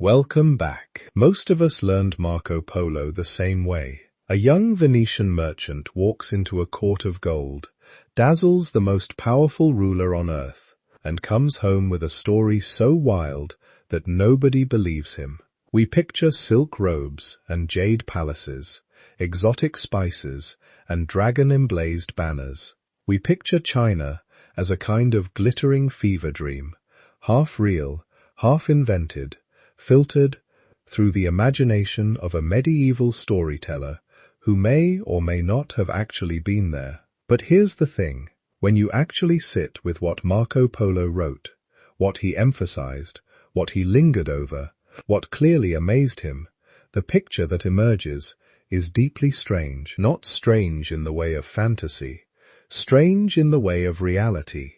Welcome back. Most of us learned Marco Polo the same way. A young Venetian merchant walks into a court of gold, dazzles the most powerful ruler on earth, and comes home with a story so wild that nobody believes him. We picture silk robes and jade palaces, exotic spices and dragon-emblazed banners. We picture China as a kind of glittering fever dream, half real, half invented, filtered through the imagination of a medieval storyteller who may or may not have actually been there. But here's the thing, when you actually sit with what Marco Polo wrote, what he emphasized, what he lingered over, what clearly amazed him, the picture that emerges is deeply strange. Not strange in the way of fantasy, strange in the way of reality.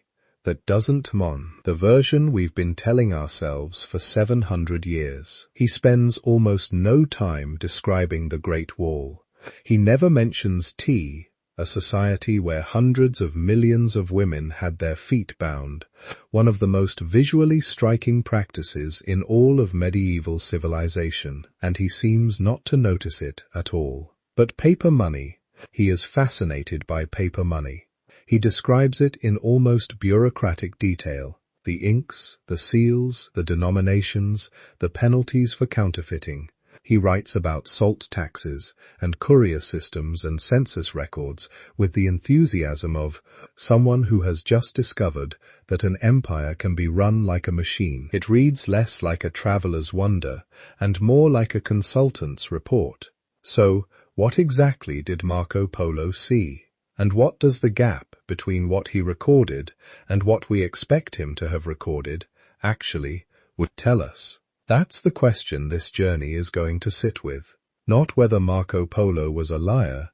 That doesn't mon the version we've been telling ourselves for 700 years. He spends almost no time describing the Great Wall. He never mentions tea, a society where hundreds of millions of women had their feet bound, one of the most visually striking practices in all of medieval civilization, and he seems not to notice it at all. But paper money, he is fascinated by paper money. He describes it in almost bureaucratic detail, the inks, the seals, the denominations, the penalties for counterfeiting. He writes about salt taxes and courier systems and census records with the enthusiasm of someone who has just discovered that an empire can be run like a machine. It reads less like a traveler's wonder and more like a consultant's report. So, what exactly did Marco Polo see? And what does the gap between what he recorded and what we expect him to have recorded actually would tell us? That's the question this journey is going to sit with. Not whether Marco Polo was a liar,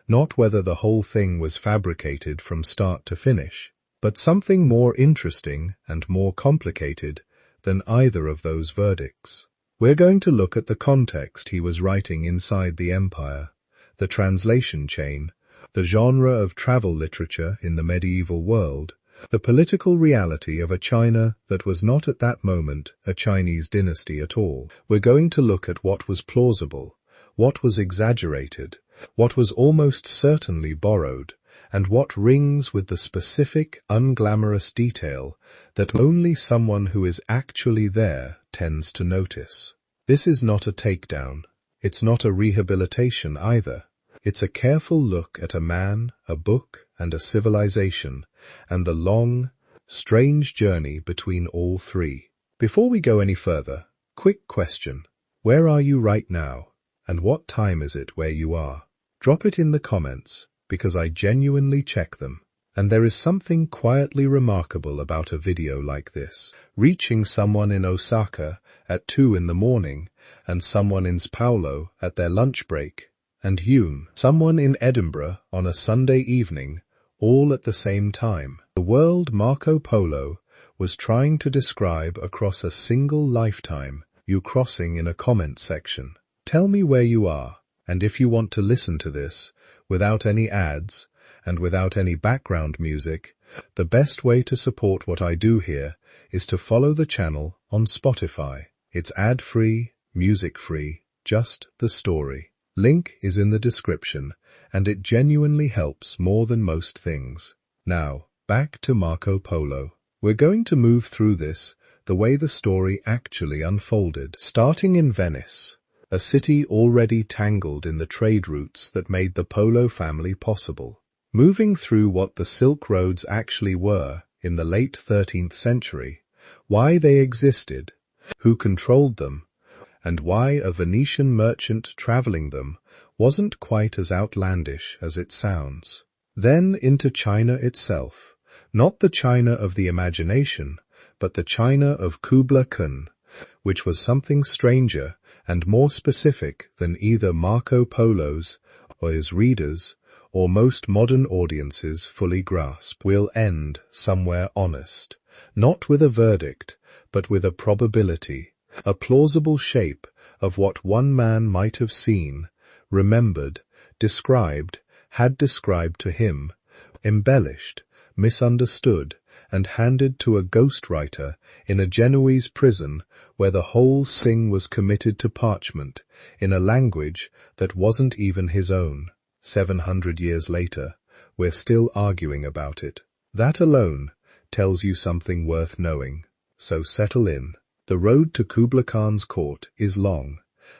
not whether the whole thing was fabricated from start to finish, but something more interesting and more complicated than either of those verdicts. We're going to look at the context he was writing inside the empire, the translation chain, the genre of travel literature in the medieval world, the political reality of a China that was not at that moment a Chinese dynasty at all. We're going to look at what was plausible, what was exaggerated, what was almost certainly borrowed, and what rings with the specific, unglamorous detail that only someone who is actually there tends to notice. This is not a takedown. It's not a rehabilitation either. It's a careful look at a man, a book, and a civilization, and the long, strange journey between all three. Before we go any further, quick question. Where are you right now? And what time is it where you are? Drop it in the comments, because I genuinely check them. And there is something quietly remarkable about a video like this. Reaching someone in Osaka at 2 in the morning, and someone in São Paulo at their lunch break, and Hume, someone in Edinburgh on a Sunday evening, all at the same time. The world Marco Polo was trying to describe across a single lifetime, you crossing in a comment section. Tell me where you are, and if you want to listen to this, without any ads, and without any background music, the best way to support what I do here is to follow the channel on Spotify. It's ad-free, music-free, just the story. Link is in the description, and it genuinely helps more than most things. Now, back to Marco Polo. We're going to move through this the way the story actually unfolded, starting in Venice, a city already tangled in the trade routes that made the Polo family possible. Moving through what the Silk Roads actually were in the late 13th century, why they existed, who controlled them, and why a Venetian merchant traveling them wasn't quite as outlandish as it sounds. Then into China itself, not the China of the imagination, but the China of Kublai Khan, which was something stranger and more specific than either Marco Polo's or his readers or most modern audiences fully grasp. We'll end somewhere honest, not with a verdict, but with a probability, a plausible shape of what one man might have seen, remembered, described, had described to him, embellished, misunderstood, and handed to a ghostwriter in a Genoese prison where the whole thing was committed to parchment in a language that wasn't even his own. 700 years later, we're still arguing about it. That alone tells you something worth knowing. So settle in. The road to Kublai Khan's court is long,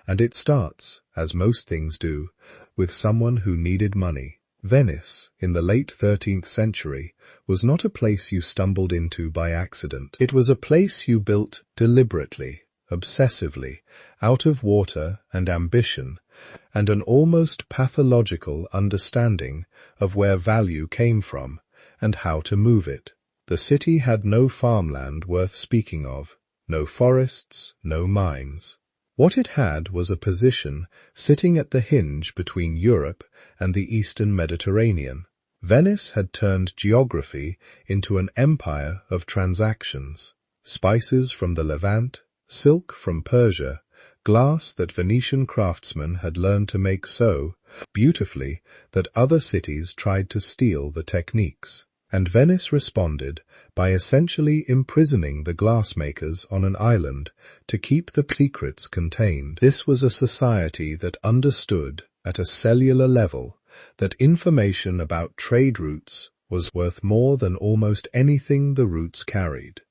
and it starts, as most things do, with someone who needed money. Venice, in the late 13th century, was not a place you stumbled into by accident. It was a place you built deliberately, obsessively, out of water and ambition, and an almost pathological understanding of where value came from and how to move it. The city had no farmland worth speaking of, no forests, no mines. What it had was a position sitting at the hinge between Europe and the Eastern Mediterranean. Venice had turned geography into an empire of transactions. Spices from the Levant, silk from Persia, glass that Venetian craftsmen had learned to make so beautifully that other cities tried to steal the techniques. And Venice responded by essentially imprisoning the glassmakers on an island to keep the secrets contained. This was a society that understood, at a cellular level, that information about trade routes was worth more than almost anything the routes carried.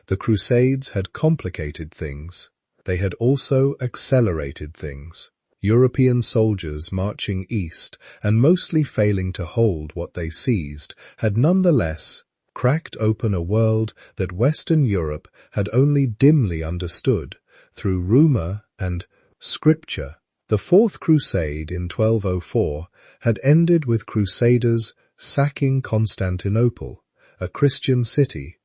The Crusades had complicated things. They had also accelerated things. European soldiers marching east and mostly failing to hold what they seized had nonetheless cracked open a world that Western Europe had only dimly understood through rumor and scripture. The Fourth Crusade in 1204 had ended with crusaders sacking Constantinople, a Christian city,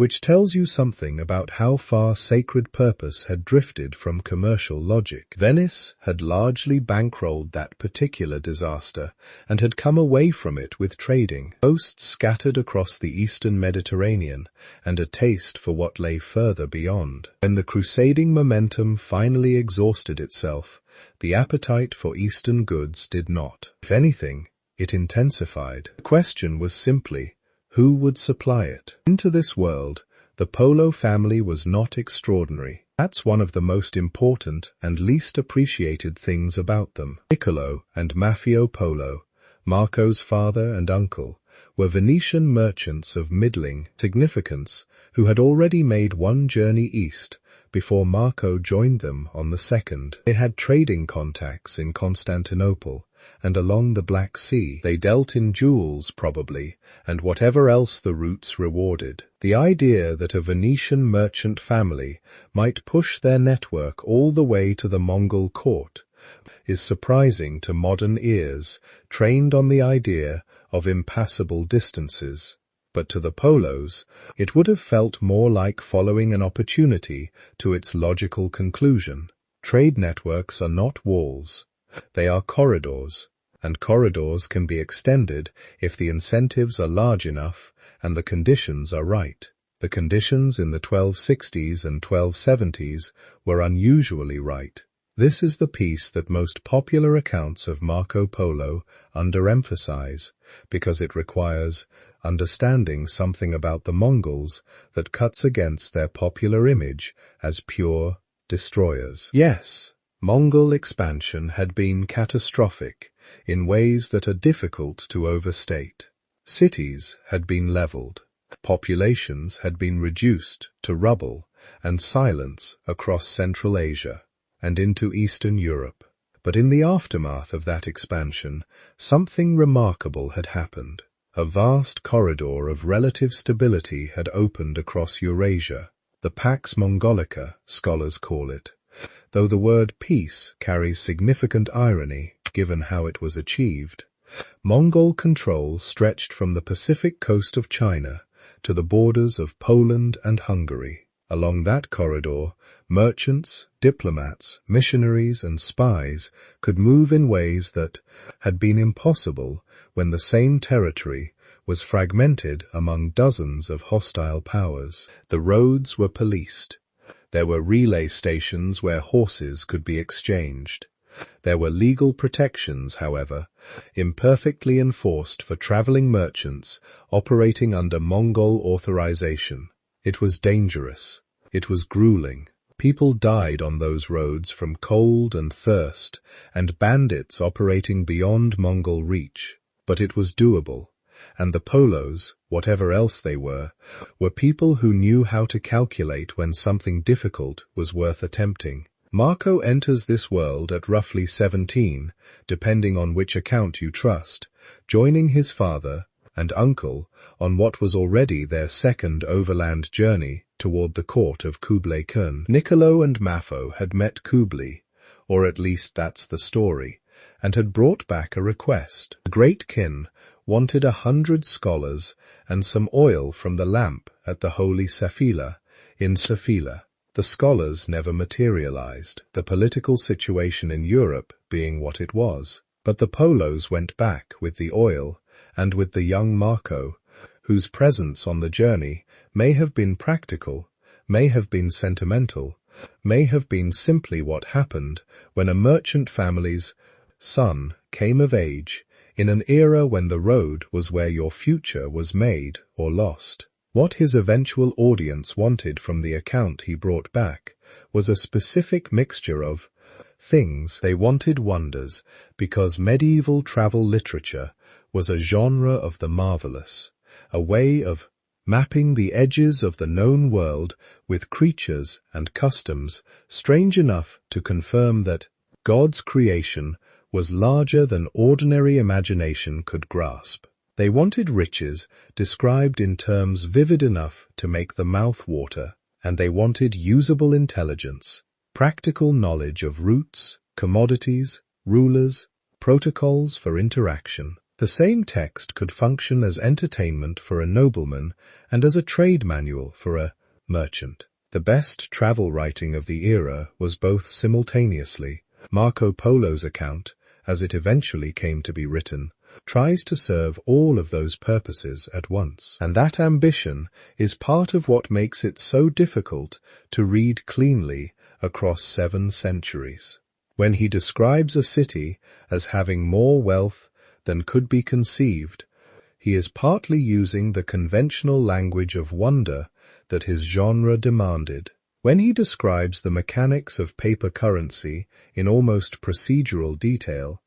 which tells you something about how far sacred purpose had drifted from commercial logic. Venice had largely bankrolled that particular disaster and had come away from it with trading posts scattered across the eastern Mediterranean and a taste for what lay further beyond. When the crusading momentum finally exhausted itself, the appetite for eastern goods did not. If anything, it intensified. The question was simply, who would supply it? Into this world, the Polo family was not extraordinary. That's one of the most important and least appreciated things about them. Niccolo and Maffeo Polo, Marco's father and uncle, were Venetian merchants of middling significance who had already made one journey east before Marco joined them on the second. They had trading contacts in Constantinople and along the Black Sea. They dealt in jewels, probably, and whatever else the routes rewarded. The idea that a Venetian merchant family might push their network all the way to the Mongol court is surprising to modern ears, trained on the idea of impassable distances. But to the Polos, it would have felt more like following an opportunity to its logical conclusion. Trade networks are not walls. They are corridors, and corridors can be extended if the incentives are large enough and the conditions are right. The conditions in the 1260s and 1270s were unusually right. This is the piece that most popular accounts of Marco Polo underemphasize, because it requires understanding something about the Mongols that cuts against their popular image as pure destroyers. Yes, Mongol expansion had been catastrophic in ways that are difficult to overstate. Cities had been leveled, populations had been reduced to rubble and silence across Central Asia and into Eastern Europe. But in the aftermath of that expansion, something remarkable had happened. A vast corridor of relative stability had opened across Eurasia, the Pax Mongolica, scholars call it, though the word peace carries significant irony given how it was achieved. Mongol control stretched from the Pacific coast of China to the borders of Poland and Hungary. Along that corridor, merchants, diplomats, missionaries, and spies could move in ways that had been impossible when the same territory was fragmented among dozens of hostile powers. The roads were policed. There were relay stations where horses could be exchanged. There were legal protections, however, imperfectly enforced for traveling merchants operating under Mongol authorization. It was dangerous. It was grueling. People died on those roads from cold and thirst, and bandits operating beyond Mongol reach. But it was doable, and the Polos, whatever else they were people who knew how to calculate when something difficult was worth attempting. Marco enters this world at roughly 17, depending on which account you trust, joining his father and uncle on what was already their second overland journey toward the court of Kublai Khan. Niccolo and Maffo had met Kublai, or at least that's the story, and had brought back a request. The great kin wanted 100 scholars and some oil from the lamp at the holy Safila in Safila. The scholars never materialized, the political situation in Europe being what it was. But the Polos went back with the oil and with the young Marco, whose presence on the journey may have been practical, may have been sentimental, may have been simply what happened when a merchant family's son came of age in an era when the road was where your future was made or lost. What his eventual audience wanted from the account he brought back was a specific mixture of things. They wanted wonders, because medieval travel literature was a genre of the marvelous, a way of mapping the edges of the known world with creatures and customs strange enough to confirm that God's creation was larger than ordinary imagination could grasp. They wanted riches described in terms vivid enough to make the mouth water, and they wanted usable intelligence, practical knowledge of routes, commodities, rulers, protocols for interaction. The same text could function as entertainment for a nobleman and as a trade manual for a merchant. The best travel writing of the era was both simultaneously. Marco Polo's account, as it eventually came to be written, tries to serve all of those purposes at once. And that ambition is part of what makes it so difficult to read cleanly across 7 centuries. When he describes a city as having more wealth than could be conceived, he is partly using the conventional language of wonder that his genre demanded. When he describes the mechanics of paper currency in almost procedural detail,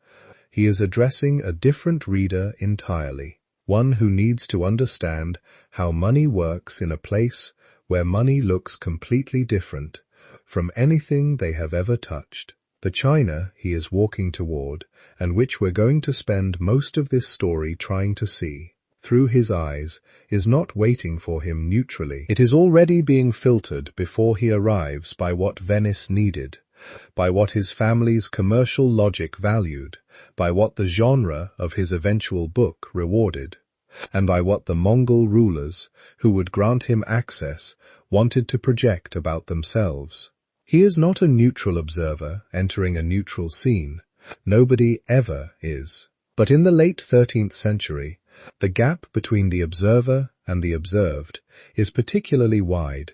he is addressing a different reader entirely, one who needs to understand how money works in a place where money looks completely different from anything they have ever touched. The China he is walking toward, and which we're going to spend most of this story trying to see through his eyes, is not waiting for him neutrally. It is already being filtered before he arrives by what Venice needed, by what his family's commercial logic valued, by what the genre of his eventual book rewarded, and by what the Mongol rulers, who would grant him access, wanted to project about themselves. He is not a neutral observer entering a neutral scene. Nobody ever is. But in the late 13th century, the gap between the observer and the observed is particularly wide,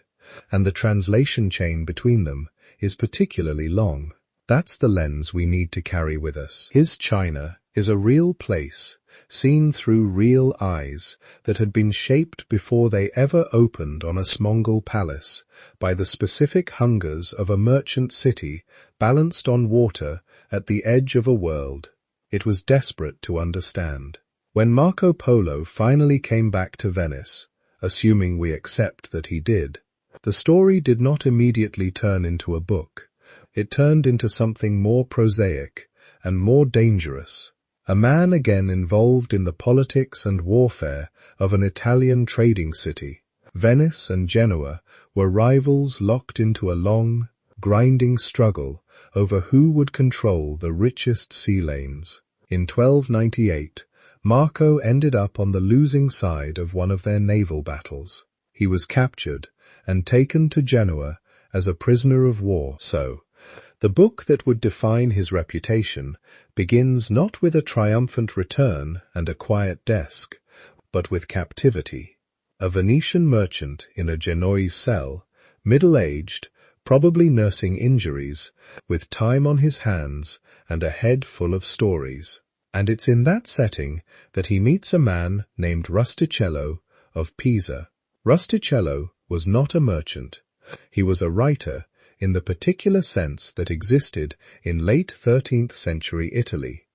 and the translation chain between them is particularly long. That's the lens we need to carry with us. His China is a real place, seen through real eyes, that had been shaped before they ever opened on a Mongol palace by the specific hungers of a merchant city balanced on water at the edge of a world it was desperate to understand. When Marco Polo finally came back to Venice, assuming we accept that he did, the story did not immediately turn into a book. It turned into something more prosaic and more dangerous. A man again involved in the politics and warfare of an Italian trading city. Venice and Genoa were rivals locked into a long, grinding struggle over who would control the richest sea lanes. In 1298, Marco ended up on the losing side of one of their naval battles. He was captured and taken to Genoa as a prisoner of war. So, the book that would define his reputation begins not with a triumphant return and a quiet desk, but with captivity. A Venetian merchant in a Genoese cell, middle-aged, probably nursing injuries, with time on his hands and a head full of stories. And it's in that setting that he meets a man named Rustichello of Pisa. Rustichello was not a merchant. He was a writer in the particular sense that existed in late 13th century Italy,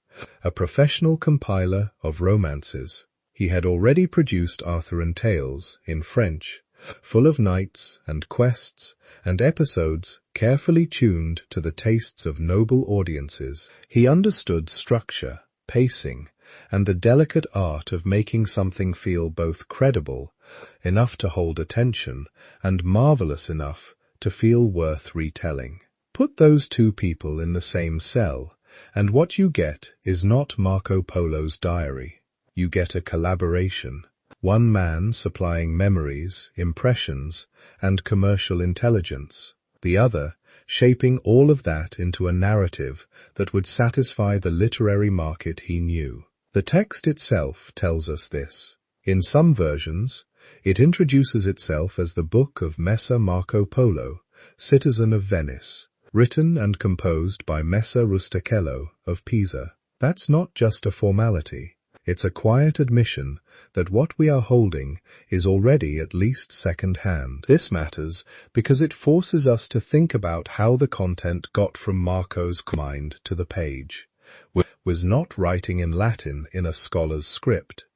a professional compiler of romances. He had already produced Arthurian tales in French, full of knights and quests and episodes carefully tuned to the tastes of noble audiences. He understood structure, pacing, and the delicate art of making something feel both credible enough to hold attention and marvelous enough to feel worth retelling. Put those two people in the same cell, and what you get is not Marco Polo's diary. You get a collaboration. One man supplying memories, impressions, and commercial intelligence. The other shaping all of that into a narrative that would satisfy the literary market he knew. The text itself tells us this. In some versions, it introduces itself as the book of Messer Marco Polo, citizen of Venice, written and composed by Messer Rustichello of Pisa. That's not just a formality. It's a quiet admission that what we are holding is already at least second-hand. This matters because it forces us to think about how the content got from Marco's mind to the page. He was not writing in Latin in a scholar's script.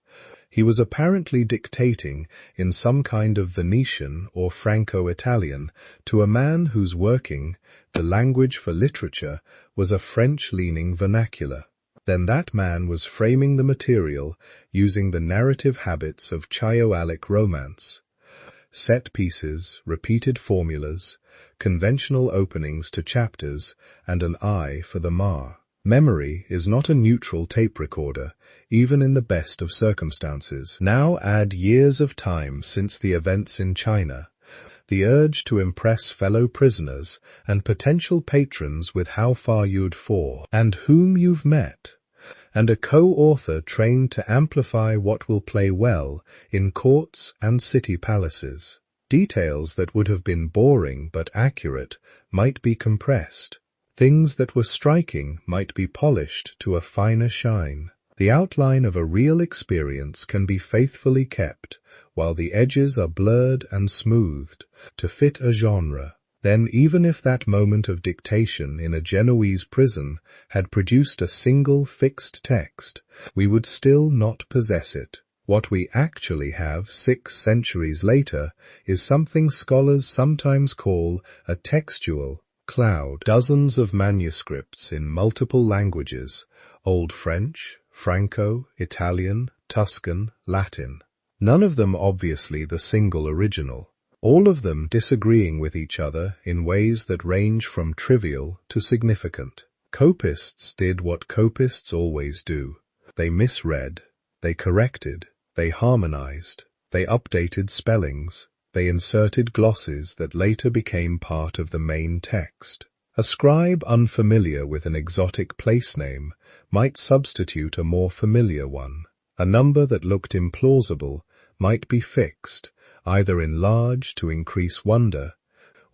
He was apparently dictating in some kind of Venetian or Franco-Italian to a man whose working, the language for literature, was a French-leaning vernacular. Then that man was framing the material using the narrative habits of Chioalic romance. Set pieces, repeated formulas, conventional openings to chapters, and an eye for the mar. Memory is not a neutral tape recorder, even in the best of circumstances. Now add years of time since the events in China, the urge to impress fellow prisoners and potential patrons with how far you'd fall and whom you've met, and a co-author trained to amplify what will play well in courts and city palaces. Details that would have been boring but accurate might be compressed. Things that were striking might be polished to a finer shine. The outline of a real experience can be faithfully kept, while the edges are blurred and smoothed to fit a genre. Then even if that moment of dictation in a Genoese prison had produced a single fixed text, we would still not possess it. What we actually have 6 centuries later is something scholars sometimes call a textual cloud. Dozens of manuscripts in multiple languages, Old French, Franco, Italian, Tuscan, Latin. None of them obviously the single original. All of them disagreeing with each other in ways that range from trivial to significant. Copists did what copists always do. They misread, they corrected, they harmonized, they updated spellings, they inserted glosses that later became part of the main text. A scribe unfamiliar with an exotic place name might substitute a more familiar one. A number that looked implausible might be fixed, either enlarged to increase wonder,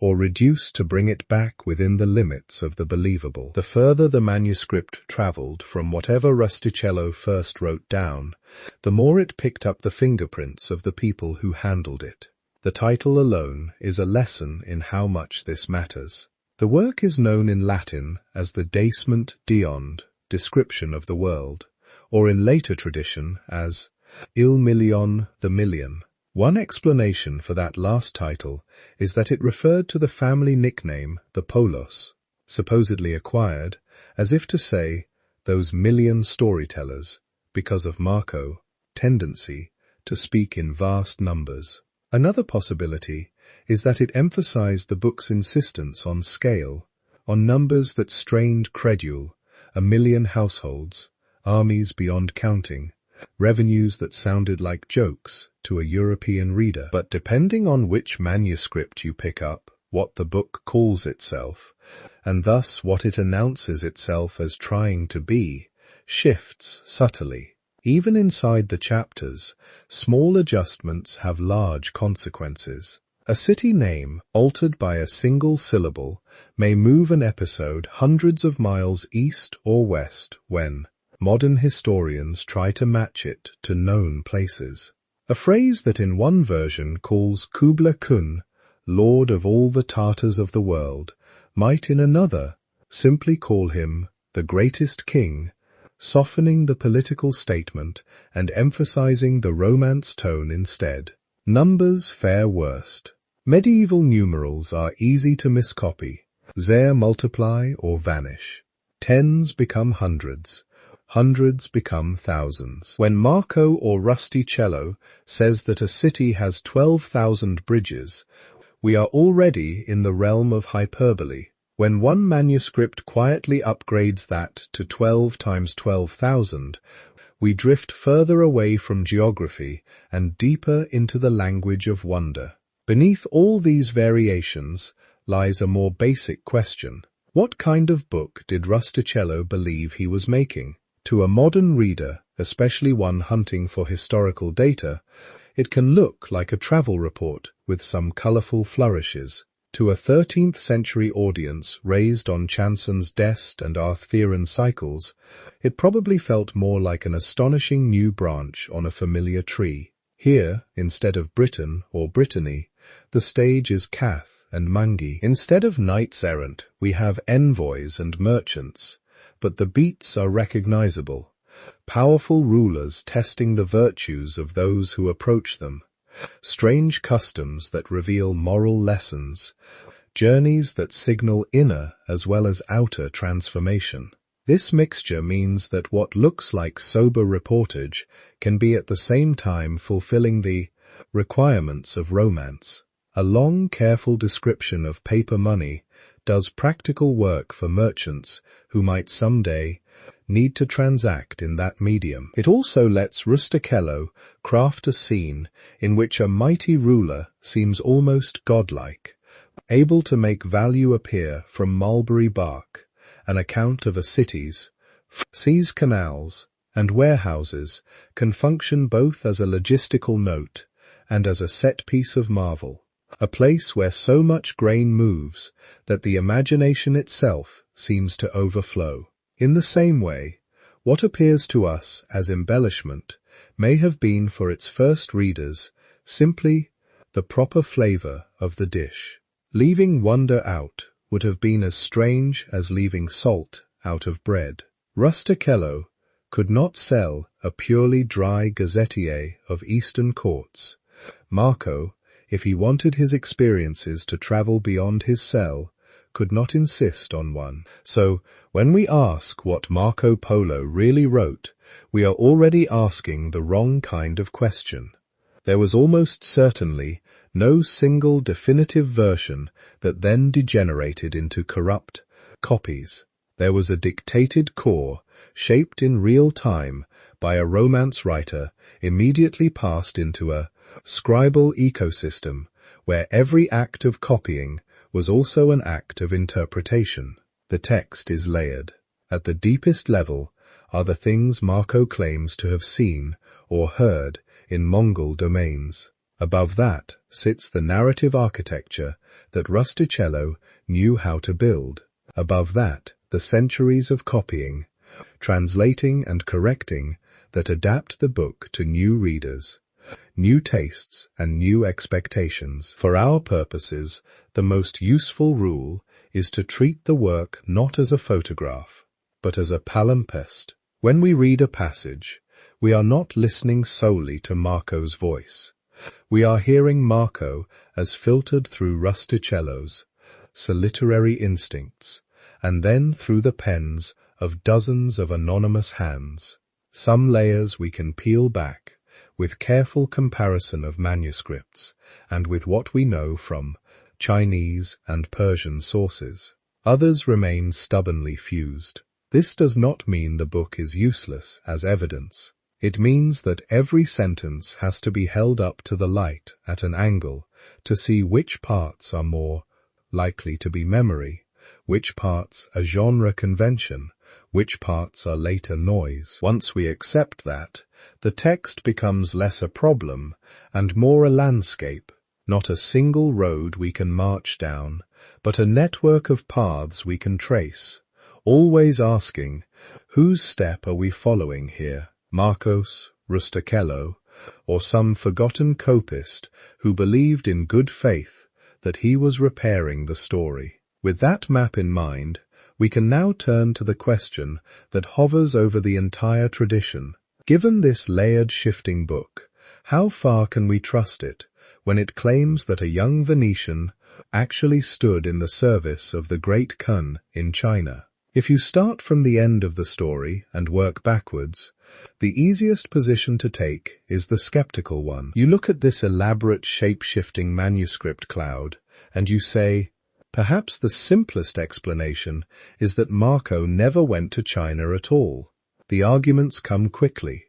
or reduced to bring it back within the limits of the believable. The further the manuscript travelled from whatever Rustichello first wrote down, the more it picked up the fingerprints of the people who handled it. The title alone is a lesson in how much this matters. The work is known in Latin as the Dacement Diond, description of the world, or in later tradition as Il Million, the million. One explanation for that last title is that it referred to the family nickname, the Polos, supposedly acquired, as if to say, those million storytellers, because of Marco, tendency to speak in vast numbers. Another possibility is that it emphasized the book's insistence on scale, on numbers that strained credule, 1 million households, armies beyond counting, revenues that sounded like jokes to a European reader. But depending on which manuscript you pick up, what the book calls itself, and thus what it announces itself as trying to be, shifts subtly. Even inside the chapters, small adjustments have large consequences. A city name, altered by a single syllable, may move an episode hundreds of miles east or west when modern historians try to match it to known places. A phrase that in one version calls Kublai Khan, lord of all the Tartars of the world, might in another simply call him the greatest king, softening the political statement and emphasizing the Romance tone instead. Numbers fare worst. Medieval numerals are easy to miscopy. Zero multiply or vanish. Tens become hundreds. Hundreds become thousands. When Marco or Rustichello says that a city has 12,000 bridges, we are already in the realm of hyperbole. When one manuscript quietly upgrades that to 12 times 12,000, we drift further away from geography and deeper into the language of wonder. Beneath all these variations lies a more basic question. What kind of book did Rustichello believe he was making? To a modern reader, especially one hunting for historical data, it can look like a travel report with some colorful flourishes. To a 13th century audience raised on Chanson's Dest and Arthurian cycles, it probably felt more like an astonishing new branch on a familiar tree. Here, instead of Britain or Brittany, the stage is Cath and Mangi. Instead of knights-errant, we have envoys and merchants, but the beats are recognizable. Powerful rulers testing the virtues of those who approach them. Strange customs that reveal moral lessons. Journeys that signal inner as well as outer transformation. This mixture means that what looks like sober reportage can be at the same time fulfilling the requirements of romance. A long, careful description of paper money does practical work for merchants who might someday need to transact in that medium. It also lets Rustichello craft a scene in which a mighty ruler seems almost godlike, able to make value appear from mulberry bark. An account of a city's seas, canals, and warehouses can function both as a logistical note and as a set piece of marvel. A place where so much grain moves that the imagination itself seems to overflow. In the same way, what appears to us as embellishment may have been for its first readers simply the proper flavor of the dish. Leaving wonder out would have been as strange as leaving salt out of bread. Rustichello could not sell a purely dry gazettier of Eastern courts. Marco, if he wanted his experiences to travel beyond his cell, could not insist on one. So, when we ask what Marco Polo really wrote, we are already asking the wrong kind of question. There was almost certainly no single definitive version that then degenerated into corrupt copies. There was a dictated core, shaped in real time by a Romance writer, immediately passed into a scribal ecosystem, where every act of copying was also an act of interpretation. The text is layered. At the deepest level are the things Marco claims to have seen or heard in Mongol domains. Above that sits the narrative architecture that Rustichello knew how to build. Above that, the centuries of copying, translating and correcting that adapt the book to new readers, new tastes and new expectations. For our purposes, the most useful rule is to treat the work not as a photograph, but as a palimpsest. When we read a passage, we are not listening solely to Marco's voice. We are hearing Marco as filtered through Rustichello's literary instincts, and then through the pens of dozens of anonymous hands. Some layers we can peel back, with careful comparison of manuscripts, and with what we know from Chinese and Persian sources. Others remain stubbornly fused. This does not mean the book is useless as evidence. It means that every sentence has to be held up to the light at an angle to see which parts are more likely to be memory, which parts a genre convention, which parts are later noise. Once we accept that, the text becomes less a problem and more a landscape, Not a single road we can march down, but a network of paths we can trace, always asking, whose step are we following here? Marcos, Rusticello, or some forgotten copist who believed in good faith that he was repairing the story. With that map in mind, we can now turn to the question that hovers over the entire tradition. Given this layered shifting book, how far can we trust it when it claims that a young Venetian actually stood in the service of the great Khan in China? If you start from the end of the story and work backwards, the easiest position to take is the skeptical one. You look at this elaborate shape-shifting manuscript cloud, and you say, perhaps the simplest explanation is that Marco never went to China at all. The arguments come quickly.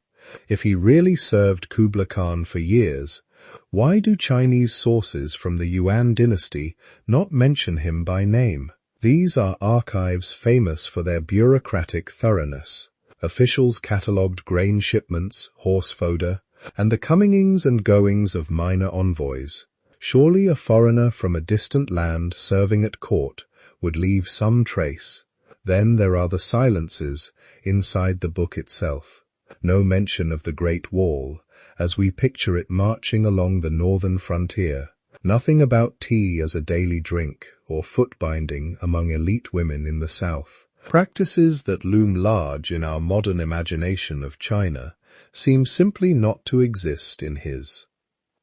If he really served Kublai Khan for years, why do Chinese sources from the Yuan dynasty not mention him by name? These are archives famous for their bureaucratic thoroughness. Officials catalogued grain shipments, horse fodder, and the comings and goings of minor envoys. Surely a foreigner from a distant land serving at court would leave some trace. Then there are the silences inside the book itself. No mention of the Great Wall, as we picture it marching along the northern frontier. Nothing about tea as a daily drink or foot binding among elite women in the south. Practices that loom large in our modern imagination of China seem simply not to exist in his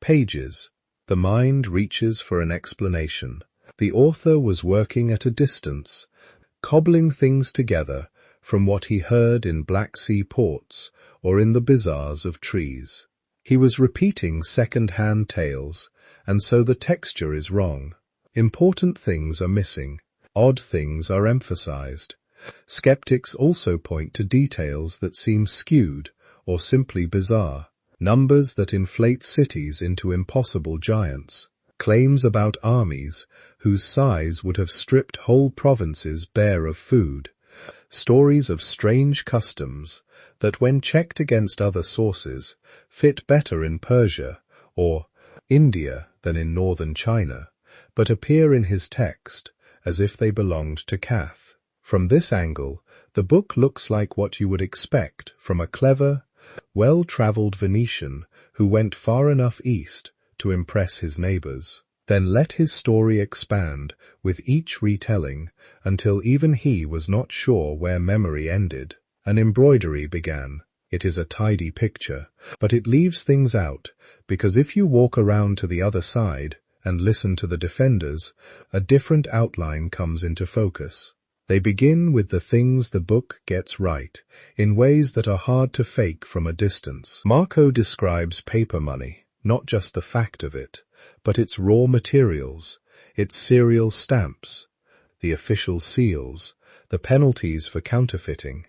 pages. The mind reaches for an explanation. The author was working at a distance, cobbling things together from what he heard in Black Sea ports or in the bazaars of trees. He was repeating second-hand tales, and so the texture is wrong. Important things are missing. Odd things are emphasized. Skeptics also point to details that seem skewed or simply bizarre. Numbers that inflate cities into impossible giants. Claims about armies whose size would have stripped whole provinces bare of food. Stories of strange customs that, when checked against other sources, fit better in Persia or India than in northern China, but appear in his text as if they belonged to Kath. From this angle, the book looks like what you would expect from a clever, well-traveled Venetian who went far enough east to impress his neighbors. Then let his story expand with each retelling until even he was not sure where memory ended. An embroidery began. It is a tidy picture, but it leaves things out, because if you walk around to the other side and listen to the defenders, a different outline comes into focus. They begin with the things the book gets right, in ways that are hard to fake from a distance. Marco describes paper money, not just the fact of it, but its raw materials, its serial stamps, the official seals, the penalties for counterfeiting,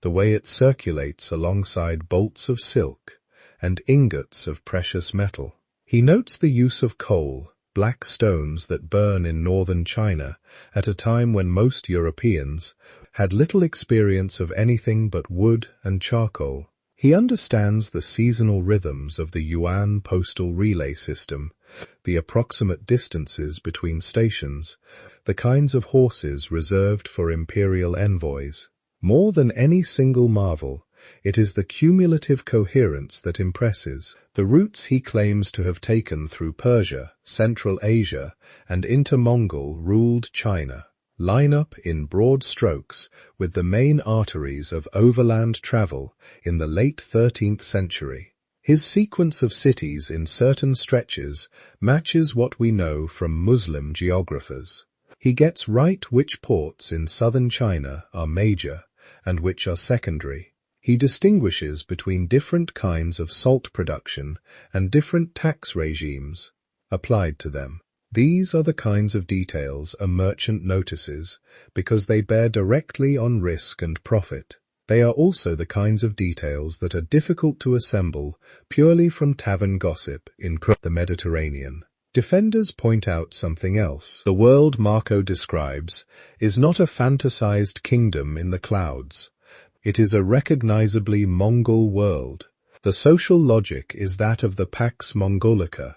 the way it circulates alongside bolts of silk and ingots of precious metal. He notes the use of coal, black stones that burn in northern China at a time when most Europeans had little experience of anything but wood and charcoal. He understands the seasonal rhythms of the Yuan postal relay system, the approximate distances between stations, the kinds of horses reserved for imperial envoys. More than any single marvel, it is the cumulative coherence that impresses. The routes he claims to have taken through Persia, Central Asia, and into Mongol-ruled China line up in broad strokes with the main arteries of overland travel in the late 13th century. His sequence of cities in certain stretches matches what we know from Muslim geographers. He gets right which ports in southern China are major and which are secondary. He distinguishes between different kinds of salt production and different tax regimes applied to them. These are the kinds of details a merchant notices because they bear directly on risk and profit. They are also the kinds of details that are difficult to assemble purely from tavern gossip in the Mediterranean. Defenders point out something else. The world Marco describes is not a fantasized kingdom in the clouds. It is a recognizably Mongol world. The social logic is that of the Pax Mongolica,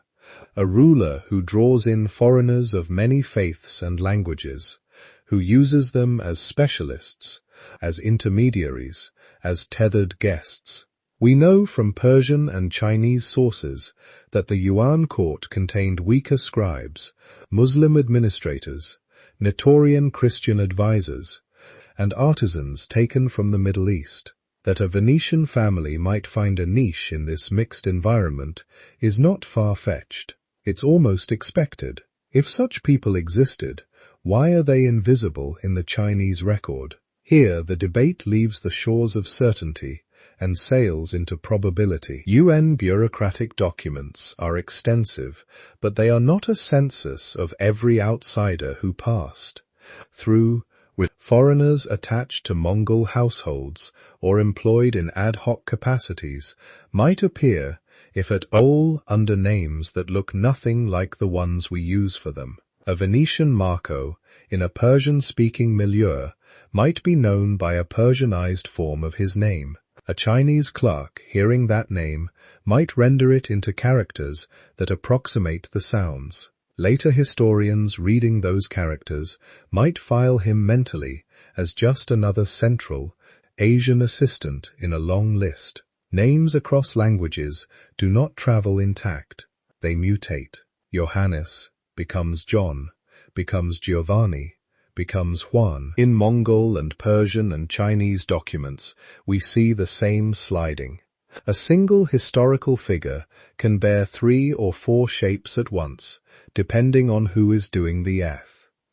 a ruler who draws in foreigners of many faiths and languages, who uses them as specialists, as intermediaries, as tethered guests. We know from Persian and Chinese sources that the Yuan court contained weaker scribes, Muslim administrators, Netorian Christian advisors, and artisans taken from the Middle East. That a Venetian family might find a niche in this mixed environment is not far-fetched. It's almost expected. If such people existed, why are they invisible in the Chinese record? Here the debate leaves the shores of certainty and sails into probability. UN bureaucratic documents are extensive, but they are not a census of every outsider who passed through, with foreigners attached to Mongol households or employed in ad hoc capacities, might appear, if at all, under names that look nothing like the ones we use for them. A Venetian Marco, in a Persian-speaking milieu, might be known by a Persianized form of his name. A Chinese clerk, hearing that name, might render it into characters that approximate the sounds. Later historians reading those characters might file him mentally as just another Central Asian assistant in a long list. Names across languages do not travel intact. They mutate. Johannes becomes John, becomes Giovanni, becomes Juan. In Mongol and Persian and Chinese documents, we see the same sliding. A single historical figure can bear 3 or 4 shapes at once, depending on who is doing the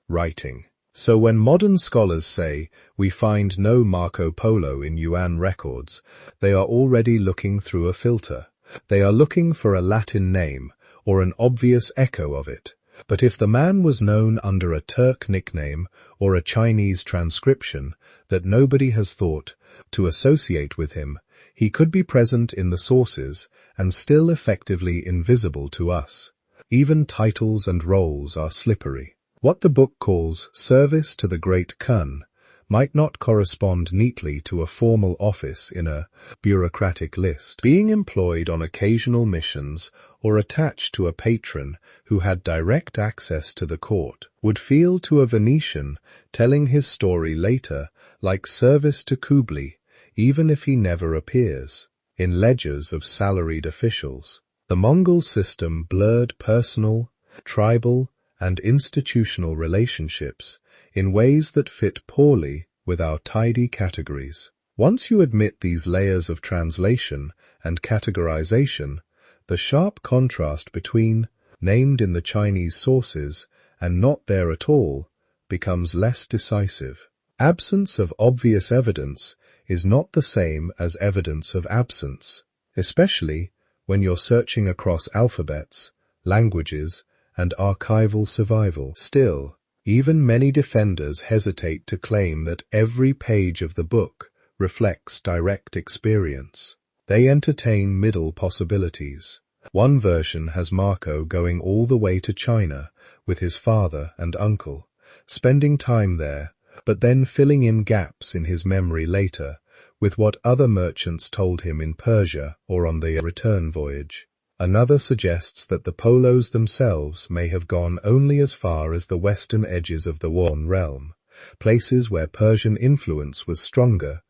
writing. So when modern scholars say we find no Marco Polo in Yuan records, they are already looking through a filter. They are looking for a Latin name or an obvious echo of it. But if the man was known under a Turk nickname or a Chinese transcription that nobody has thought to associate with him, he could be present in the sources and still effectively invisible to us. Even titles and roles are slippery. What the book calls service to the Great Khan might not correspond neatly to a formal office in a bureaucratic list. Being employed on occasional missions or attached to a patron who had direct access to the court would feel to a Venetian telling his story later like service to Kublai, even if he never appears in ledgers of salaried officials. The Mongol system blurred personal, tribal, and institutional relationships in ways that fit poorly with our tidy categories. Once you admit these layers of translation and categorization, the sharp contrast between named in the Chinese sources and not there at all becomes less decisive. Absence of obvious evidence is not the same as evidence of absence, especially when you're searching across alphabets, languages, and archival survival. Still, even many defenders hesitate to claim that every page of the book reflects direct experience. They entertain middle possibilities. One version has Marco going all the way to China with his father and uncle, spending time there, but then filling in gaps in his memory later with what other merchants told him in Persia or on the return voyage. Another suggests that the Polos themselves may have gone only as far as the western edges of the Yuan realm, places where Persian influence was stronger,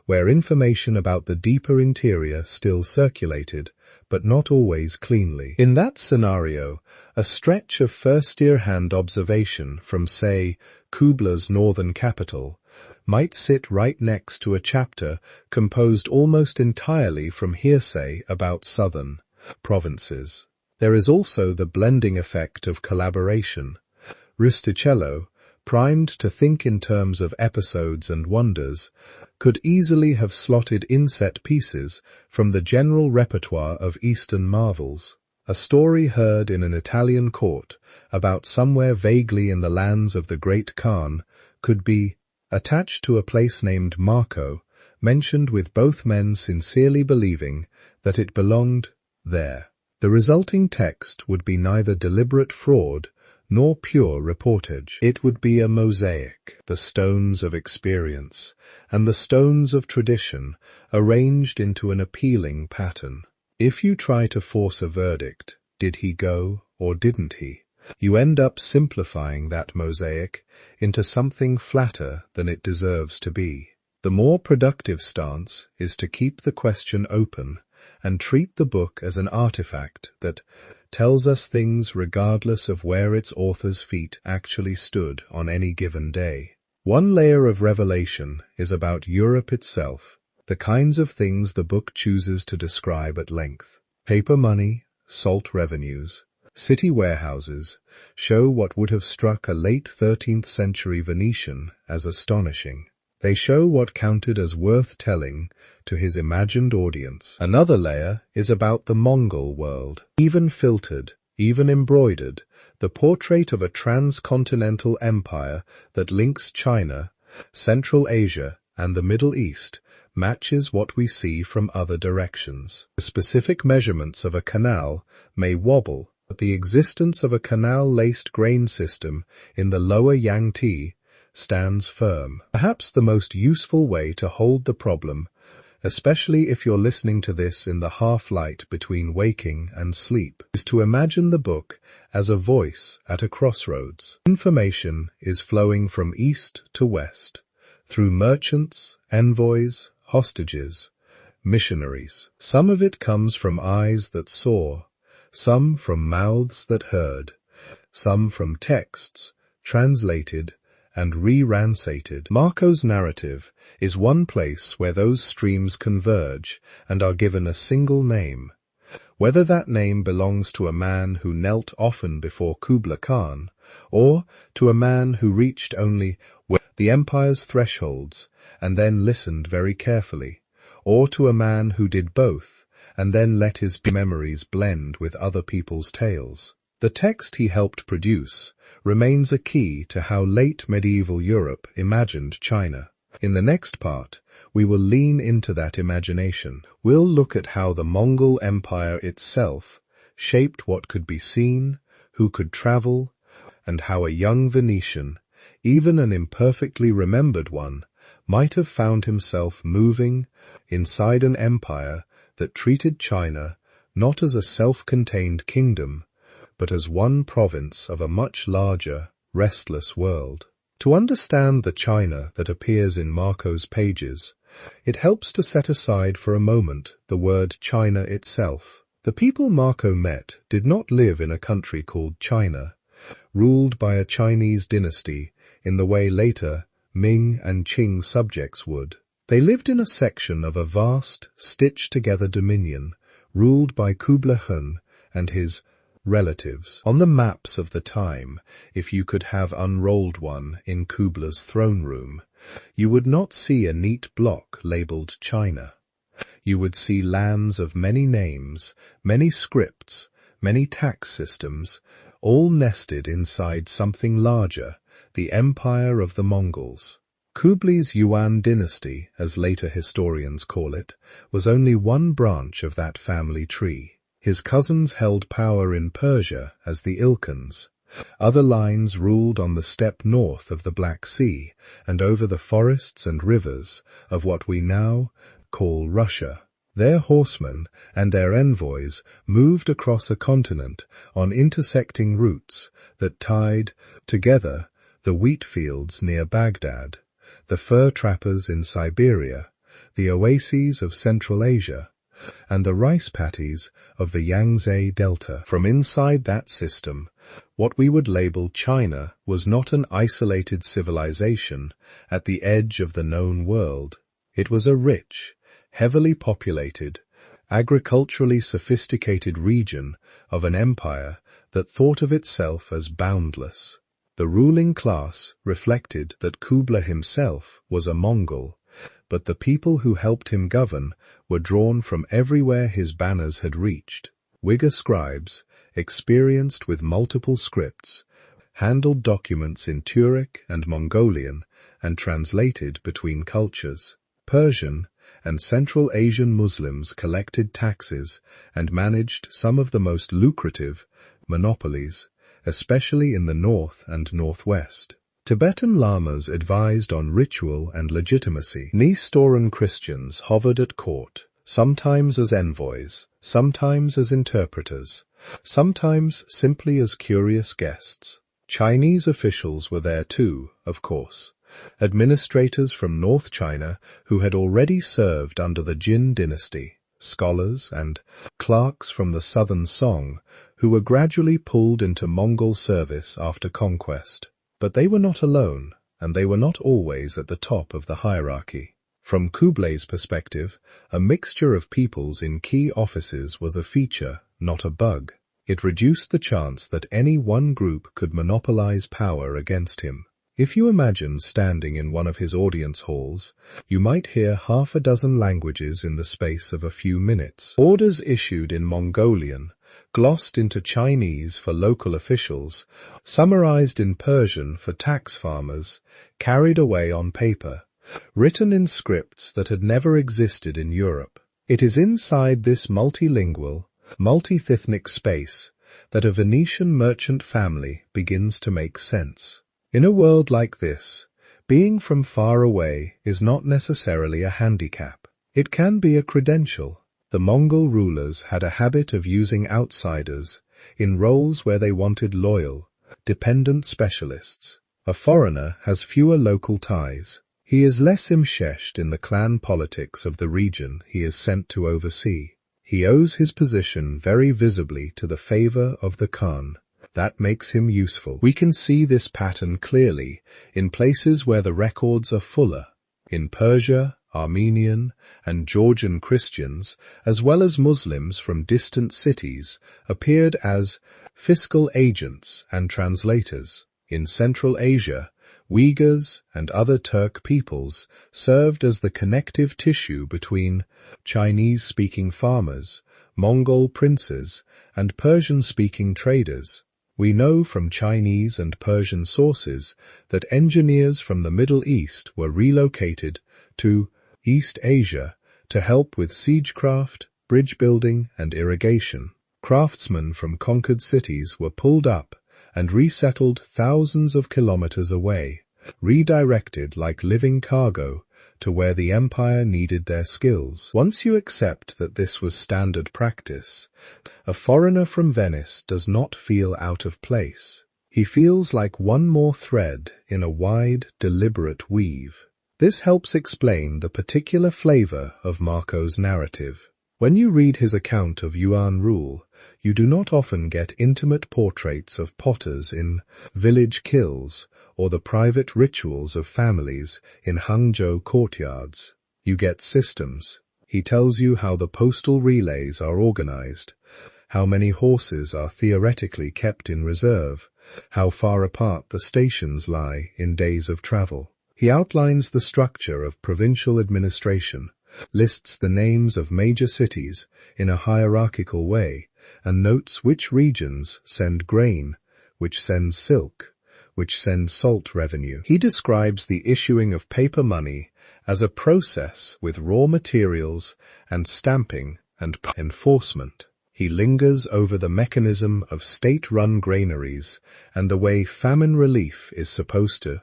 where information about the deeper interior still circulated, but not always cleanly. In that scenario, a stretch of first-hand observation from, say, Kublai's northern capital might sit right next to a chapter composed almost entirely from hearsay about southern provinces. There is also the blending effect of collaboration. Rustichello, primed to think in terms of episodes and wonders, could easily have slotted inset pieces from the general repertoire of Eastern marvels. A story heard in an Italian court about somewhere vaguely in the lands of the Great Khan could be attached to a place named Marco, mentioned with both men sincerely believing that it belonged there. The resulting text would be neither deliberate fraud nor pure reportage. It would be a mosaic, the stones of experience and the stones of tradition arranged into an appealing pattern. If you try to force a verdict, Did he go or didn't he? You end up simplifying that mosaic into something flatter than it deserves to be. The more productive stance is to keep the question open and treat the book as an artifact that tells us things regardless of where its author's feet actually stood on any given day. One layer of revelation is about Europe itself, the kinds of things the book chooses to describe at length. Paper money, salt revenues, city warehouses show what would have struck a late 13th century Venetian as astonishing. They show what counted as worth telling to his imagined audience. Another layer is about the Mongol world. Even filtered, even embroidered, the portrait of a transcontinental empire that links China, Central Asia, and the Middle East matches what we see from other directions. The specific measurements of a canal may wobble, but the existence of a canal-laced grain system in the lower Yangtze stands firm. Perhaps the most useful way to hold the problem, especially if you're listening to this in the half-light between waking and sleep, is to imagine the book as a voice at a crossroads. Information is flowing from east to west, through merchants, envoys, hostages, missionaries. Some of it comes from eyes that saw, some from mouths that heard, some from texts translated and re-ransated. Marco's narrative is one place where those streams converge and are given a single name. Whether that name belongs to a man who knelt often before Kublai Khan, or to a man who reached only the empire's thresholds and then listened very carefully, or to a man who did both and then let his memories blend with other people's tales. The text he helped produce remains a key to how late medieval Europe imagined China. In the next part, we will lean into that imagination. We'll look at how the Mongol Empire itself shaped what could be seen, who could travel, and how a young Venetian, even an imperfectly remembered one, might have found himself moving inside an empire that treated China not as a self-contained kingdom, but as one province of a much larger, restless world. To understand the China that appears in Marco's pages, it helps to set aside for a moment the word China itself. The people Marco met did not live in a country called China, ruled by a Chinese dynasty in the way later Ming and Qing subjects would. They lived in a section of a vast, stitched-together dominion, ruled by Kublai Khan and his relatives. On the maps of the time, if you could have unrolled one in Kublai's throne room, you would not see a neat block labeled China. You would see lands of many names, many scripts, many tax systems, all nested inside something larger, the Empire of the Mongols. Kublai's Yuan dynasty, as later historians call it, was only one branch of that family tree. His cousins held power in Persia as the Ilkhans. Other lines ruled on the steppe north of the Black Sea and over the forests and rivers of what we now call Russia. Their horsemen and their envoys moved across a continent on intersecting routes that tied together the wheat fields near Baghdad, the fur trappers in Siberia, the oases of Central Asia, and the rice paddies of the Yangtze Delta. From inside that system, what we would label China was not an isolated civilization at the edge of the known world. It was a rich, heavily populated, agriculturally sophisticated region of an empire that thought of itself as boundless. The ruling class reflected that Kublai himself was a Mongol, but the people who helped him govern were drawn from everywhere his banners had reached. Uyghur scribes, experienced with multiple scripts, handled documents in Turkic and Mongolian and translated between cultures. Persian and Central Asian Muslims collected taxes and managed some of the most lucrative monopolies, especially in the north and northwest. Tibetan lamas advised on ritual and legitimacy. Nestoran Christians hovered at court, sometimes as envoys, sometimes as interpreters, sometimes simply as curious guests. Chinese officials were there too, of course. Administrators from North China who had already served under the Jin dynasty, scholars and clerks from the southern Song who were gradually pulled into Mongol service after conquest. But they were not alone, and they were not always at the top of the hierarchy. From Kublai's perspective, a mixture of peoples in key offices was a feature, not a bug. It reduced the chance that any one group could monopolize power against him. If you imagine standing in one of his audience halls, you might hear half a dozen languages in the space of a few minutes. Orders issued in Mongolian, glossed into Chinese for local officials, summarized in Persian for tax farmers, carried away on paper, written in scripts that had never existed in Europe. It is inside this multilingual, multi-ethnic space that a Venetian merchant family begins to make sense. In a world like this, being from far away is not necessarily a handicap. It can be a credential. The Mongol rulers had a habit of using outsiders in roles where they wanted loyal, dependent specialists. A foreigner has fewer local ties. He is less enmeshed in the clan politics of the region he is sent to oversee. He owes his position very visibly to the favor of the Khan. That makes him useful. We can see this pattern clearly in places where the records are fuller. In Persia, Armenian and Georgian Christians, as well as Muslims from distant cities, appeared as fiscal agents and translators. In Central Asia, Uyghurs and other Turk peoples served as the connective tissue between Chinese-speaking farmers, Mongol princes, and Persian-speaking traders. We know from Chinese and Persian sources that engineers from the Middle East were relocated to East Asia to help with siegecraft, bridge building, and irrigation. Craftsmen from conquered cities were pulled up and resettled thousands of kilometers away, redirected like living cargo to where the empire needed their skills. Once you accept that this was standard practice, a foreigner from Venice does not feel out of place. He feels like one more thread in a wide, deliberate weave. This helps explain the particular flavor of Marco's narrative. When you read his account of Yuan rule, you do not often get intimate portraits of potters in village kilns or the private rituals of families in Hangzhou courtyards. You get systems. He tells you how the postal relays are organized, how many horses are theoretically kept in reserve, how far apart the stations lie in days of travel. He outlines the structure of provincial administration, lists the names of major cities in a hierarchical way, and notes which regions send grain, which send silk, which send salt revenue. He describes the issuing of paper money as a process with raw materials and stamping and enforcement. He lingers over the mechanism of state-run granaries and the way famine relief is supposed to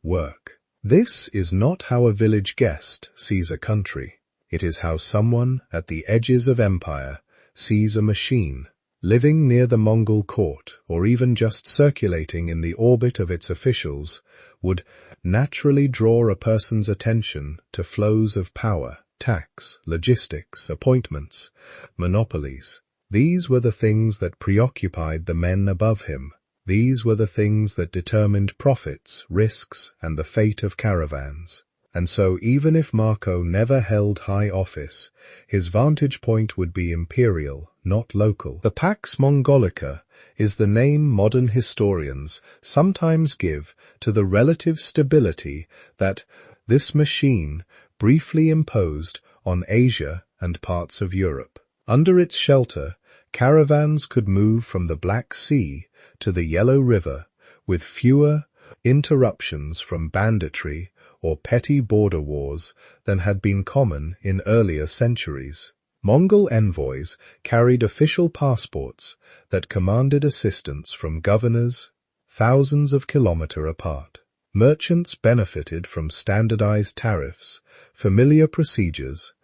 work. This is not how a village guest sees a country. It is how someone at the edges of empire sees a machine. Living near the Mongol court, or even just circulating in the orbit of its officials, would naturally draw a person's attention to flows of power, tax, logistics, appointments, monopolies. These were the things that preoccupied the men above him. These were the things that determined profits, risks, and the fate of caravans. And so even if Marco never held high office, his vantage point would be imperial, not local. The Pax Mongolica is the name modern historians sometimes give to the relative stability that this machine briefly imposed on Asia and parts of Europe. Under its shelter, caravans could move from the Black Sea to the Yellow River with fewer interruptions from banditry or petty border wars than had been common in earlier centuries. Mongol envoys carried official passports that commanded assistance from governors thousands of kilometers apart. Merchants benefited from standardized tariffs, familiar procedures,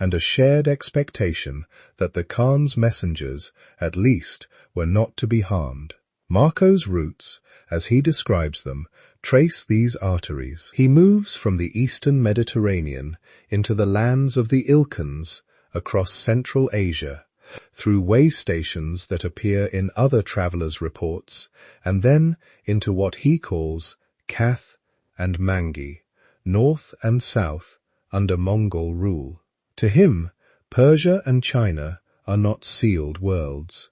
and a shared expectation that the Khan's messengers, at least, were not to be harmed. Marco's routes, as he describes them, trace these arteries. He moves from the eastern Mediterranean into the lands of the Ilkhans, across Central Asia, through way stations that appear in other travelers' reports, and then into what he calls Kath and Mangi, north and south, under Mongol rule. To him, Persia and China are not sealed worlds.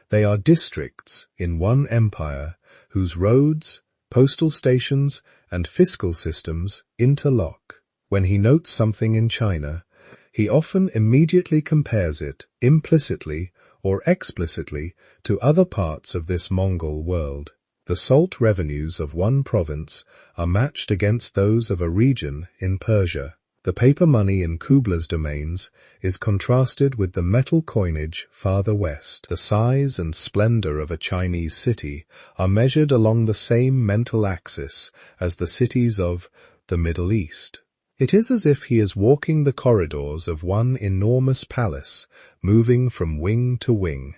They are districts in one empire whose roads, postal stations, and fiscal systems interlock. When he notes something in China, he often immediately compares it, implicitly or explicitly, to other parts of this Mongol world. The salt revenues of one province are matched against those of a region in Persia. The paper money in Kublai's domains is contrasted with the metal coinage farther west. The size and splendor of a Chinese city are measured along the same mental axis as the cities of the Middle East. It is as if he is walking the corridors of one enormous palace, moving from wing to wing.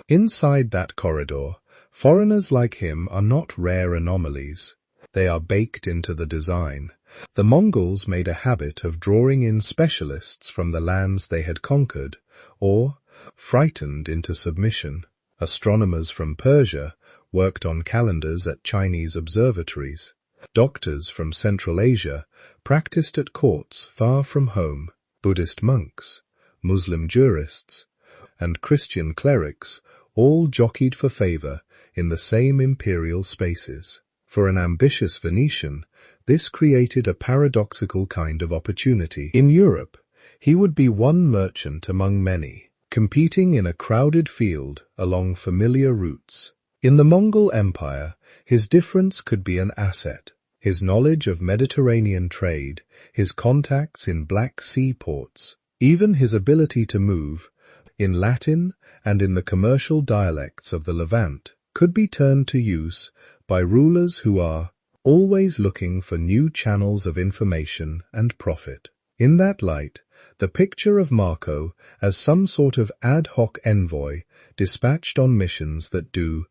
Inside that corridor, foreigners like him are not rare anomalies. They are baked into the design. The Mongols made a habit of drawing in specialists from the lands they had conquered, or frightened into submission. Astronomers from Persia worked on calendars at Chinese observatories. Doctors from Central Asia practiced at courts far from home. Buddhist monks, Muslim jurists, and Christian clerics all jockeyed for favor in the same imperial spaces. For an ambitious Venetian, this created a paradoxical kind of opportunity. In Europe, he would be one merchant among many, competing in a crowded field along familiar routes. In the Mongol Empire, his difference could be an asset. His knowledge of Mediterranean trade, his contacts in Black Sea ports, even his ability to move in Latin and in the commercial dialects of the Levant, could be turned to use by rulers who are always looking for new channels of information and profit. In that light, the picture of Marco as some sort of ad hoc envoy dispatched on missions that do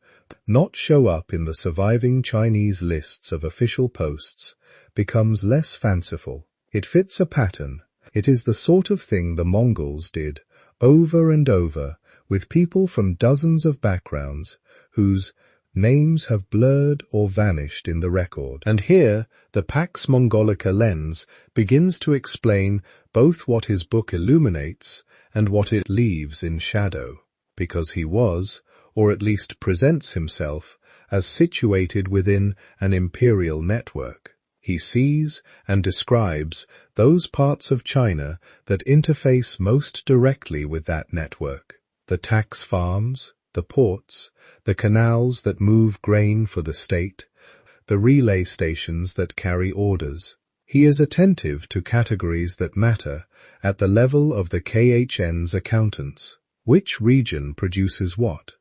not show up in the surviving Chinese lists of official posts becomes less fanciful. It fits a pattern. It is the sort of thing the Mongols did over and over with people from dozens of backgrounds whose names have blurred or vanished in the record. And here, the Pax Mongolica lens begins to explain both what his book illuminates and what it leaves in shadow, because he was, or at least presents himself, as situated within an imperial network. He sees and describes those parts of China that interface most directly with that network: the tax farms, the ports, the canals that move grain for the state, the relay stations that carry orders. He is attentive to categories that matter at the level of the KHN's accountants. Which region produces what?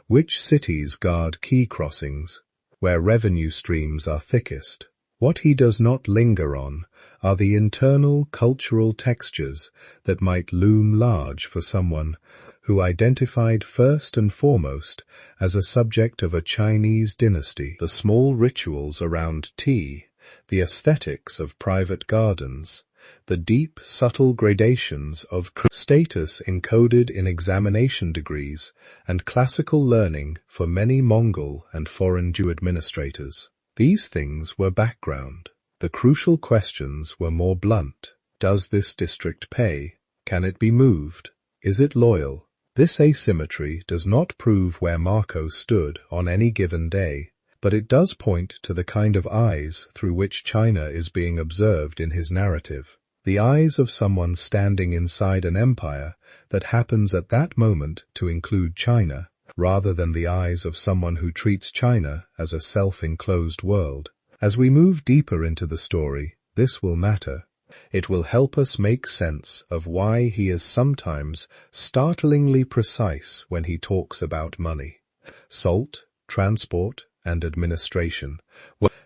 Which cities guard key crossings, where revenue streams are thickest? What he does not linger on are the internal cultural textures that might loom large for someone who identified first and foremost as a subject of a Chinese dynasty. The small rituals around tea, the aesthetics of private gardens, the deep, subtle gradations of status encoded in examination degrees and classical learning for many Mongol and foreign Jew administrators. These things were background. The crucial questions were more blunt. Does this district pay? Can it be moved? Is it loyal? This asymmetry does not prove where Marco stood on any given day, but it does point to the kind of eyes through which China is being observed in his narrative. The eyes of someone standing inside an empire that happens at that moment to include China, rather than the eyes of someone who treats China as a self-enclosed world. As we move deeper into the story, this will matter. It will help us make sense of why he is sometimes startlingly precise when he talks about money, salt, transport, and administration,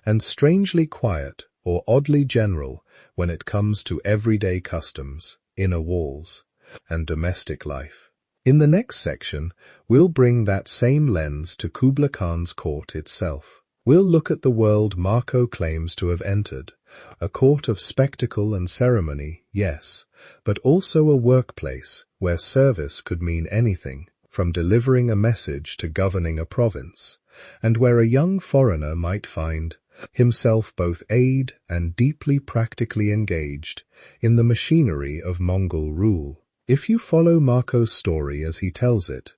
and strangely quiet or oddly general when it comes to everyday customs. inner walls, and domestic life. In the next section, we'll bring that same lens to Kublai Khan's court itself. We'll look at the world Marco claims to have entered, a court of spectacle and ceremony, yes, but also a workplace where service could mean anything, from delivering a message to governing a province, and where a young foreigner might find himself both aid and deeply practically engaged in the machinery of Mongol rule. If you follow Marco's story as he tells it,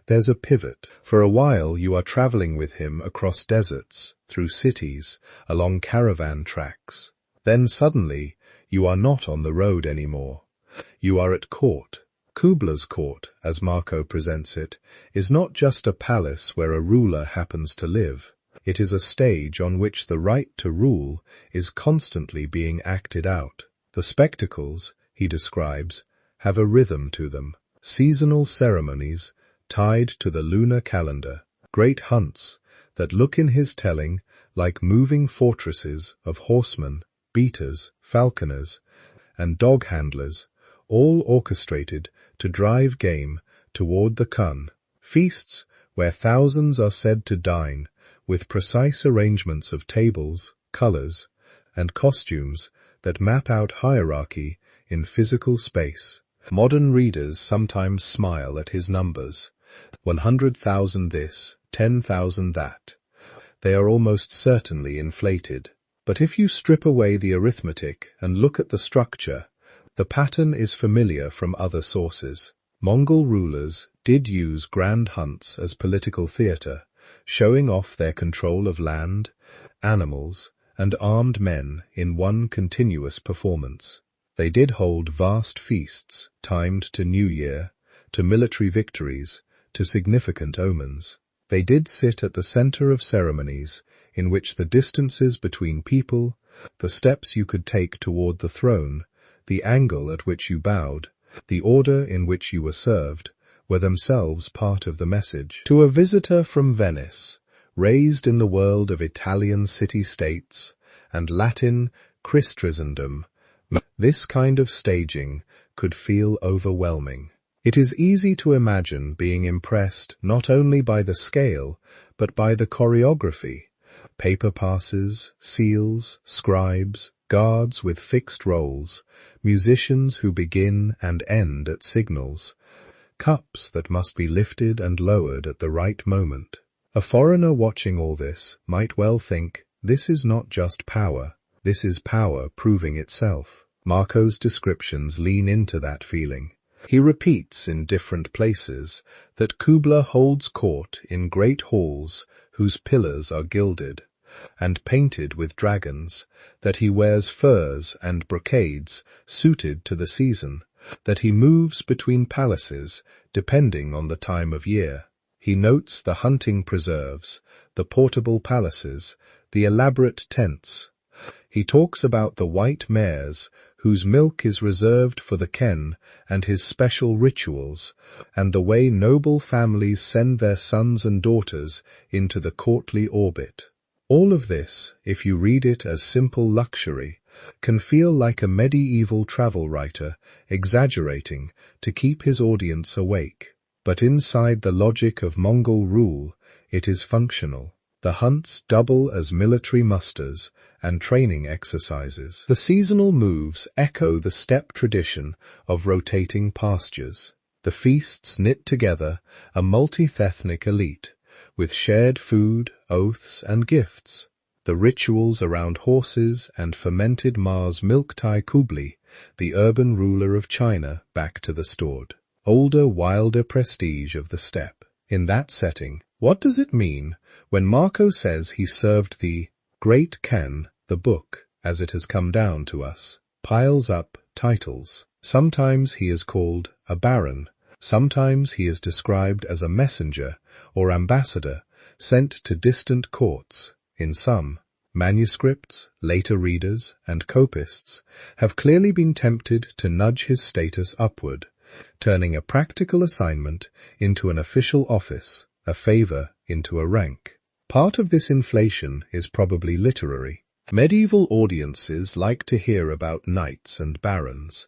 there's a pivot. For a while you are traveling with him across deserts, through cities, along caravan tracks. Then suddenly you are not on the road anymore. You are at court. Kublai's court, as Marco presents it, is not just a palace where a ruler happens to live. It is a stage on which the right to rule is constantly being acted out. The spectacles, he describes, have a rhythm to them. Seasonal ceremonies tied to the lunar calendar, great hunts that look in his telling like moving fortresses of horsemen, beaters, falconers, and dog handlers, all orchestrated to drive game toward the Khan. Feasts where thousands are said to dine, with precise arrangements of tables, colors, and costumes that map out hierarchy in physical space. Modern readers sometimes smile at his numbers. 100,000 this, 10,000 that. They are almost certainly inflated. But if you strip away the arithmetic and look at the structure, the pattern is familiar from other sources. Mongol rulers did use grand hunts as political theater, showing off their control of land, animals, and armed men in one continuous performance. They did hold vast feasts, timed to New Year, to military victories, to significant omens. They did sit at the center of ceremonies, in which the distances between people, the steps you could take toward the throne, the angle at which you bowed, the order in which you were served, were themselves part of the message. To a visitor from Venice, raised in the world of Italian city-states and Latin Christendom, this kind of staging could feel overwhelming. It is easy to imagine being impressed not only by the scale, but by the choreography. Paper passes, seals, scribes, guards with fixed roles, musicians who begin and end at signals, cups that must be lifted and lowered at the right moment. A foreigner watching all this might well think, this is not just power, this is power proving itself. Marco's descriptions lean into that feeling. He repeats in different places that Kublai holds court in great halls whose pillars are gilded and painted with dragons, that he wears furs and brocades suited to the season, that he moves between palaces depending on the time of year. He notes the hunting preserves, the portable palaces, the elaborate tents. He talks about the white mares whose milk is reserved for the Ken and his special rituals, and the way noble families send their sons and daughters into the courtly orbit. All of this, if you read it as simple luxury, can feel like a medieval travel writer exaggerating to keep his audience awake. But inside the logic of Mongol rule, it is functional. The hunts double as military musters and training exercises. The seasonal moves echo the steppe tradition of rotating pastures. The feasts knit together a multi-ethnic elite, with shared food, oaths, and gifts. The rituals around horses and fermented Mars milk tie Kublai, the urban ruler of China, back to the stored, older, wilder prestige of the steppe. In that setting, what does it mean when Marco says he served the Great Khan? The book, as it has come down to us, piles up titles. Sometimes he is called a baron, sometimes he is described as a messenger or ambassador sent to distant courts. In some, manuscripts, later readers, and copists have clearly been tempted to nudge his status upward, turning a practical assignment into an official office, a favor into a rank. Part of this inflation is probably literary. Medieval audiences like to hear about knights and barons,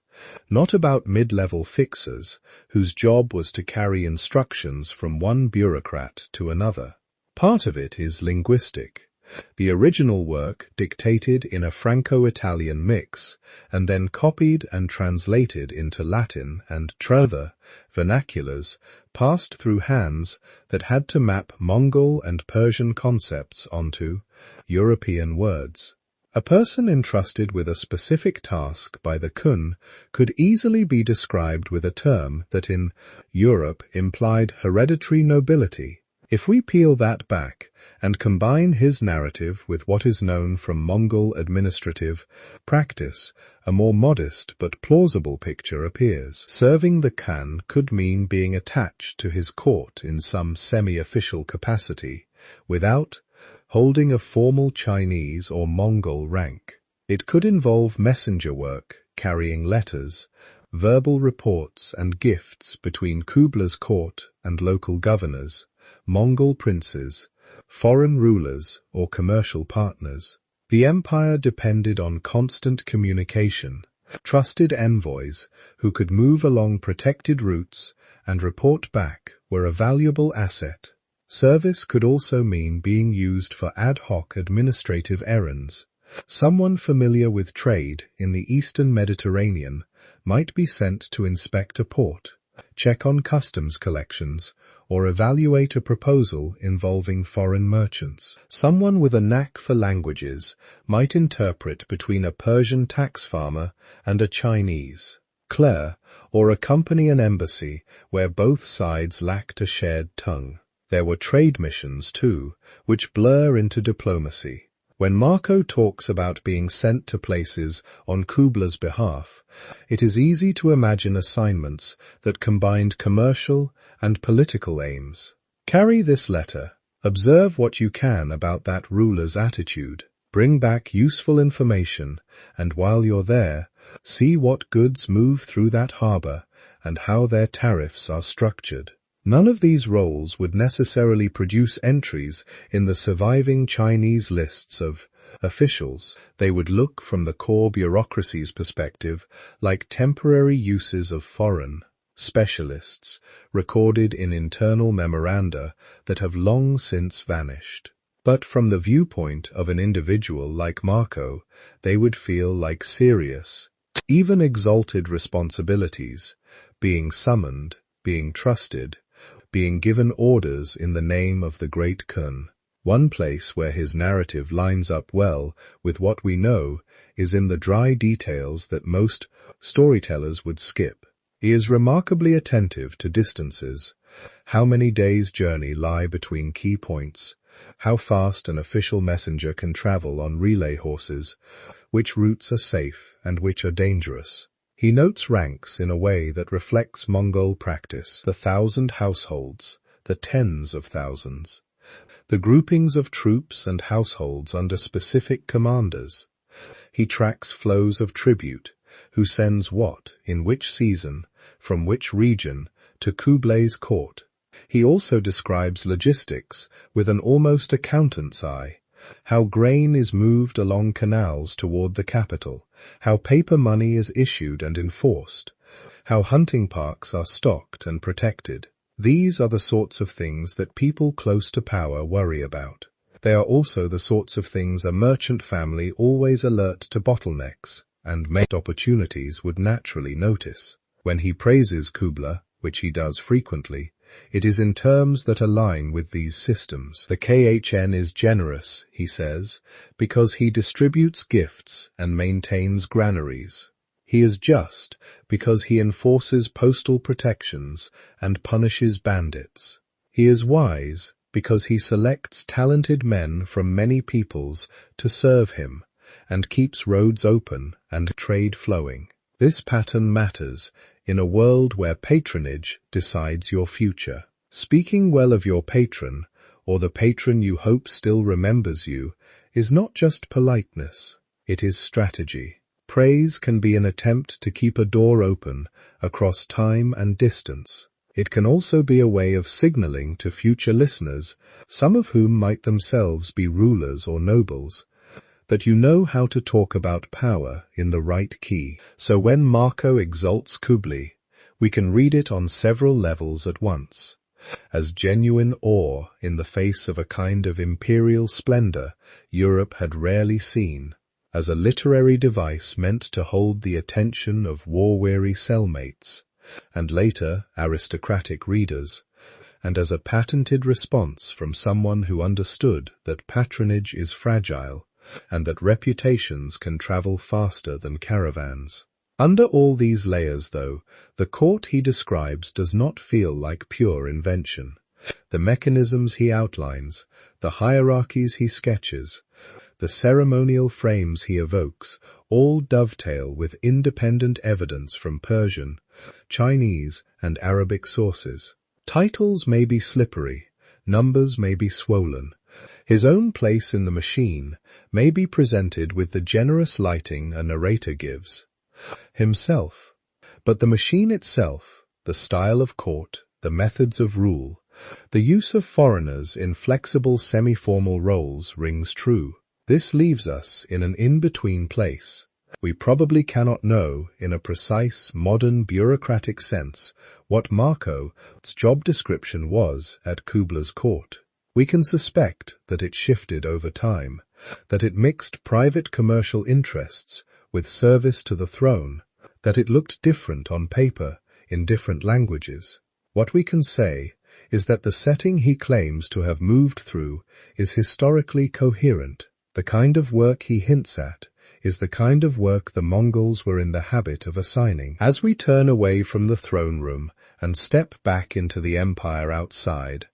not about mid-level fixers whose job was to carry instructions from one bureaucrat to another. Part of it is linguistic. The original work, dictated in a Franco-Italian mix, and then copied and translated into Latin and other vernaculars, passed through hands that had to map Mongol and Persian concepts onto European words. A person entrusted with a specific task by the Kun could easily be described with a term that in Europe implied hereditary nobility. If we peel that back and combine his narrative with what is known from Mongol administrative practice, a more modest but plausible picture appears. Serving the Khan could mean being attached to his court in some semi-official capacity, without holding a formal Chinese or Mongol rank. It could involve messenger work, carrying letters, verbal reports and gifts between Kublai's court and local governors, Mongol princes, foreign rulers, or commercial partners. The empire depended on constant communication. Trusted envoys who could move along protected routes and report back were a valuable asset. Service could also mean being used for ad hoc administrative errands. Someone familiar with trade in the Eastern Mediterranean might be sent to inspect a port, check on customs collections, or evaluate a proposal involving foreign merchants. Someone with a knack for languages might interpret between a Persian tax farmer and a Chinese clerk, or accompany an embassy where both sides lacked a shared tongue. There were trade missions, too, which blur into diplomacy. When Marco talks about being sent to places on Kublai's behalf, it is easy to imagine assignments that combined commercial and political aims. Carry this letter. Observe what you can about that ruler's attitude. Bring back useful information, and while you're there, see what goods move through that harbor and how their tariffs are structured. None of these roles would necessarily produce entries in the surviving Chinese lists of officials. They would look from the core bureaucracy's perspective like temporary uses of foreign specialists recorded in internal memoranda that have long since vanished. But from the viewpoint of an individual like Marco, they would feel like serious, even exalted responsibilities, being summoned, being trusted, being given orders in the name of the great Kun. One place where his narrative lines up well with what we know is in the dry details that most storytellers would skip. He is remarkably attentive to distances, how many days' journey lie between key points, how fast an official messenger can travel on relay horses, which routes are safe and which are dangerous. He notes ranks in a way that reflects Mongol practice, the 1,000 households, the tens of thousands, the groupings of troops and households under specific commanders. He tracks flows of tribute, who sends what, in which season, from which region, to Kublai's court. He also describes logistics with an almost accountant's eye, how grain is moved along canals toward the capital, how paper money is issued and enforced, how hunting parks are stocked and protected. These are the sorts of things that people close to power worry about. They are also the sorts of things a merchant family always alert to bottlenecks and missed opportunities would naturally notice. When he praises Kublai, which he does frequently, it is in terms that align with these systems. The Khan is generous, he says, because he distributes gifts and maintains granaries. He is just because he enforces postal protections and punishes bandits. He is wise because he selects talented men from many peoples to serve him and keeps roads open and trade flowing. This pattern matters in a world where patronage decides your future. Speaking well of your patron, or the patron you hope still remembers you, is not just politeness, it is strategy. Praise can be an attempt to keep a door open across time and distance. It can also be a way of signaling to future listeners, some of whom might themselves be rulers or nobles, that you know how to talk about power in the right key. So when Marco exalts Kublai, we can read it on several levels at once, as genuine awe in the face of a kind of imperial splendor Europe had rarely seen, as a literary device meant to hold the attention of war-weary cellmates, and later aristocratic readers, and as a patented response from someone who understood that patronage is fragile, and that reputations can travel faster than caravans. Under all these layers, though, the court he describes does not feel like pure invention. The mechanisms he outlines, the hierarchies he sketches, the ceremonial frames he evokes, all dovetail with independent evidence from Persian, Chinese, and Arabic sources. Titles may be slippery, numbers may be swollen. His own place in the machine may be presented with the generous lighting a narrator gives himself, but the machine itself, the style of court, the methods of rule, the use of foreigners in flexible semi-formal roles rings true. This leaves us in an in-between place. We probably cannot know, in a precise, modern, bureaucratic sense, what Marco's job description was at Kublai's court. We can suspect that it shifted over time, that it mixed private commercial interests with service to the throne, that it looked different on paper in different languages. What we can say is that the setting he claims to have moved through is historically coherent. The kind of work he hints at is the kind of work the Mongols were in the habit of assigning. As we turn away from the throne room and step back into the empire outside,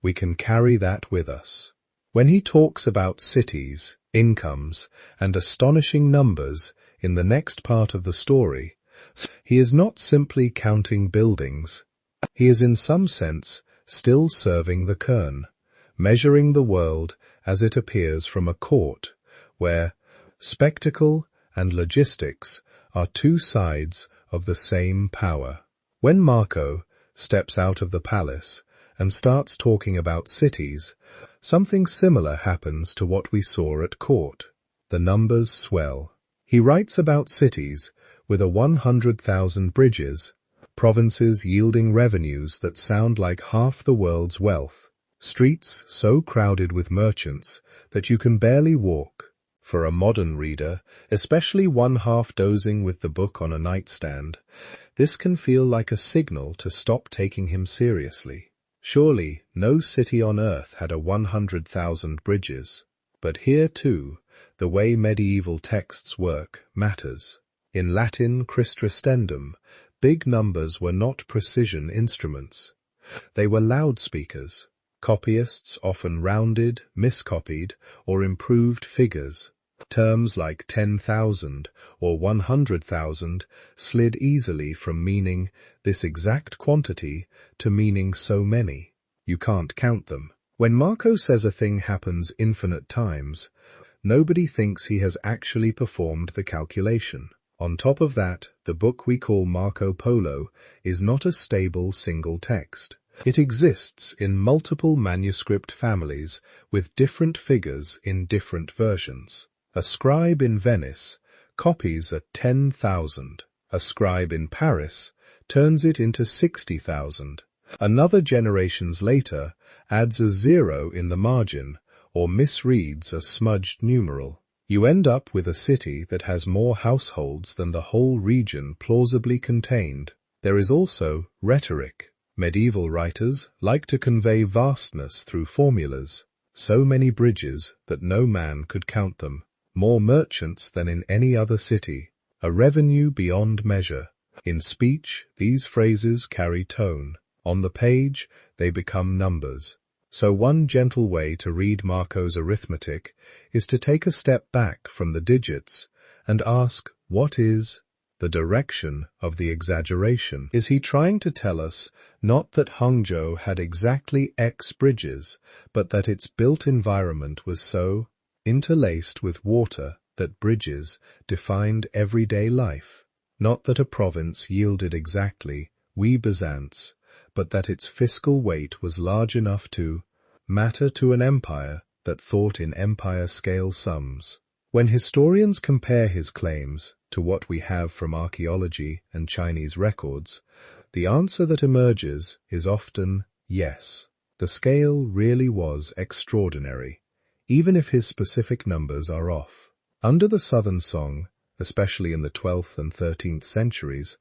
we can carry that with us. When he talks about cities, incomes, and astonishing numbers in the next part of the story, he is not simply counting buildings. He is in some sense still serving the kern, measuring the world as it appears from a court, where spectacle and logistics are two sides of the same power. When Marco steps out of the palace and starts talking about cities, something similar happens to what we saw at court. The numbers swell. He writes about cities with 100,000 bridges, provinces yielding revenues that sound like half the world's wealth, streets so crowded with merchants that you can barely walk. For a modern reader, especially one half dozing with the book on a nightstand, this can feel like a signal to stop taking him seriously. Surely no city on earth had 100,000 bridges. But here too, the way medieval texts work matters. In Latin Christristendum, big numbers were not precision instruments. They were loudspeakers. Copyists often rounded, miscopied, or improved figures. Terms like 10,000 or 100,000 slid easily from meaning this exact quantity to meaning so many. You can't count them. When Marco says a thing happens infinite times, nobody thinks he has actually performed the calculation. On top of that, the book we call Marco Polo is not a stable single text. It exists in multiple manuscript families with different figures in different versions. A scribe in Venice copies a 10,000. A scribe in Paris turns it into 60,000. Another generations later adds a 0 in the margin or misreads a smudged numeral. You end up with a city that has more households than the whole region plausibly contained. There is also rhetoric. Medieval writers like to convey vastness through formulas. So many bridges that no man could count them. More merchants than in any other city. A revenue beyond measure. In speech, these phrases carry tone. On the page, they become numbers. So one gentle way to read Marco's arithmetic is to take a step back from the digits and ask, what is the direction of the exaggeration? Is he trying to tell us not that Hangzhou had exactly X bridges, but that its built environment was so interlaced with water that bridges defined everyday life? Not that a province yielded exactly Byzance, but that its fiscal weight was large enough to matter to an empire that thought in empire-scale sums. When historians compare his claims to what we have from archaeology and Chinese records, the answer that emerges is often yes. The scale really was extraordinary, even if his specific numbers are off. Under the Southern Song, especially in the 12th and 13th centuries,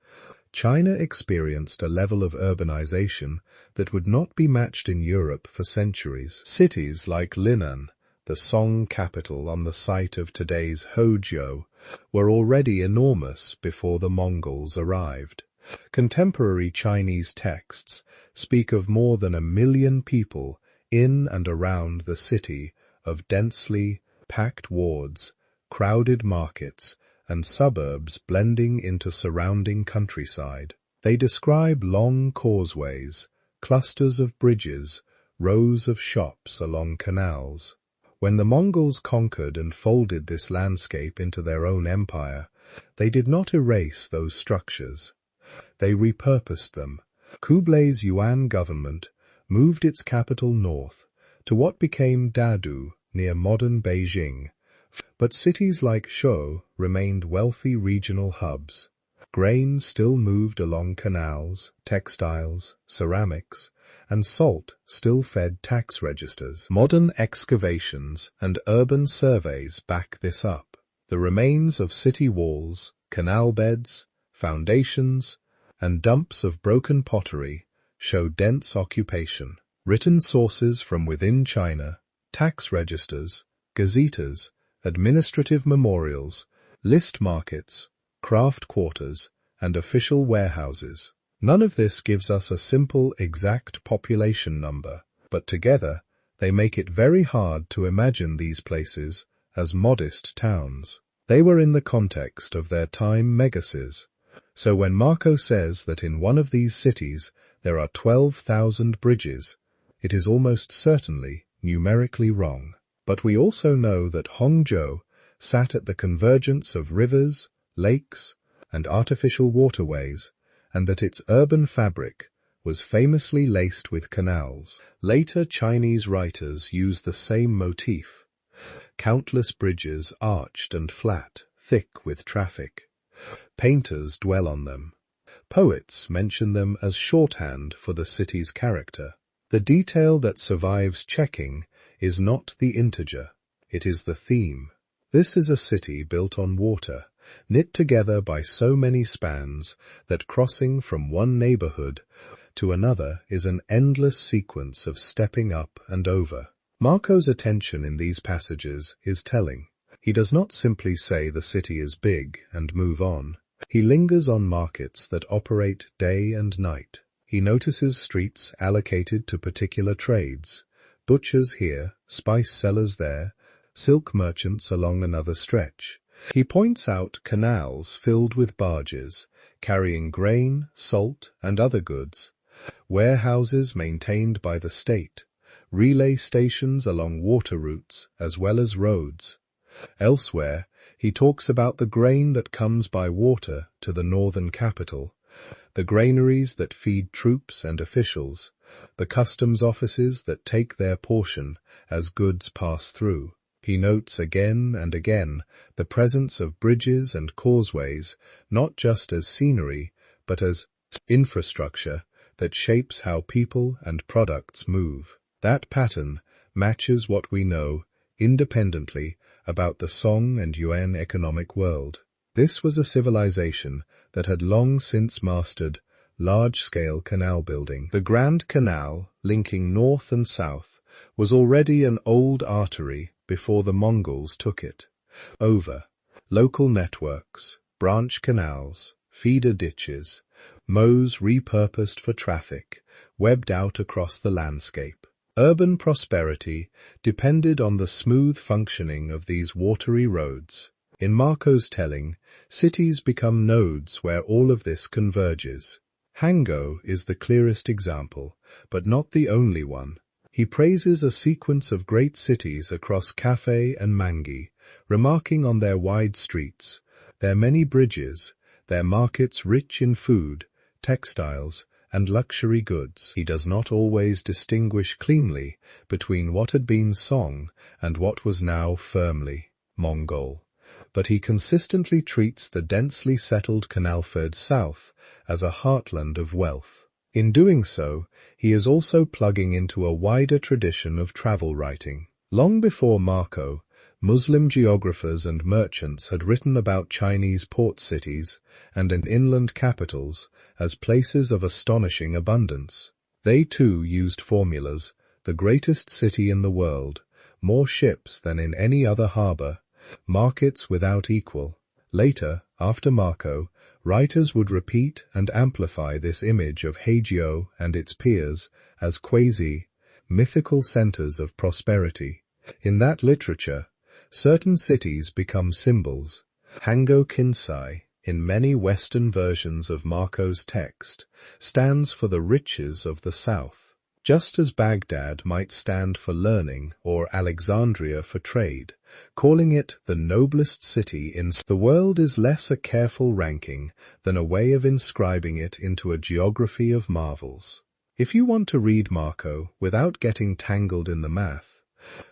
China experienced a level of urbanization that would not be matched in Europe for centuries. Cities like Linnan, the Song capital on the site of today's Hozhou, were already enormous before the Mongols arrived. Contemporary Chinese texts speak of more than 1 million people in and around the city, of densely packed wards, crowded markets, and suburbs blending into surrounding countryside. They describe long causeways, clusters of bridges, rows of shops along canals. When the Mongols conquered and folded this landscape into their own empire, they did not erase those structures. They repurposed them. Kublai's Yuan government moved its capital north to what became Dadu, near modern Beijing. But cities like Shou remained wealthy regional hubs. Grain still moved along canals, textiles, ceramics, and salt still fed tax registers. Modern excavations and urban surveys back this up. The remains of city walls, canal beds, foundations, and dumps of broken pottery show dense occupation. Written sources from within China, tax registers, gazetas, administrative memorials, list markets, craft quarters, and official warehouses. None of this gives us a simple, exact population number, but together they make it very hard to imagine these places as modest towns. They were in the context of their time megacies. So when Marco says that in one of these cities there are 12,000 bridges, it is almost certainly numerically wrong. But we also know that Hongzhou sat at the convergence of rivers, lakes, and artificial waterways, and that its urban fabric was famously laced with canals. Later Chinese writers use the same motif. Countless bridges arched and flat, thick with traffic. Painters dwell on them. Poets mention them as shorthand for the city's character. The detail that survives checking is not the integer, it is the theme. This is a city built on water, knit together by so many spans that crossing from one neighborhood to another is an endless sequence of stepping up and over. Marco's attention in these passages is telling. He does not simply say the city is big and move on. He lingers on markets that operate day and night. He notices streets allocated to particular trades. Butchers here, spice sellers there, silk merchants along another stretch. He points out canals filled with barges, carrying grain, salt, and other goods, warehouses maintained by the state, relay stations along water routes as well as roads. Elsewhere, he talks about the grain that comes by water to the northern capital, the granaries that feed troops and officials, the customs offices that take their portion as goods pass through. He notes again and again the presence of bridges and causeways, not just as scenery, but as infrastructure that shapes how people and products move. That pattern matches what we know independently about the Song and Yuan economic world. This was a civilization that had long since mastered large-scale canal building. The Grand Canal, linking north and south, was already an old artery before the Mongols took it. Over local networks, branch canals, feeder ditches, mows repurposed for traffic, webbed out across the landscape. Urban prosperity depended on the smooth functioning of these watery roads. In Marco's telling, cities become nodes where all of this converges. Hangzhou is the clearest example, but not the only one. He praises a sequence of great cities across Cathay and Mangi, remarking on their wide streets, their many bridges, their markets rich in food, textiles, and luxury goods. He does not always distinguish cleanly between what had been Song and what was now firmly Mongol, but he consistently treats the densely settled canal further south as a heartland of wealth. In doing so, he is also plugging into a wider tradition of travel writing. Long before Marco, Muslim geographers and merchants had written about Chinese port cities and inland capitals as places of astonishing abundance. They too used formulas: the greatest city in the world, more ships than in any other harbor, markets without equal. Later, after Marco, writers would repeat and amplify this image of Hagio and its peers as quasi-mythical centers of prosperity. In that literature, certain cities become symbols. Hango Kinsai, in many Western versions of Marco's text, stands for the riches of the south, just as Baghdad might stand for learning or Alexandria for trade, calling it the noblest city in the world is less a careful ranking than a way of inscribing it into a geography of marvels. If you want to read Marco without getting tangled in the math,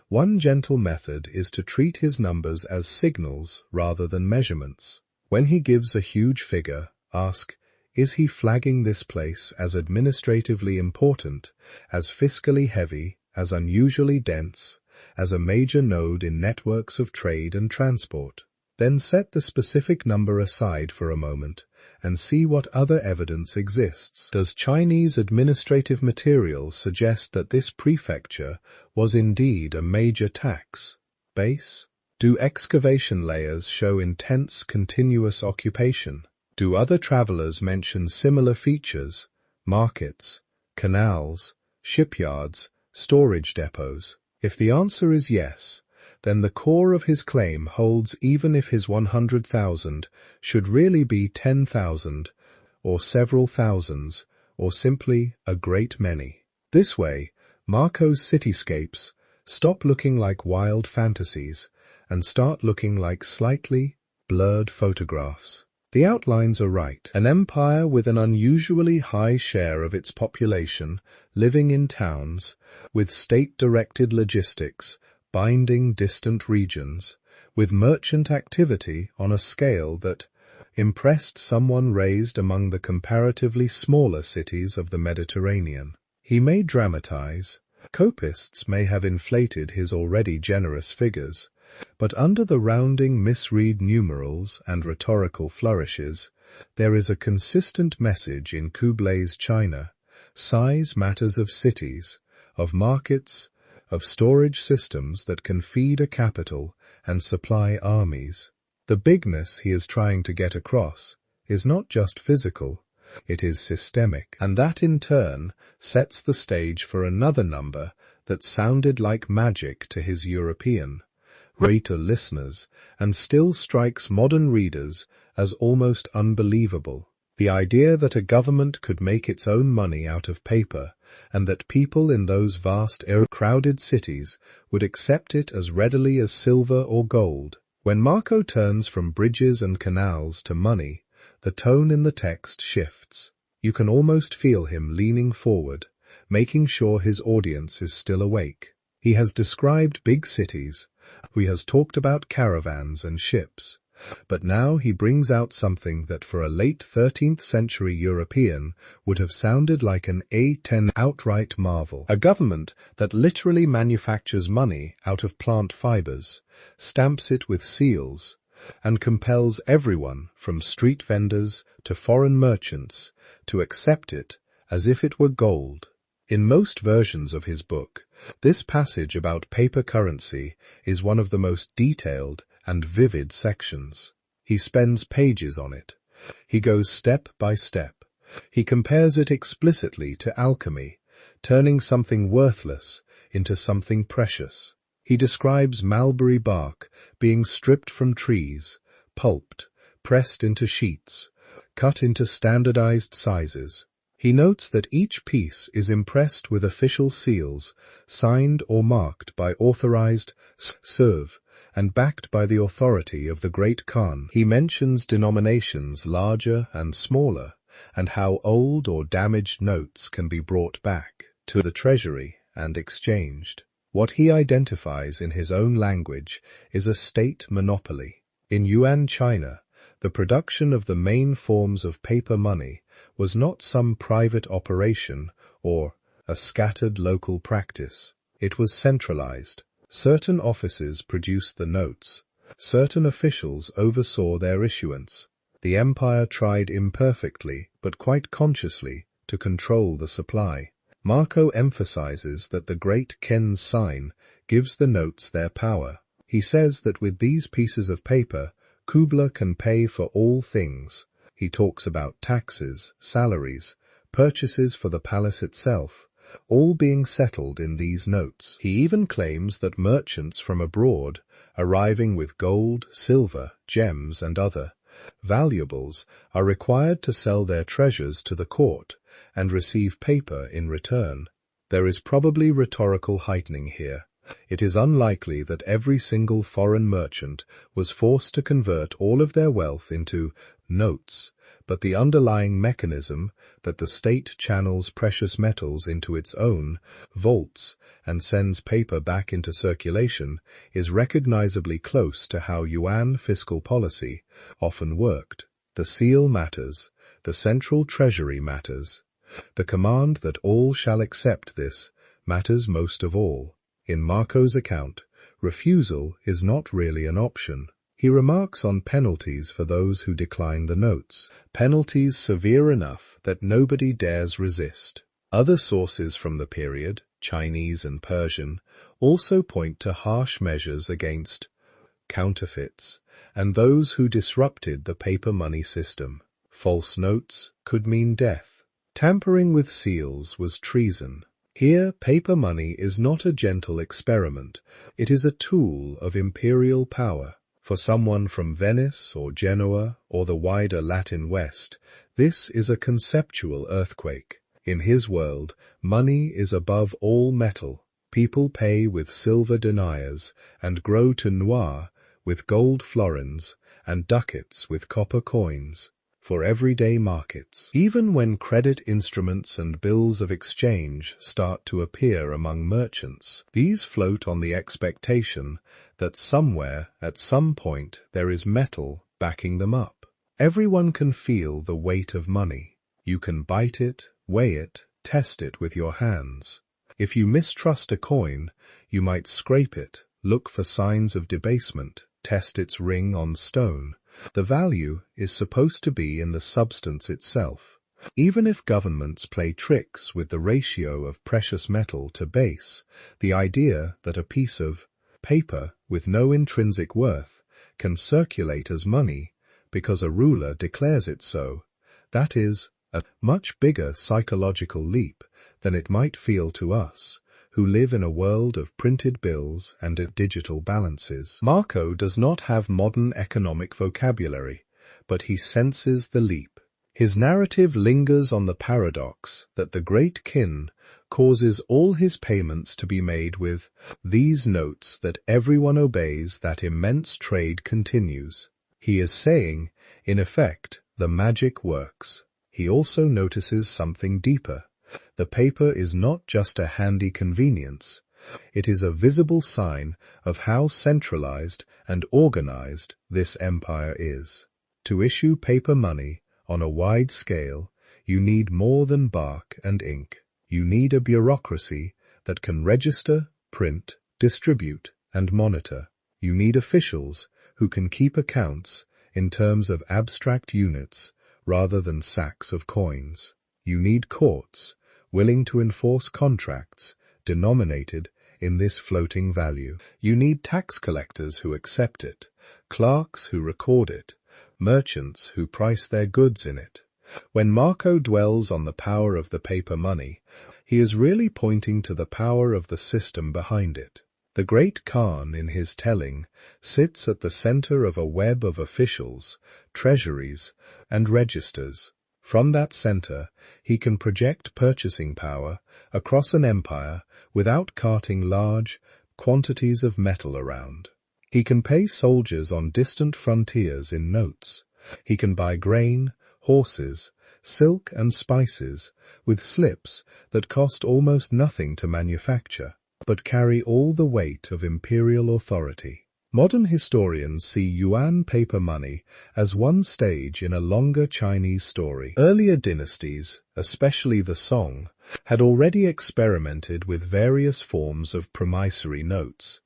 one gentle method is to treat his numbers as signals rather than measurements. When he gives a huge figure, ask, is he flagging this place as administratively important, as fiscally heavy, as unusually dense, as a major node in networks of trade and transport? Then set the specific number aside for a moment and see what other evidence exists. Does Chinese administrative material suggest that this prefecture was indeed a major tax base? Do excavation layers show intense continuous occupation? Do other travelers mention similar features: markets, canals, shipyards, storage depots? If the answer is yes, then the core of his claim holds even if his 100,000 should really be 10,000, or several thousands, or simply a great many. This way, Marco's cityscapes stop looking like wild fantasies and start looking like slightly blurred photographs. The outlines are right. An empire with an unusually high share of its population living in towns, with state-directed logistics binding distant regions, with merchant activity on a scale that impressed someone raised among the comparatively smaller cities of the Mediterranean. He may dramatize. Copists may have inflated his already generous figures, but under the rounding misread numerals and rhetorical flourishes, there is a consistent message in Kublai's China. Size matters of cities, of markets, of storage systems that can feed a capital and supply armies. The bigness he is trying to get across is not just physical, it is systemic, and that in turn sets the stage for another number that sounded like magic to his European reader listeners and still strikes modern readers as almost unbelievable. The idea that a government could make its own money out of paper and that people in those vast crowded cities would accept it as readily as silver or gold. When Marco turns from bridges and canals to money, the tone in the text shifts. You can almost feel him leaning forward, making sure his audience is still awake. He has described big cities, he has talked about caravans and ships, but now he brings out something that for a late 13th century European would have sounded like an A10 outright marvel. A government that literally manufactures money out of plant fibers, stamps it with seals, and compels everyone from street vendors to foreign merchants to accept it as if it were gold. In most versions of his book, this passage about paper currency is one of the most detailed and vivid sections. He spends pages on it. He goes step by step. He compares it explicitly to alchemy, turning something worthless into something precious. He describes mulberry bark being stripped from trees, pulped, pressed into sheets, cut into standardized sizes. He notes that each piece is impressed with official seals, signed or marked by authorized serve, and backed by the authority of the great Khan. He mentions denominations larger and smaller, and how old or damaged notes can be brought back to the treasury and exchanged. What he identifies in his own language is a state monopoly. In Yuan China, the production of the main forms of paper money was not some private operation or a scattered local practice. It was centralized. Certain offices produced the notes. Certain officials oversaw their issuance. The empire tried imperfectly, but quite consciously, to control the supply. Marco emphasizes that the great Qin's sign gives the notes their power. He says that with these pieces of paper, Kublai can pay for all things. He talks about taxes, salaries, purchases for the palace itself, all being settled in these notes. He even claims that merchants from abroad, arriving with gold, silver, gems, and other valuables, are required to sell their treasures to the court and receive paper in return. There is probably rhetorical heightening here. It is unlikely that every single foreign merchant was forced to convert all of their wealth into notes, but the underlying mechanism that the state channels precious metals into its own vaults and sends paper back into circulation is recognizably close to how Yuan fiscal policy often worked. The seal matters, the central treasury matters. The command that all shall accept this matters most of all. In Marco's account, refusal is not really an option. He remarks on penalties for those who decline the notes, penalties severe enough that nobody dares resist. Other sources from the period, Chinese and Persian, also point to harsh measures against counterfeits and those who disrupted the paper money system. False notes could mean death. Tampering with seals was treason. Here, paper money is not a gentle experiment. It is a tool of imperial power. For someone from Venice or Genoa or the wider Latin West, this is a conceptual earthquake. In his world, money is above all metal. People pay with silver deniers and grow to noir with gold florins and ducats with copper coins. For everyday markets. Even when credit instruments and bills of exchange start to appear among merchants, these float on the expectation that somewhere, at some point, there is metal backing them up. Everyone can feel the weight of money. You can bite it, weigh it, test it with your hands. If you mistrust a coin, you might scrape it, look for signs of debasement, test its ring on stone. The value is supposed to be in the substance itself. Even if governments play tricks with the ratio of precious metal to base, the idea that a piece of paper with no intrinsic worth can circulate as money because a ruler declares it so, that is a much bigger psychological leap than it might feel to us, who live in a world of printed bills and digital balances. Marco does not have modern economic vocabulary, but he senses the leap. His narrative lingers on the paradox that the great Qin causes all his payments to be made with these notes that everyone obeys, that immense trade continues. He is saying, in effect, the magic works. He also notices something deeper. The paper is not just a handy convenience. It is a visible sign of how centralized and organized this empire is. To issue paper money on a wide scale, you need more than bark and ink. You need a bureaucracy that can register, print, distribute, and monitor. You need officials who can keep accounts in terms of abstract units rather than sacks of coins. You need courts willing to enforce contracts denominated in this floating value. You need tax collectors who accept it, clerks who record it, merchants who price their goods in it. When Marco dwells on the power of the paper money, he is really pointing to the power of the system behind it. The great Khan, in his telling, sits at the center of a web of officials, treasuries, and registers. From that center, he can project purchasing power across an empire without carting large quantities of metal around. He can pay soldiers on distant frontiers in notes. He can buy grain, horses, silk and spices with slips that cost almost nothing to manufacture. but carry all the weight of imperial authority. Modern historians see yuan paper money as one stage in a longer Chinese story. Earlier dynasties, especially the Song, had already experimented with various forms of promissory notes,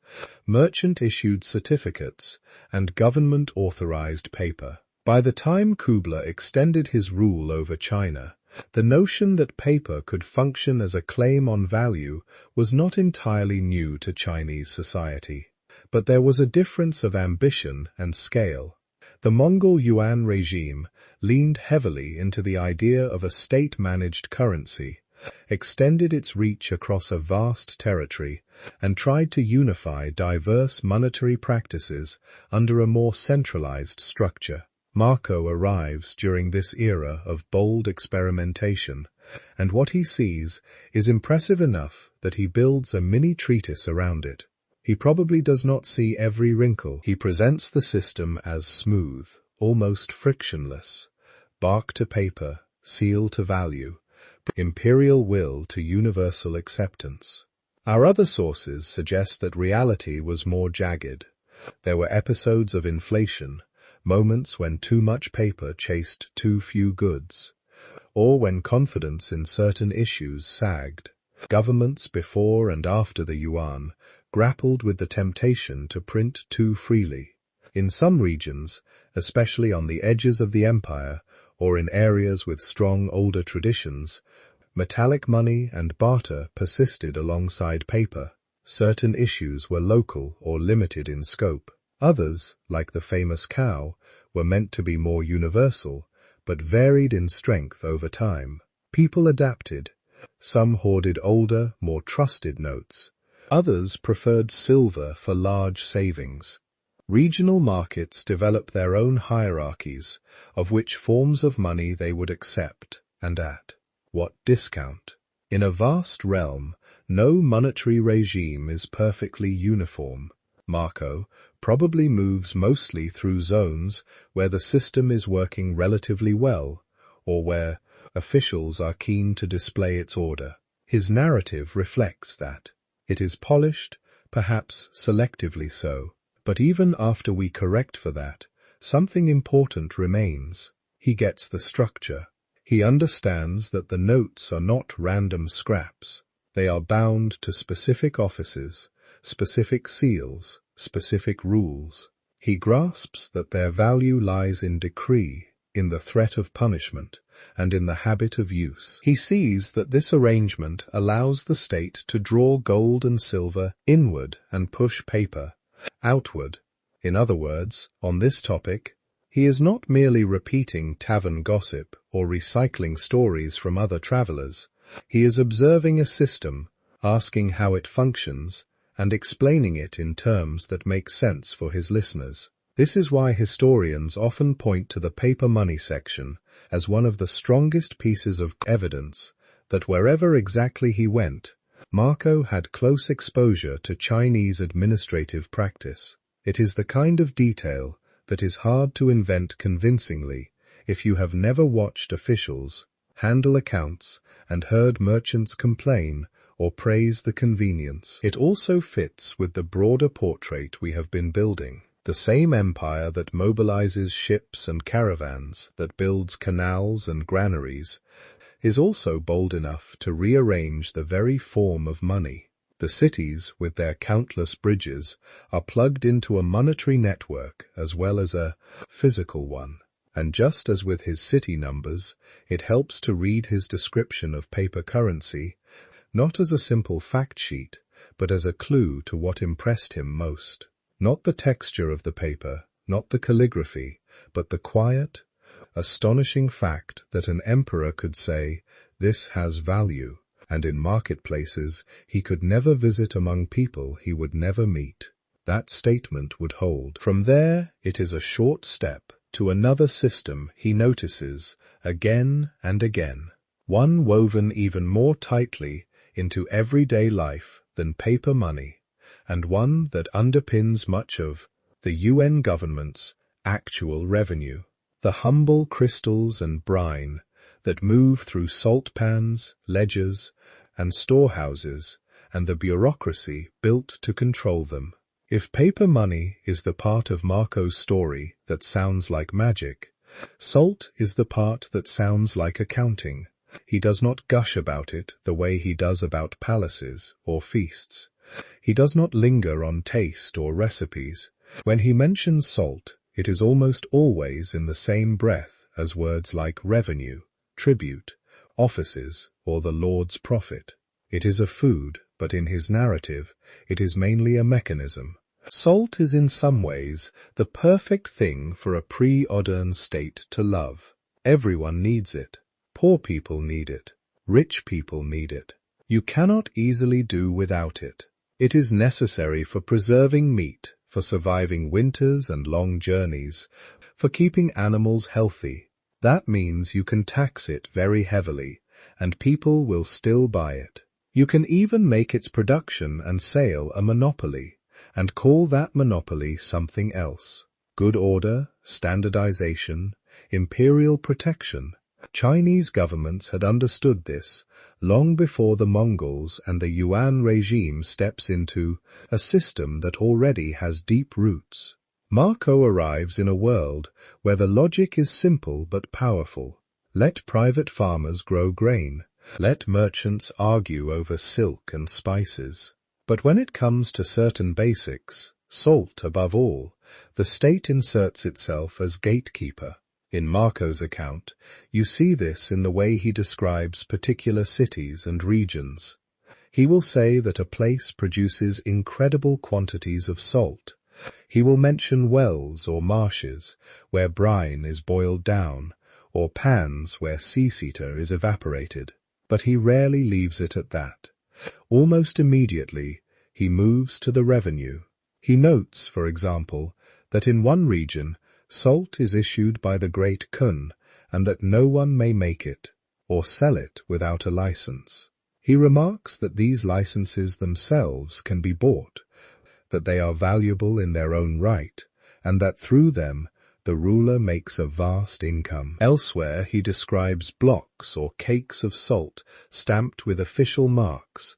merchant-issued certificates, and government-authorized paper. By the time Kublai extended his rule over China, the notion that paper could function as a claim on value was not entirely new to Chinese society. But there was a difference of ambition and scale. The Mongol yuan regime leaned heavily into the idea of a state-managed currency, extended its reach across a vast territory, and tried to unify diverse monetary practices under a more centralized structure. Marco arrives during this era of bold experimentation, and what he sees is impressive enough that he builds a mini treatise around it. He probably does not see every wrinkle. He presents the system as smooth, almost frictionless, bark to paper, seal to value, imperial will to universal acceptance. Our other sources suggest that reality was more jagged. There were episodes of inflation, moments when too much paper chased too few goods, or when confidence in certain issues sagged. Governments before and after the yuan grappled with the temptation to print too freely. In some regions, especially on the edges of the empire or in areas with strong older traditions, metallic money and barter persisted alongside paper. Certain issues were local or limited in scope. Others, like the famous cow, were meant to be more universal, but varied in strength over time. People adapted. Some hoarded older, more trusted notes. Others preferred silver for large savings. Regional markets developed their own hierarchies of which forms of money they would accept and at what discount. In a vast realm, no monetary regime is perfectly uniform. Marco probably moves mostly through zones where the system is working relatively well, or where officials are keen to display its order. His narrative reflects that. It is polished, perhaps selectively so, but even after we correct for that, something important remains. He gets the structure. He understands that the notes are not random scraps. They are bound to specific offices, specific seals, specific rules. He grasps that their value lies in decree, in the threat of punishment, and in the habit of use. He sees that this arrangement allows the state to draw gold and silver inward and push paper outward. In other words, on this topic, he is not merely repeating tavern gossip or recycling stories from other travelers. He is observing a system, asking how it functions, and explaining it in terms that make sense for his listeners. This is why historians often point to the paper money section as one of the strongest pieces of evidence that wherever exactly he went, Marco had close exposure to Chinese administrative practice. It is the kind of detail that is hard to invent convincingly if you have never watched officials handle accounts and heard merchants complain or praise the convenience. It also fits with the broader portrait we have been building. The same empire that mobilizes ships and caravans, that builds canals and granaries, is also bold enough to rearrange the very form of money. The cities, with their countless bridges, are plugged into a monetary network as well as a physical one. And just as with his city numbers, it helps to read his description of paper currency, not as a simple fact sheet, but as a clue to what impressed him most. Not the texture of the paper, not the calligraphy, but the quiet, astonishing fact that an emperor could say, "This has value," and in marketplaces he could never visit among people he would never meet. That statement would hold. From there, it is a short step to another system he notices again and again, one woven even more tightly into everyday life than paper money, and one that underpins much of the UN government's actual revenue. The humble crystals and brine that move through salt pans, ledgers, and storehouses and the bureaucracy built to control them. If paper money is the part of Marco's story that sounds like magic, salt is the part that sounds like accounting. He does not gush about it the way he does about palaces or feasts. He does not linger on taste or recipes. When he mentions salt, it is almost always in the same breath as words like revenue, tribute, offices, or the Lord's profit. It is a food, but in his narrative, it is mainly a mechanism. Salt is in some ways the perfect thing for a pre-modern state to love. Everyone needs it. Poor people need it. Rich people need it. You cannot easily do without it. It is necessary for preserving meat, for surviving winters and long journeys, for keeping animals healthy. That means you can tax it very heavily, and people will still buy it. You can even make its production and sale a monopoly, and call that monopoly something else. Good order, standardization, imperial protection. Chinese governments had understood this long before the Mongols and the Yuan regime steps into a system that already has deep roots. Marco arrives in a world where the logic is simple but powerful. Let private farmers grow grain. Let merchants argue over silk and spices. But when it comes to certain basics, salt above all, the state inserts itself as gatekeeper. In Marco's account, you see this in the way he describes particular cities and regions. He will say that a place produces incredible quantities of salt. He will mention wells or marshes where brine is boiled down, or pans where seaceter is evaporated. But he rarely leaves it at that. Almost immediately, he moves to the revenue. He notes, for example, that in one region, salt is issued by the Great Khan, and that no one may make it or sell it without a license. He remarks that these licenses themselves can be bought, that they are valuable in their own right, and that through them the ruler makes a vast income. Elsewhere he describes blocks or cakes of salt stamped with official marks,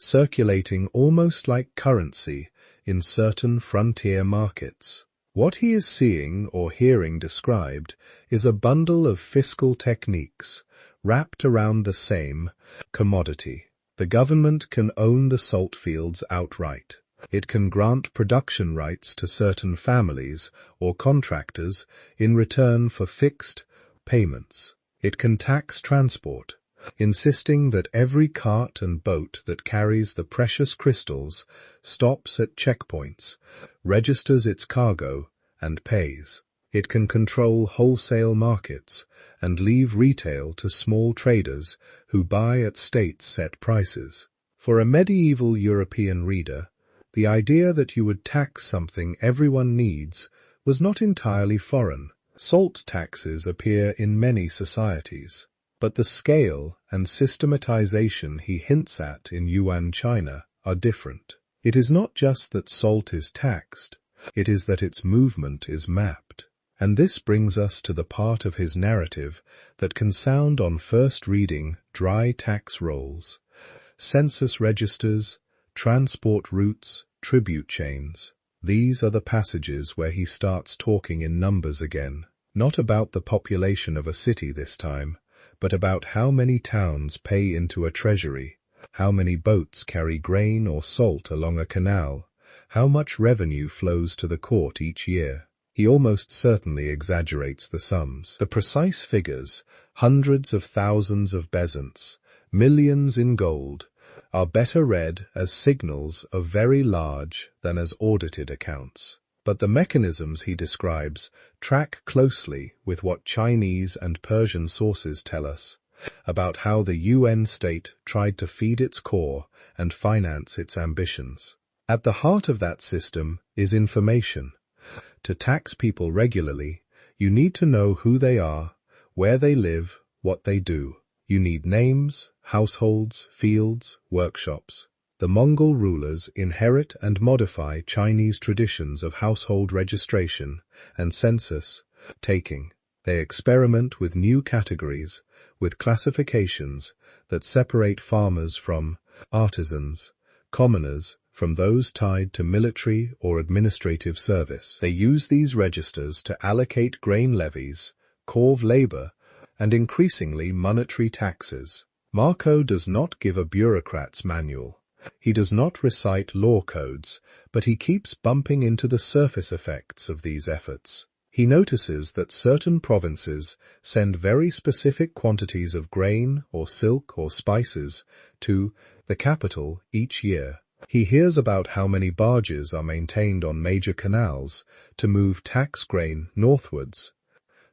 circulating almost like currency in certain frontier markets. What he is seeing or hearing described is a bundle of fiscal techniques wrapped around the same commodity. The government can own the salt fields outright. It can grant production rights to certain families or contractors in return for fixed payments. It can tax transport, insisting that every cart and boat that carries the precious crystals stops at checkpoints, registers its cargo, and pays. It can control wholesale markets and leave retail to small traders who buy at state-set prices. For a medieval European reader, the idea that you would tax something everyone needs was not entirely foreign. Salt taxes appear in many societies, but the scale and systematization he hints at in Yuan China are different. It is not just that salt is taxed, it is that its movement is mapped. And this brings us to the part of his narrative that can sound on first reading dry tax rolls, census registers, transport routes, tribute chains. These are the passages where he starts talking in numbers again, not about the population of a city this time, but about how many towns pay into a treasury, how many boats carry grain or salt along a canal, how much revenue flows to the court each year. He almost certainly exaggerates the sums. The precise figures, hundreds of thousands of bezants, millions in gold, are better read as signals of very large than as audited accounts. But the mechanisms he describes track closely with what Chinese and Persian sources tell us about how the UN state tried to feed its core and finance its ambitions. At the heart of that system is information. To tax people regularly, you need to know who they are, where they live, what they do. You need names, households, fields, workshops. The Mongol rulers inherit and modify Chinese traditions of household registration and census taking. They experiment with new categories, with classifications that separate farmers from artisans, commoners from those tied to military or administrative service. They use these registers to allocate grain levies, corv labor, and increasingly monetary taxes. Marco does not give a bureaucrat's manual. He does not recite law codes, but he keeps bumping into the surface effects of these efforts. He notices that certain provinces send very specific quantities of grain or silk or spices to the capital each year. He hears about how many barges are maintained on major canals to move tax grain northwards,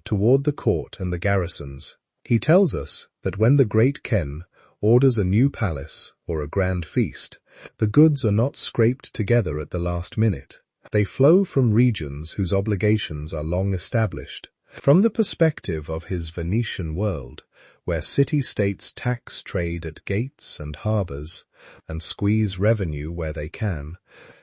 toward the court and the garrisons. He tells us that when the great Ken orders a new palace or a grand feast, the goods are not scraped together at the last minute. They flow from regions whose obligations are long established. From the perspective of his Venetian world, where city-states tax trade at gates and harbors and squeeze revenue where they can,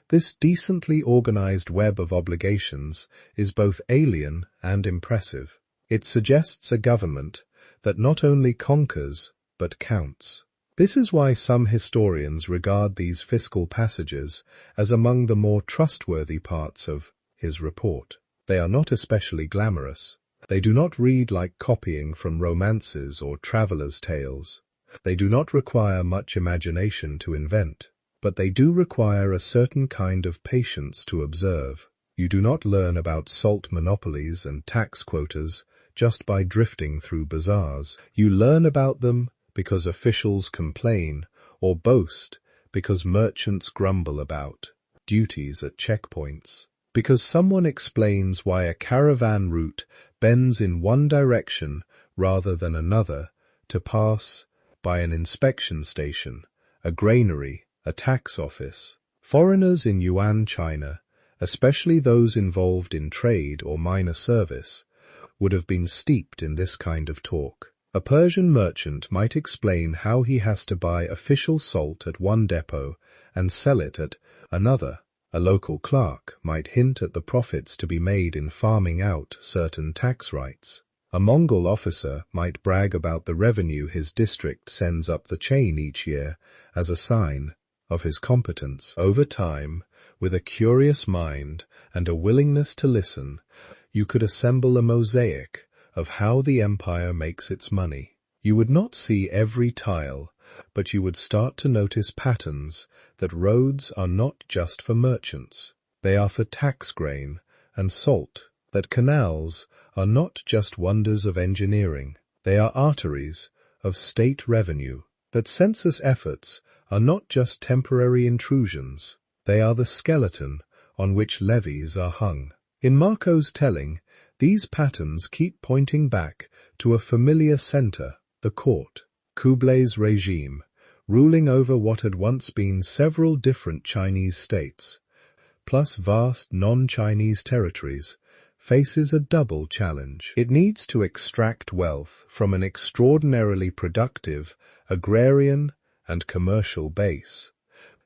this decently organized web of obligations is both alien and impressive. It suggests a government that not only conquers but counts. This is why some historians regard these fiscal passages as among the more trustworthy parts of his report. They are not especially glamorous. They do not read like copying from romances or travelers' tales. They do not require much imagination to invent, but they do require a certain kind of patience to observe. You do not learn about salt monopolies and tax quotas just by drifting through bazaars. You learn about them because officials complain or boast, because merchants grumble about duties at checkpoints, because someone explains why a caravan route bends in one direction rather than another to pass by an inspection station, a granary, a tax office. Foreigners in Yuan China, especially those involved in trade or minor service, would have been steeped in this kind of talk. A Persian merchant might explain how he has to buy official salt at one depot and sell it at another. A local clerk might hint at the profits to be made in farming out certain tax rights. A Mongol officer might brag about the revenue his district sends up the chain each year as a sign of his competence. Over time, with a curious mind and a willingness to listen, you could assemble a mosaic of how the empire makes its money. You would not see every tile, but you would start to notice patterns that roads are not just for merchants. They are for tax grain and salt, that canals are not just wonders of engineering. They are arteries of state revenue, that census efforts are not just temporary intrusions. They are the skeleton on which levies are hung. In Marco's telling, these patterns keep pointing back to a familiar center, the court. Kublai's regime, ruling over what had once been several different Chinese states, plus vast non-Chinese territories, faces a double challenge. It needs to extract wealth from an extraordinarily productive agrarian and commercial base,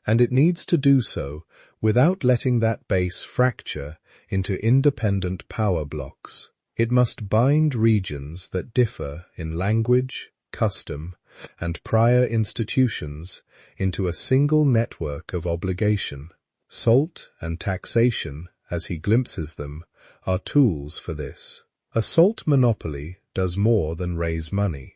and it needs to do so without letting that base fracture into independent power blocks. It must bind regions that differ in language, custom, and prior institutions into a single network of obligation. Salt and taxation, as he glimpses them, are tools for this. A salt monopoly does more than raise money.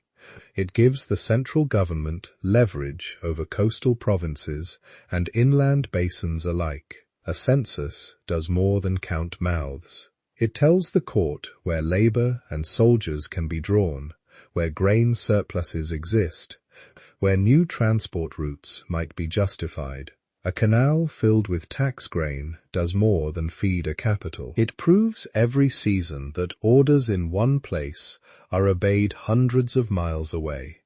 It gives the central government leverage over coastal provinces and inland basins alike. A census does more than count mouths. It tells the court where labor and soldiers can be drawn, where grain surpluses exist, where new transport routes might be justified. A canal filled with tax grain does more than feed a capital. It proves every season that orders in one place are obeyed hundreds of miles away.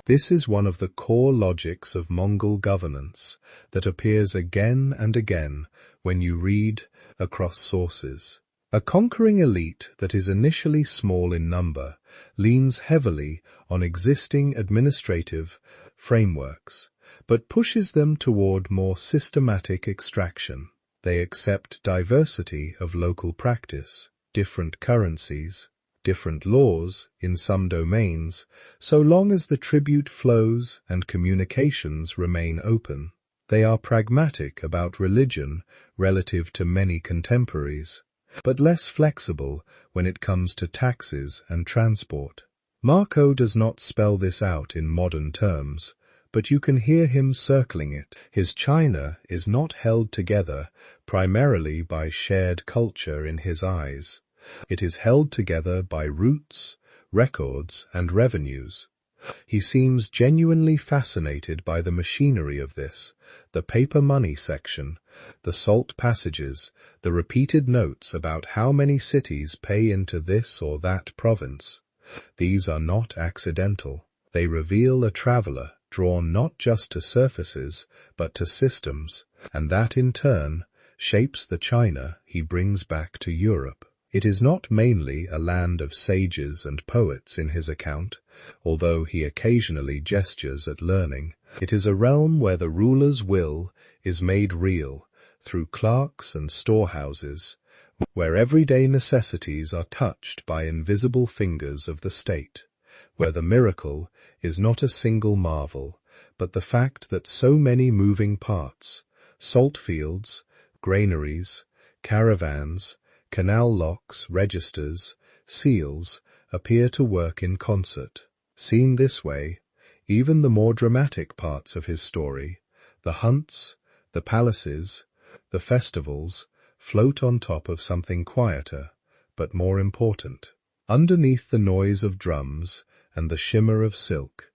This is one of the core logics of Mongol governance that appears again and again when you read across sources. A conquering elite that is initially small in number leans heavily on existing administrative frameworks, but pushes them toward more systematic extraction. They accept diversity of local practice, different currencies, different laws in some domains, so long as the tribute flows and communications remain open. They are pragmatic about religion relative to many contemporaries, but less flexible when it comes to taxes and transport. Marco does not spell this out in modern terms, but you can hear him circling it. His China is not held together primarily by shared culture in his eyes. It is held together by roots, records, and revenues. He seems genuinely fascinated by the machinery of this, the paper money section, the salt passages, the repeated notes about how many cities pay into this or that province. These are not accidental. They reveal a traveler drawn not just to surfaces, but to systems, and that in turn shapes the China he brings back to Europe. It is not mainly a land of sages and poets in his account, although he occasionally gestures at learning. It is a realm where the ruler's will is made real through clerks and storehouses, where everyday necessities are touched by invisible fingers of the state, where the miracle is not a single marvel, but the fact that so many moving parts, salt fields, granaries, caravans, canal locks, registers, seals, appear to work in concert. Seen this way, even the more dramatic parts of his story, the hunts, the palaces, the festivals, float on top of something quieter, but more important. Underneath the noise of drums and the shimmer of silk,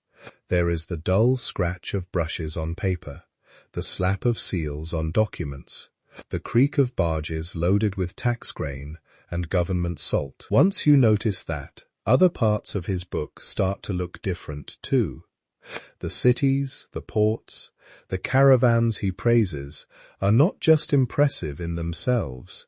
there is the dull scratch of brushes on paper, the slap of seals on documents, the creak of barges loaded with tax grain and government salt. Once you notice that, other parts of his book start to look different too. The cities, the ports, the caravans he praises are not just impressive in themselves.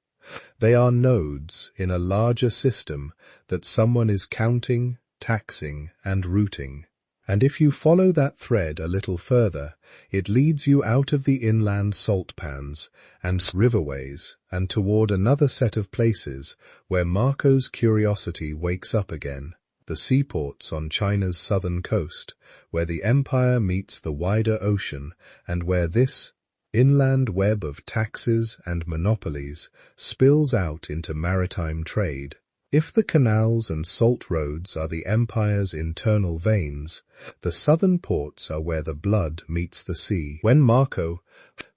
They are nodes in a larger system that someone is counting, taxing, and routing. And if you follow that thread a little further, it leads you out of the inland salt pans and riverways and toward another set of places where Marco's curiosity wakes up again, the seaports on China's southern coast, where the empire meets the wider ocean and where this inland web of taxes and monopolies spills out into maritime trade. If the canals and salt roads are the empire's internal veins, the southern ports are where the blood meets the sea. When Marco's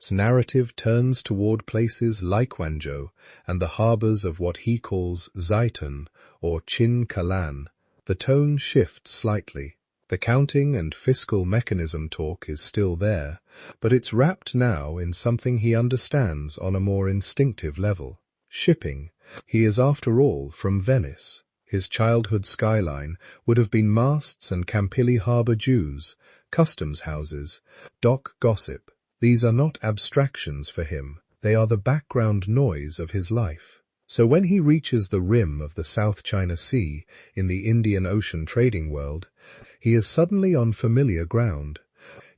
narrative turns toward places like Guangzhou and the harbors of what he calls Zaitan or Chin Kalan, the tone shifts slightly. The counting and fiscal mechanism talk is still there, but it's wrapped now in something he understands on a more instinctive level. Shipping. He is, after all, from Venice. His childhood skyline would have been masts and Campilli harbour Jews, customs houses, dock gossip. These are not abstractions for him. They are the background noise of his life. So when he reaches the rim of the South China Sea in the Indian Ocean trading world, he is suddenly on familiar ground,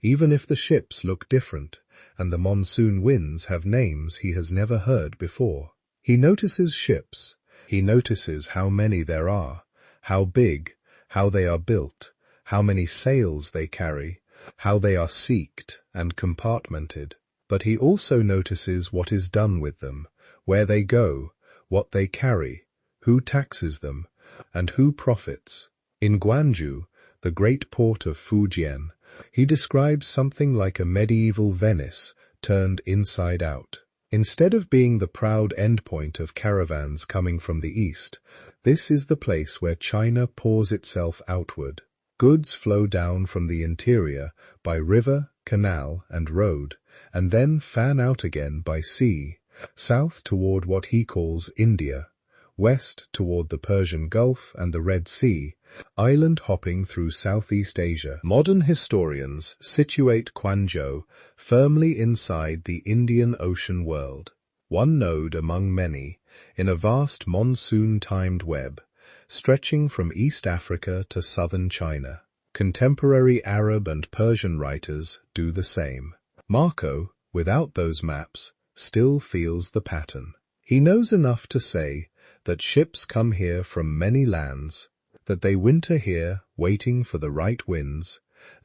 even if the ships look different and the monsoon winds have names he has never heard before. He notices ships. He notices how many there are, how big, how they are built, how many sails they carry, how they are seeked and compartmented. But he also notices what is done with them, where they go, what they carry, who taxes them, and who profits. In Guangzhou, the great port of Fujian, he describes something like a medieval Venice turned inside out. Instead of being the proud endpoint of caravans coming from the east, this is the place where China pours itself outward. Goods flow down from the interior by river, canal, and road, and then fan out again by sea, south toward what he calls India, west toward the Persian Gulf and the Red Sea, island hopping through Southeast Asia. Modern historians situate Guangzhou firmly inside the Indian Ocean world, one node among many, in a vast monsoon-timed web, stretching from East Africa to southern China. Contemporary Arab and Persian writers do the same. Marco, without those maps, still feels the pattern. He knows enough to say that ships come here from many lands, that they winter here, waiting for the right winds,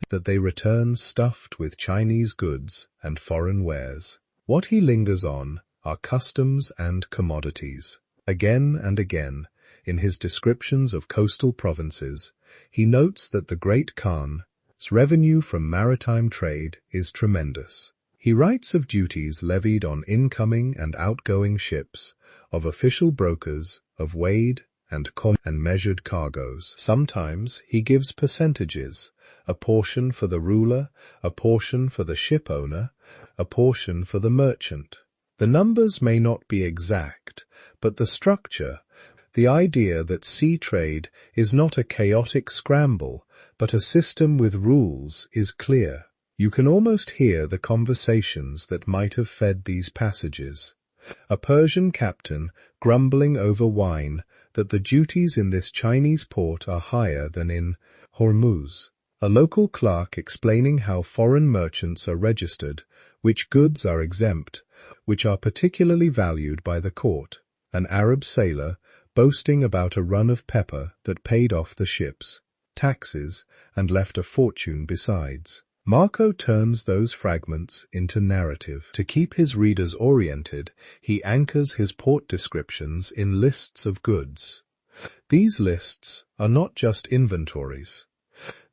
that they return stuffed with Chinese goods and foreign wares. What he lingers on are customs and commodities. Again and again, in his descriptions of coastal provinces, he notes that the great Khan's revenue from maritime trade is tremendous. He writes of duties levied on incoming and outgoing ships, of official brokers, of weighed and measured cargoes. Sometimes he gives percentages, a portion for the ruler, a portion for the ship owner, a portion for the merchant. The numbers may not be exact, but the structure, the idea that sea trade is not a chaotic scramble, but a system with rules, is clear. You can almost hear the conversations that might have fed these passages. A Persian captain grumbling over wine that the duties in this Chinese port are higher than in Hormuz. A local clerk explaining how foreign merchants are registered, which goods are exempt, which are particularly valued by the court. An Arab sailor boasting about a run of pepper that paid off the ship's taxes and left a fortune besides. Marco turns those fragments into narrative. To keep his readers oriented, he anchors his port descriptions in lists of goods. These lists are not just inventories.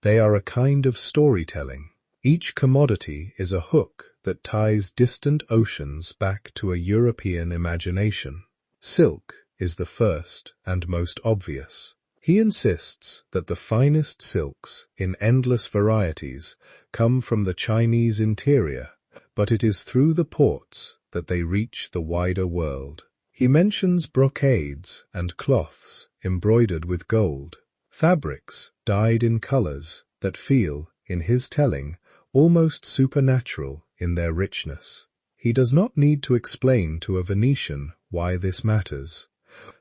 They are a kind of storytelling. Each commodity is a hook that ties distant oceans back to a European imagination. Silk is the first and most obvious. He insists that the finest silks, in endless varieties, come from the Chinese interior, but it is through the ports that they reach the wider world. He mentions brocades and cloths embroidered with gold, fabrics dyed in colors that feel, in his telling, almost supernatural in their richness. He does not need to explain to a Venetian why this matters.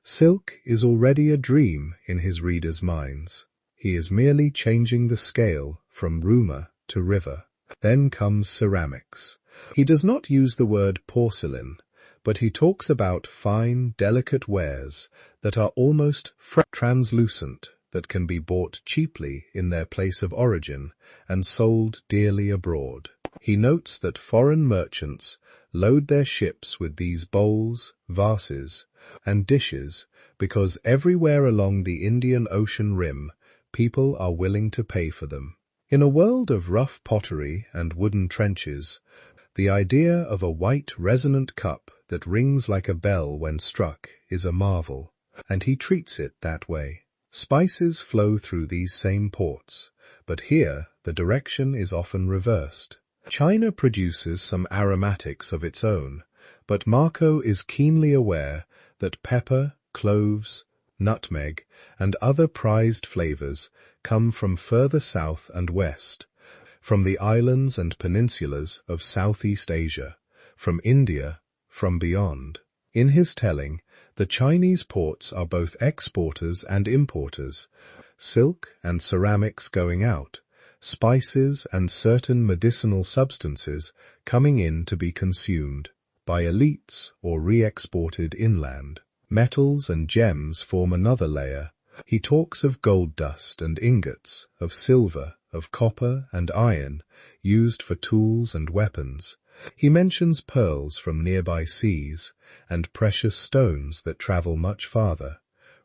Silk is already a dream in his readers' minds. He is merely changing the scale from rumor to river. Then comes ceramics. He does not use the word porcelain, but he talks about fine, delicate wares that are almost translucent, that can be bought cheaply in their place of origin and sold dearly abroad. He notes that foreign merchants load their ships with these bowls, vases, and dishes because everywhere along the Indian Ocean rim, people are willing to pay for them. In a world of rough pottery and wooden trenches, the idea of a white resonant cup that rings like a bell when struck is a marvel, and he treats it that way. Spices flow through these same ports, but here the direction is often reversed. China produces some aromatics of its own, but Marco is keenly aware that pepper, cloves, nutmeg, and other prized flavors come from further south and west, from the islands and peninsulas of Southeast Asia, from India, from beyond. In his telling, the Chinese ports are both exporters and importers, silk and ceramics going out, spices and certain medicinal substances coming in to be consumed by elites or re-exported inland. Metals and gems form another layer. He talks of gold dust and ingots, of silver, of copper and iron, used for tools and weapons. He mentions pearls from nearby seas, and precious stones that travel much farther,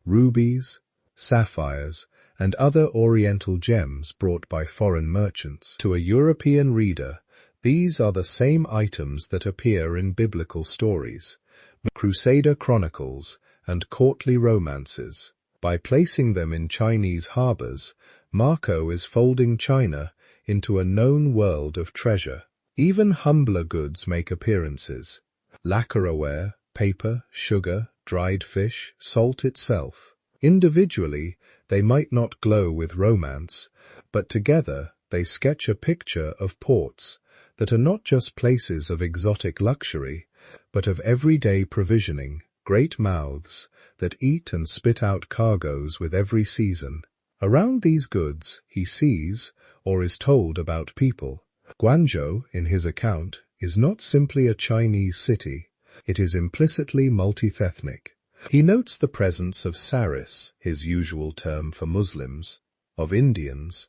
rubies, sapphires, and other oriental gems brought by foreign merchants. To a European reader, these are the same items that appear in biblical stories, Crusader chronicles, and courtly romances. By placing them in Chinese harbors, Marco is folding China into a known world of treasure. Even humbler goods make appearances. Lacquerware, paper, sugar, dried fish, salt itself. Individually, they might not glow with romance, but together they sketch a picture of ports that are not just places of exotic luxury, but of everyday provisioning, great mouths that eat and spit out cargoes with every season. Around these goods he sees, or is told about people. Guangzhou, in his account, is not simply a Chinese city, it is implicitly multi-ethnic. He notes the presence of saris, his usual term for Muslims, of Indians,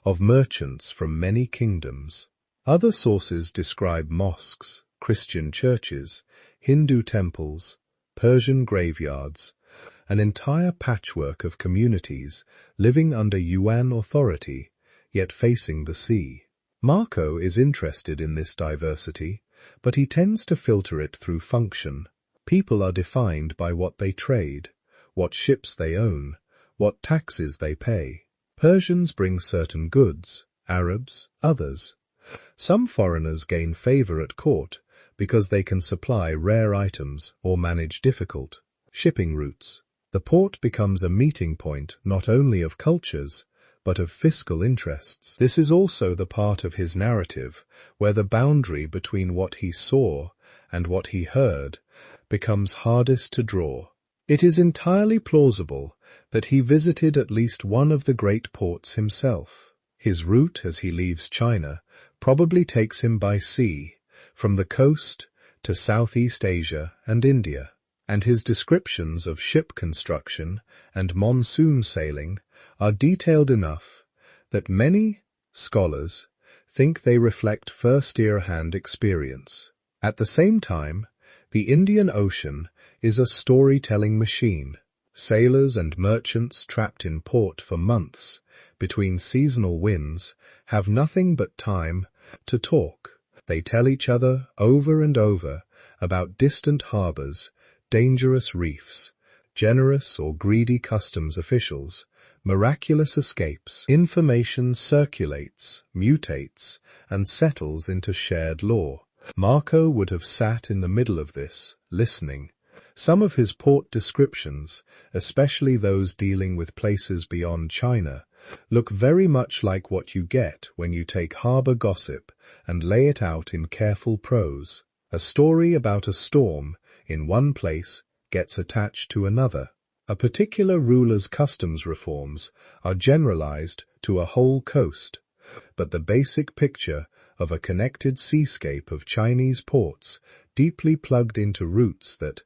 of merchants from many kingdoms. Other sources describe mosques, Christian churches, Hindu temples, Persian graveyards, an entire patchwork of communities living under Yuan authority, yet facing the sea. Marco is interested in this diversity, but he tends to filter it through function. People are defined by what they trade, what ships they own, what taxes they pay. Persians bring certain goods, Arabs, others. Some foreigners gain favor at court because they can supply rare items or manage difficult shipping routes. The port becomes a meeting point not only of cultures, but of fiscal interests. This is also the part of his narrative where the boundary between what he saw and what he heard becomes hardest to draw. It is entirely plausible that he visited at least one of the great ports himself. His route as he leaves China probably takes him by sea, from the coast to Southeast Asia and India, and his descriptions of ship construction and monsoon sailing are detailed enough that many scholars think they reflect first-hand experience. At the same time, the Indian Ocean is a storytelling machine. Sailors and merchants trapped in port for months between seasonal winds have nothing but time to talk. They tell each other over and over about distant harbors, dangerous reefs, generous or greedy customs officials, miraculous escapes. Information circulates, mutates, and settles into shared lore. Marco would have sat in the middle of this, listening. Some of his port descriptions, especially those dealing with places beyond China, look very much like what you get when you take harbor gossip and lay it out in careful prose. A story about a storm in one place gets attached to another. A particular ruler's customs reforms are generalized to a whole coast, but the basic picture of a connected seascape of Chinese ports deeply plugged into routes that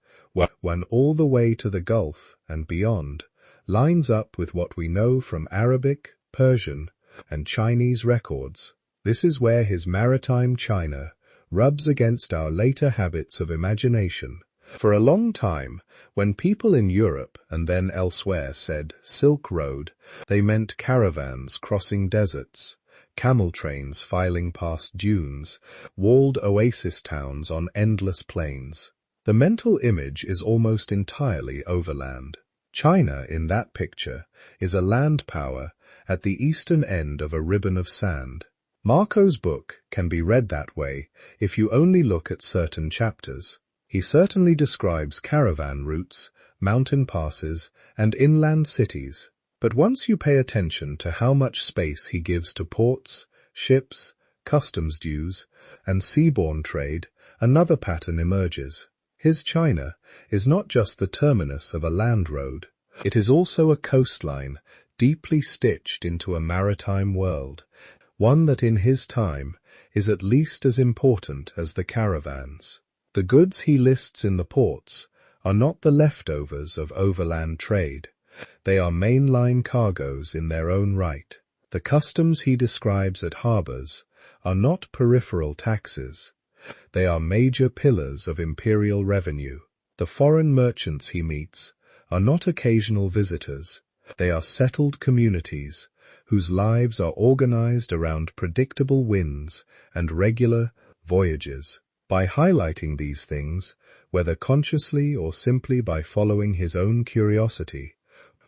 run all the way to the Gulf and beyond, lines up with what we know from Arabic, Persian, and Chinese records. This is where his maritime China rubs against our later habits of imagination. For a long time, when people in Europe and then elsewhere said Silk Road, they meant caravans crossing deserts, camel trains filing past dunes, walled oasis towns on endless plains. The mental image is almost entirely overland. China, in that picture, is a land power at the eastern end of a ribbon of sand. Marco's book can be read that way if you only look at certain chapters. He certainly describes caravan routes, mountain passes, and inland cities. But once you pay attention to how much space he gives to ports, ships, customs dues, and seaborne trade, another pattern emerges. His China is not just the terminus of a land road. It is also a coastline deeply stitched into a maritime world, one that in his time is at least as important as the caravans. The goods he lists in the ports are not the leftovers of overland trade. They are mainline cargoes in their own right. The customs he describes at harbors are not peripheral taxes. They are major pillars of imperial revenue. The foreign merchants he meets are not occasional visitors. They are settled communities whose lives are organized around predictable winds and regular voyages. By highlighting these things, whether consciously or simply by following his own curiosity,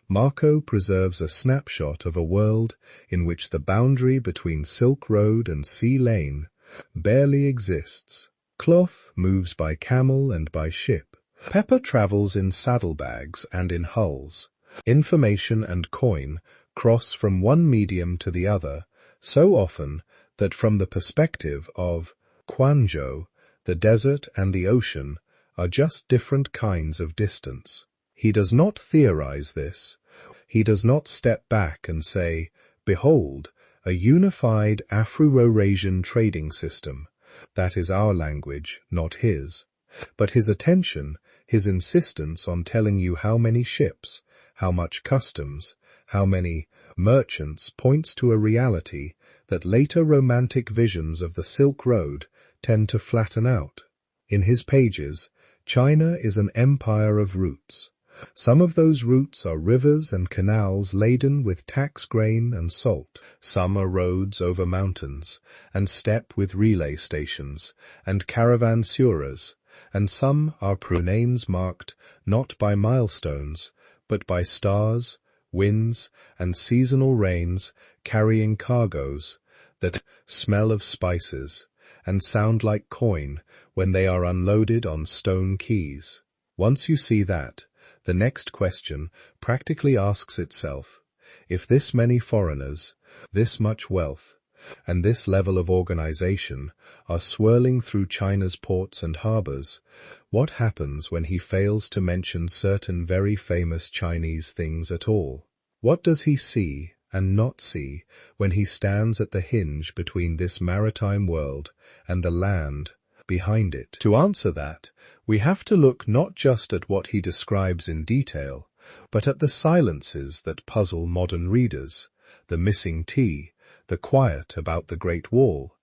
Marco preserves a snapshot of a world in which the boundary between Silk Road and Sea Lane barely exists. Cloth moves by camel and by ship. Pepper travels in saddlebags and in hulls. Information and coin cross from one medium to the other so often that from the perspective of Quanzhou, the desert and the ocean are just different kinds of distance. He does not theorize this. He does not step back and say, "Behold, a unified Afro-Eurasian trading system." That is our language, not his. But his attention, His insistence on telling you how many ships, how much customs, how many merchants points to a reality that later romantic visions of the Silk Road tend to flatten out. In his pages, China is an empire of routes. Some of those routes are rivers and canals laden with tax grain and salt. Some are roads over mountains, and steppe with relay stations, and caravanserais, and some are names marked not by milestones, but by stars, winds, and seasonal rains carrying cargoes that smell of spices and sound like coin when they are unloaded on stone quays. Once you see that, the next question practically asks itself, if this many foreigners, this much wealth, and this level of organization are swirling through China's ports and harbors, what happens when he fails to mention certain very famous Chinese things at all? What does he see and not see when he stands at the hinge between this maritime world and the land behind it? To answer that, we have to look not just at what he describes in detail, but at the silences that puzzle modern readers, the missing tea, the quiet about the Great Wall,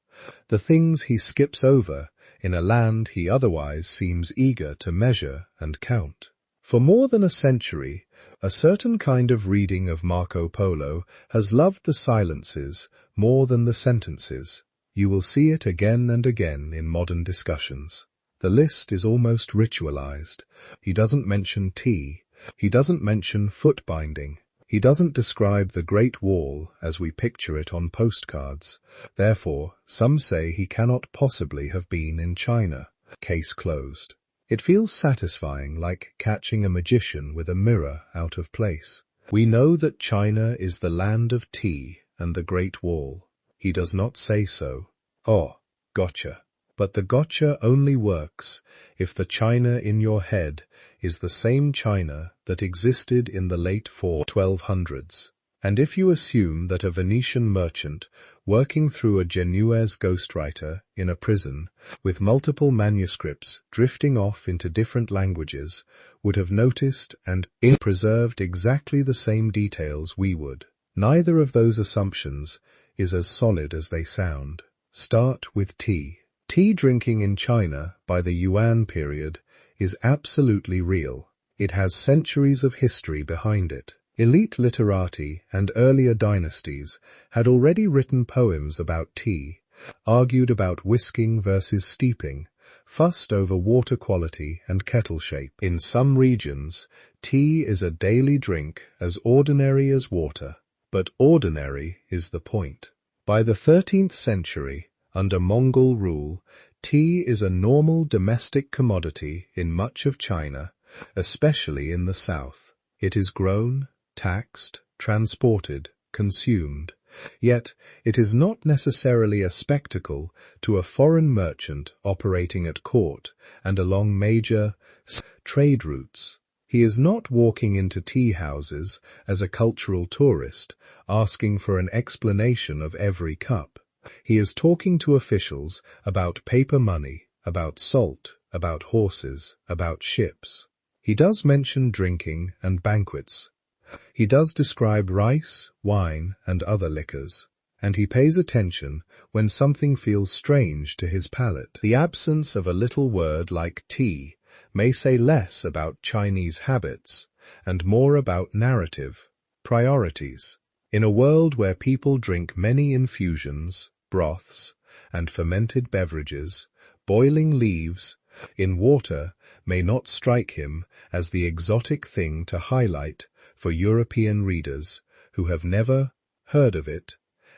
the things he skips over in a land he otherwise seems eager to measure and count. For more than a century, a certain kind of reading of Marco Polo has loved the silences more than the sentences. You will see it again and again in modern discussions. The list is almost ritualized. He doesn't mention tea. He doesn't mention foot binding. He doesn't describe the Great Wall as we picture it on postcards. Therefore, some say he cannot possibly have been in China. Case closed. It feels satisfying, like catching a magician with a mirror out of place. We know that China is the land of tea and the Great Wall. He does not say so. Oh, gotcha. But the gotcha only works if the China in your head is the same China that existed in the late 1200s. And if you assume that a Venetian merchant working through a Genoese ghostwriter in a prison with multiple manuscripts drifting off into different languages would have noticed and preserved exactly the same details we would, neither of those assumptions is as solid as they sound. Start with tea. Tea drinking in China by the Yuan period is absolutely real. It has centuries of history behind it. Elite literati and earlier dynasties had already written poems about tea, argued about whisking versus steeping, fussed over water quality and kettle shape. In some regions, tea is a daily drink as ordinary as water. But ordinary is the point. By the 13th century, under Mongol rule, tea is a normal domestic commodity in much of China, especially in the south. It is grown, taxed, transported, consumed. Yet it is not necessarily a spectacle to a foreign merchant operating at court and along major trade routes. He is not walking into tea houses as a cultural tourist, asking for an explanation of every cup. He is talking to officials about paper money, about salt, about horses, about ships. He does mention drinking and banquets. He does describe rice, wine, and other liquors. And he pays attention when something feels strange to his palate. The absence of a little word like tea may say less about Chinese habits and more about narrative, priorities. In a world where people drink many infusions, broths, and fermented beverages, boiling leaves in water may not strike him as the exotic thing to highlight for European readers who have never heard of it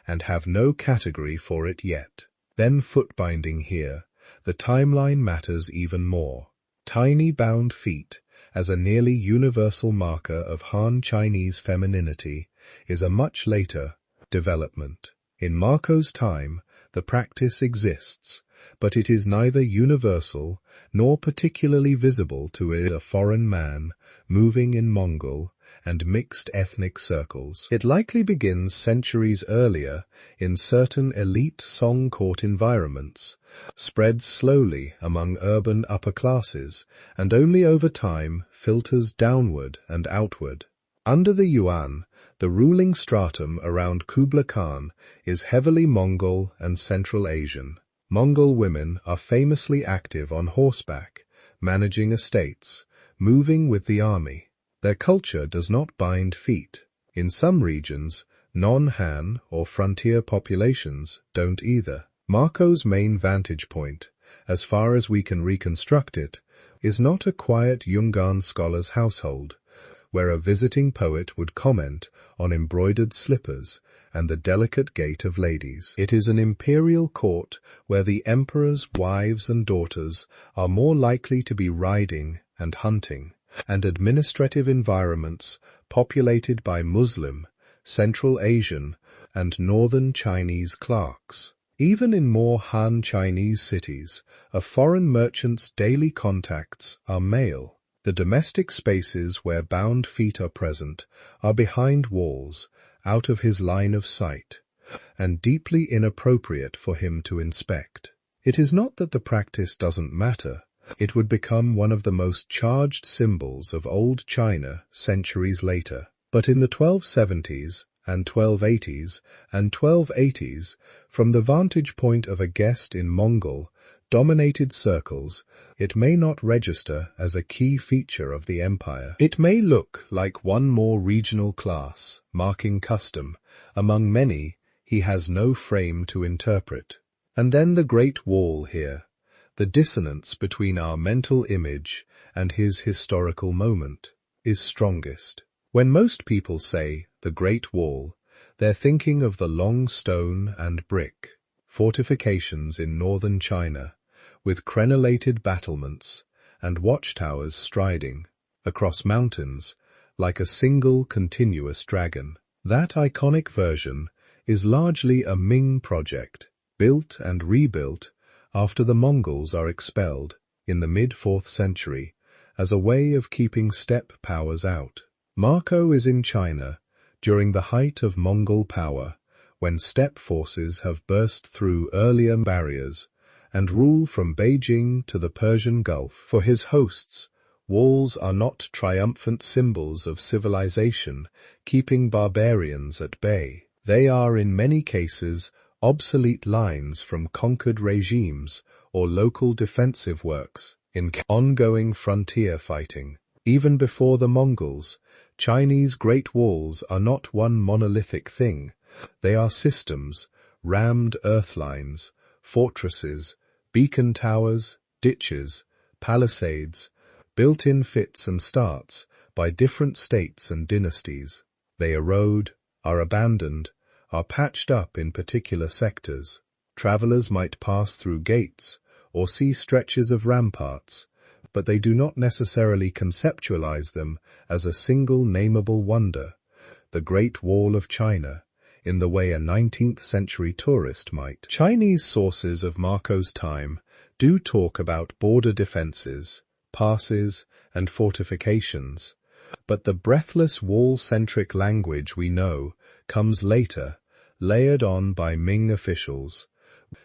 and have no category for it yet. Then foot-binding here, the timeline matters even more. Tiny bound feet, as a nearly universal marker of Han Chinese femininity, is a much later development. In Marco's time, the practice exists, but it is neither universal nor particularly visible to a foreign man moving in Mongol and mixed ethnic circles. It likely begins centuries earlier in certain elite Song court environments, spreads slowly among urban upper classes, and only over time filters downward and outward. Under the Yuan, the ruling stratum around Kublai Khan is heavily Mongol and Central Asian. Mongol women are famously active on horseback, managing estates, moving with the army. Their culture does not bind feet. In some regions, non-Han or frontier populations don't either. Marco's main vantage point, as far as we can reconstruct it, is not a quiet Yungan scholar's household, where a visiting poet would comment on embroidered slippers and the delicate gait of ladies. It is an imperial court where the emperor's wives and daughters are more likely to be riding and hunting, and administrative environments populated by Muslim, Central Asian, and Northern Chinese clerks. Even in more Han Chinese cities, a foreign merchant's daily contacts are male. The domestic spaces where bound feet are present are behind walls, out of his line of sight, and deeply inappropriate for him to inspect. It is not that the practice doesn't matter. It would become one of the most charged symbols of old China centuries later. But in the 1270s and 1280s and 1280s, from the vantage point of a guest in Mongol-dominated circles, it may not register as a key feature of the empire. It may look like one more regional class, marking custom. Among many, he has no frame to interpret. And then the Great Wall here, the dissonance between our mental image and his historical moment, is strongest. When most people say the Great Wall, they're thinking of the long stone and brick fortifications in northern China, with crenellated battlements and watchtowers striding across mountains like a single continuous dragon. That iconic version is largely a Ming project, built and rebuilt after the Mongols are expelled in the mid-4th century as a way of keeping steppe powers out. Marco is in China during the height of Mongol power, when steppe forces have burst through earlier barriers and rule from Beijing to the Persian Gulf. For his hosts, walls are not triumphant symbols of civilization keeping barbarians at bay. They are in many cases obsolete lines from conquered regimes or local defensive works in ongoing frontier fighting. Even before the Mongols, Chinese Great Walls are not one monolithic thing. They are systems, rammed earth lines, fortresses, beacon towers, ditches, palisades, built in fits and starts by different states and dynasties. They erode, are abandoned, are patched up in particular sectors. Travelers might pass through gates or see stretches of ramparts, but they do not necessarily conceptualize them as a single nameable wonder, the Great Wall of China, in the way a 19th-century tourist might. Chinese sources of Marco's time do talk about border defenses, passes, and fortifications, but the breathless wall-centric language we know comes later, layered on by Ming officials,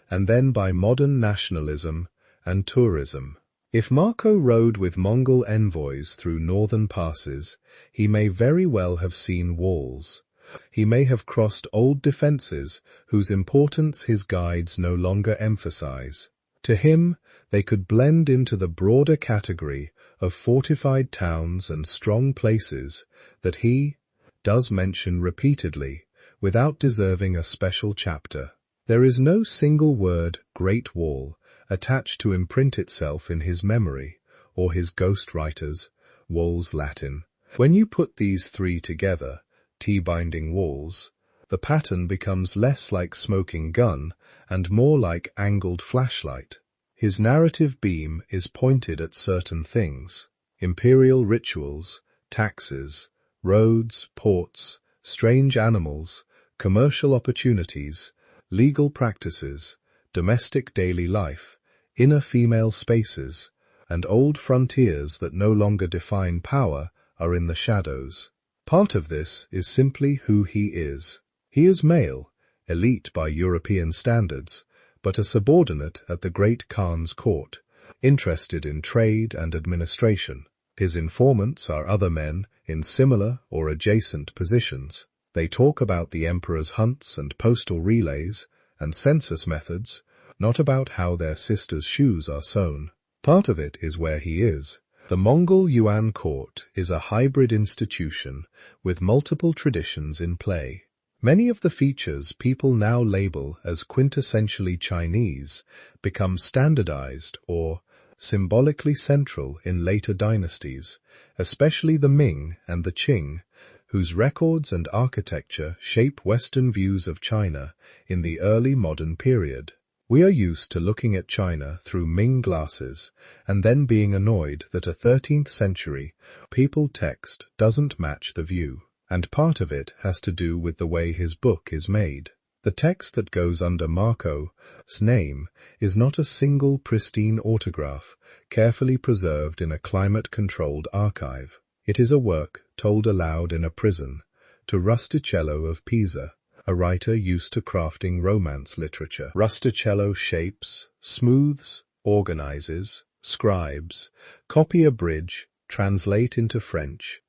and then by modern nationalism and tourism. If Marco rode with Mongol envoys through northern passes, he may very well have seen walls. He may have crossed old defenses whose importance his guides no longer emphasize. To him, they could blend into the broader category of fortified towns and strong places that he does mention repeatedly, without deserving a special chapter. There is no single word, Great Wall, attached to imprint itself in his memory, or his ghostwriters, Wall's Latin. When you put these three together, T-binding walls, the pattern becomes less like smoking gun and more like angled flashlight. His narrative beam is pointed at certain things: imperial rituals, taxes, roads, ports, strange animals, commercial opportunities, legal practices, domestic daily life, inner female spaces, and old frontiers that no longer define power are in the shadows. Part of this is simply who he is. He is male, elite by European standards, but a subordinate at the great Khan's court, interested in trade and administration. His informants are other men in similar or adjacent positions. They talk about the emperor's hunts and postal relays and census methods, not about how their sisters' shoes are sewn. Part of it is where he is. The Mongol Yuan court is a hybrid institution with multiple traditions in play. Many of the features people now label as quintessentially Chinese become standardized or symbolically central in later dynasties, especially the Ming and the Qing, whose records and architecture shape Western views of China in the early modern period. We are used to looking at China through Ming glasses and then being annoyed that a 13th century papal text doesn't match the view, and part of it has to do with the way his book is made. The text that goes under Marco's name is not a single pristine autograph carefully preserved in a climate-controlled archive. It is a work told aloud in a prison to Rustichello of Pisa, a writer used to crafting romance literature. Rustichello shapes, smooths, organizes, scribes, copy a bridge, translate into French,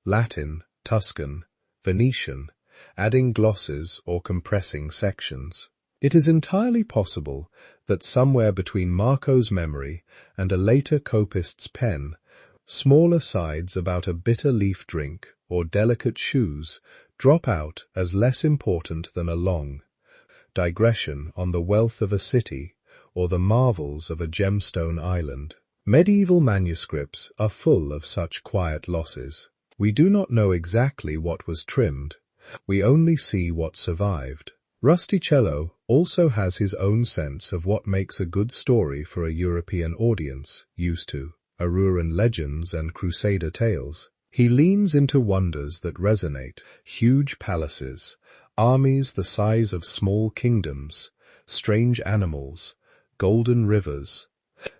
Latin, Tuscan, Venetian, adding glosses or compressing sections. It is entirely possible that somewhere between Marco's memory and a later copist's pen, small asides about a bitter leaf drink or delicate shoes drop out as less important than a long digression on the wealth of a city or the marvels of a gemstone island. Medieval manuscripts are full of such quiet losses. We do not know exactly what was trimmed. We only see what survived. Rustichello also has his own sense of what makes a good story for a European audience used to Aruran legends and crusader tales. He leans into wonders that resonate: huge palaces, armies the size of small kingdoms, strange animals, golden rivers,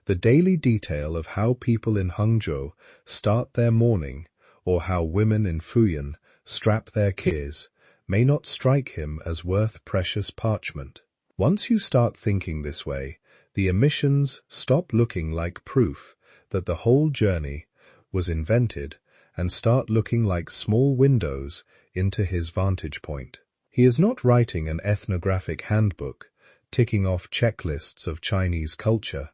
the daily detail of how people in Hangzhou start their morning, or how women in Fuyuan strap their kids, may not strike him as worth precious parchment. Once you start thinking this way, the omissions stop looking like proof that the whole journey was invented and start looking like small windows into his vantage point. He is not writing an ethnographic handbook, ticking off checklists of Chinese culture.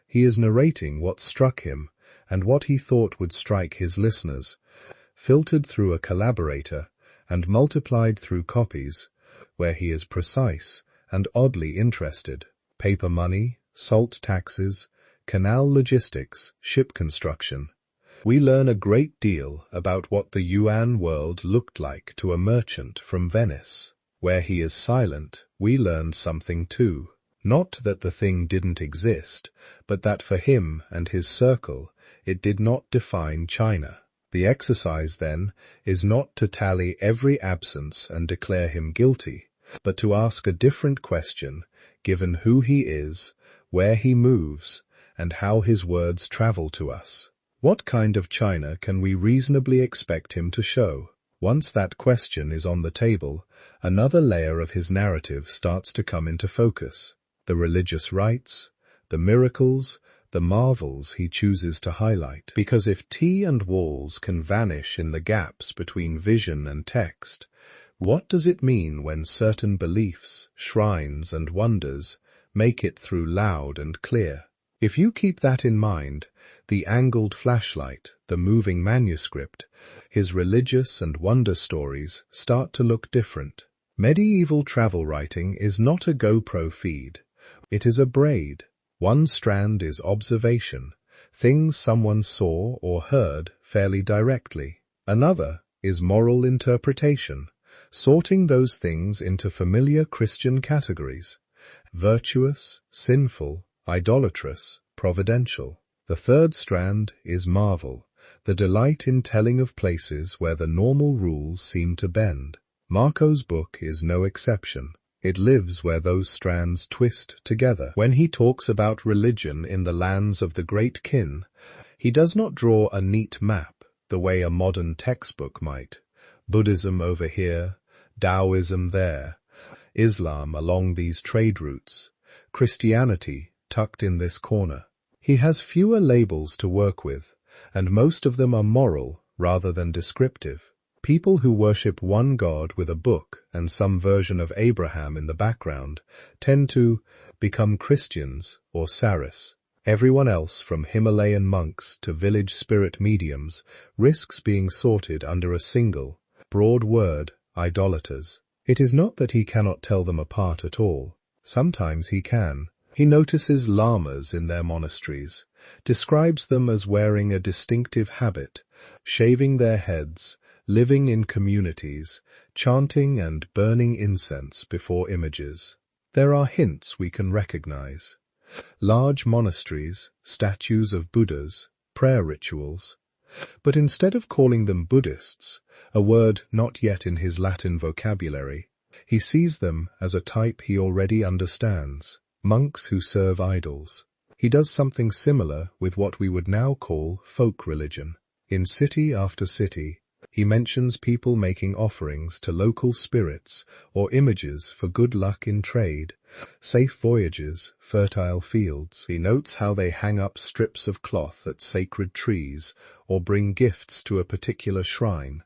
He is narrating what struck him and what he thought would strike his listeners, filtered through a collaborator and multiplied through copies, where he is precise and oddly interested. Paper money, salt taxes, canal logistics, ship construction. We learn a great deal about what the Yuan world looked like to a merchant from Venice. Where he is silent, we learn something too. Not that the thing didn't exist, but that for him and his circle, it did not define China. The exercise, then, is not to tally every absence and declare him guilty, but to ask a different question, given who he is, where he moves, and how his words travel to us. What kind of China can we reasonably expect him to show? Once that question is on the table, another layer of his narrative starts to come into focus. The religious rites, the miracles, the marvels he chooses to highlight. Because if tea and walls can vanish in the gaps between vision and text, what does it mean when certain beliefs, shrines, and wonders make it through loud and clear? If you keep that in mind, the angled flashlight, the moving manuscript, his religious and wonder stories start to look different. Medieval travel writing is not a GoPro feed. It is a braid. One strand is observation, things someone saw or heard fairly directly. Another is moral interpretation, sorting those things into familiar Christian categories: virtuous, sinful, idolatrous, providential. The third strand is marvel, the delight in telling of places where the normal rules seem to bend. Marco's book is no exception. It lives where those strands twist together. When he talks about religion in the lands of the Great Qin, he does not draw a neat map the way a modern textbook might, Buddhism over here, Taoism there, Islam along these trade routes, Christianity tucked in this corner. He has fewer labels to work with, and most of them are moral rather than descriptive. People who worship one god with a book and some version of Abraham in the background tend to become Christians or Saris. Everyone else, from Himalayan monks to village spirit mediums, risks being sorted under a single, broad word, idolaters. It is not that he cannot tell them apart at all. Sometimes he can. He notices lamas in their monasteries, describes them as wearing a distinctive habit, shaving their heads, living in communities, chanting and burning incense before images. There are hints we can recognize. Large monasteries, statues of Buddhas, prayer rituals. But instead of calling them Buddhists, a word not yet in his Latin vocabulary, he sees them as a type he already understands, monks who serve idols. He does something similar with what we would now call folk religion. In city after city, he mentions people making offerings to local spirits or images for good luck in trade, safe voyages, fertile fields. He notes how they hang up strips of cloth at sacred trees or bring gifts to a particular shrine,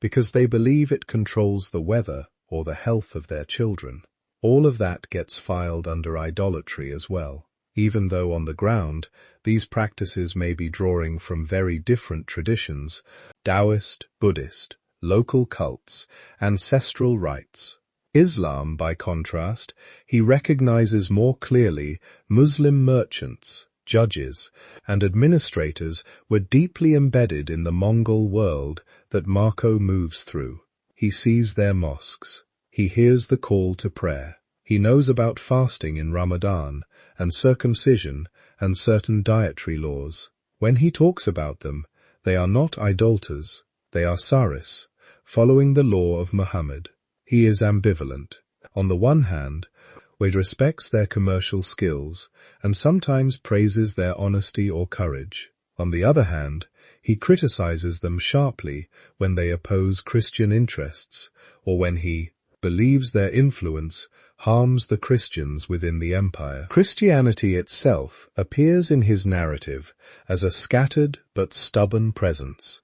because they believe it controls the weather or the health of their children. All of that gets filed under idolatry as well, even though on the ground these practices may be drawing from very different traditions: Taoist, Buddhist, local cults, ancestral rites. Islam, by contrast, he recognizes more clearly. Muslim merchants, judges, and administrators were deeply embedded in the Mongol world that Marco moves through. He sees their mosques. He hears the call to prayer. He knows about fasting in Ramadan and circumcision and certain dietary laws. When he talks about them, they are not idolaters, they are saris, following the law of Muhammad. He is ambivalent. On the one hand, he respects their commercial skills and sometimes praises their honesty or courage. On the other hand, he criticizes them sharply when they oppose Christian interests or when he believes their influence harms the Christians within the empire. Christianity itself appears in his narrative as a scattered but stubborn presence.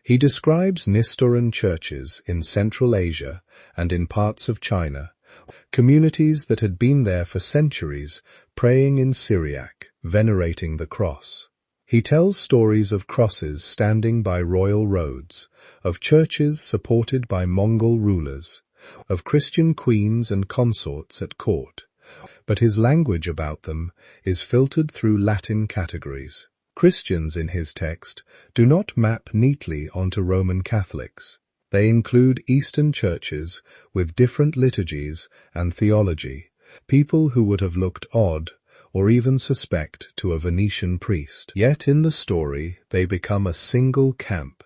He describes Nistaran churches in Central Asia and in parts of China, communities that had been there for centuries, praying in Syriac, venerating the cross. He tells stories of crosses standing by royal roads, of churches supported by Mongol rulers, of Christian queens and consorts at court, but his language about them is filtered through Latin categories. Christians in his text do not map neatly onto Roman Catholics. They include Eastern churches with different liturgies and theology, people who would have looked odd or even suspect to a Venetian priest. Yet in the story they become a single camp,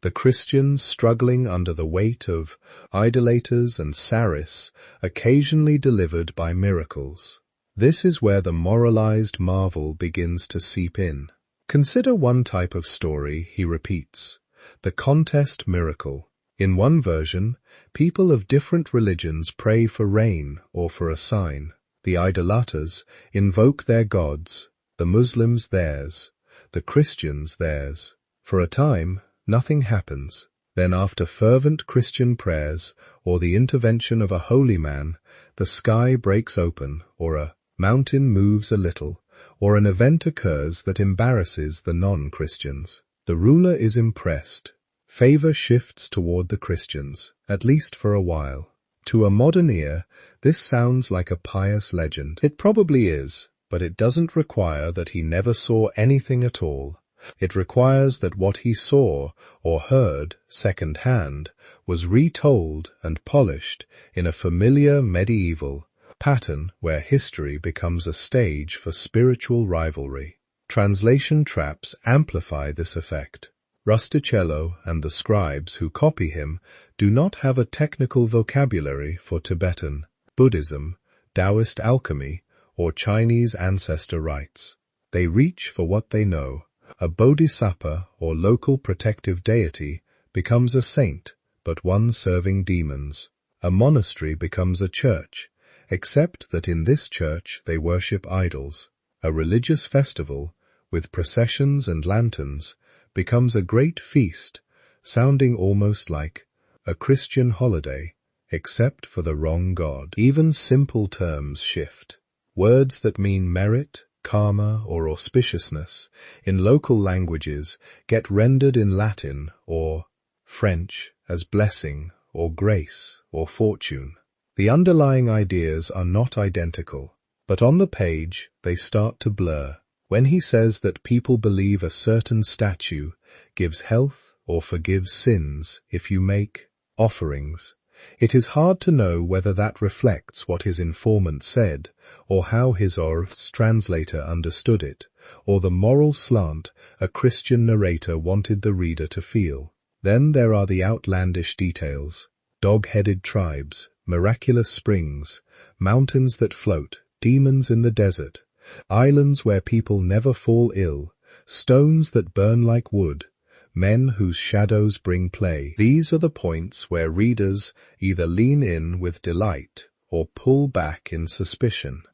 the Christians struggling under the weight of idolaters and saris, occasionally delivered by miracles. This is where the moralized marvel begins to seep in. Consider one type of story he repeats, the contest miracle. In one version, people of different religions pray for rain or for a sign. The idolaters invoke their gods, the Muslims theirs, the Christians theirs. For a time, nothing happens. Then after fervent Christian prayers or the intervention of a holy man, the sky breaks open, or a mountain moves a little, or an event occurs that embarrasses the non-Christians. The ruler is impressed. Favor shifts toward the Christians, at least for a while. To a modern ear, this sounds like a pious legend. It probably is, but it doesn't require that he never saw anything at all. It requires that what he saw or heard second-hand was retold and polished in a familiar medieval pattern where history becomes a stage for spiritual rivalry. Translation traps amplify this effect. Rustichello and the scribes who copy him do not have a technical vocabulary for Tibetan, Buddhism, Taoist alchemy, or Chinese ancestor rites. They reach for what they know. A bodhisattva or local protective deity becomes a saint, but one serving demons. A monastery becomes a church, except that in this church they worship idols. A religious festival, with processions and lanterns, becomes a great feast, sounding almost like a Christian holiday, except for the wrong god. Even simple terms shift. Words that mean merit, karma, or auspiciousness in local languages get rendered in Latin or French as blessing or grace or fortune. The underlying ideas are not identical, but on the page they start to blur. When he says that people believe a certain statue gives health or forgives sins if you make offerings, it is hard to know whether that reflects what his informant said, or how his Orth's translator understood it, or the moral slant a Christian narrator wanted the reader to feel. Then there are the outlandish details: dog-headed tribes, miraculous springs, mountains that float, demons in the desert, islands where people never fall ill, stones that burn like wood, men whose shadows bring play. These are the points where readers either lean in with delight or pull back in suspicion.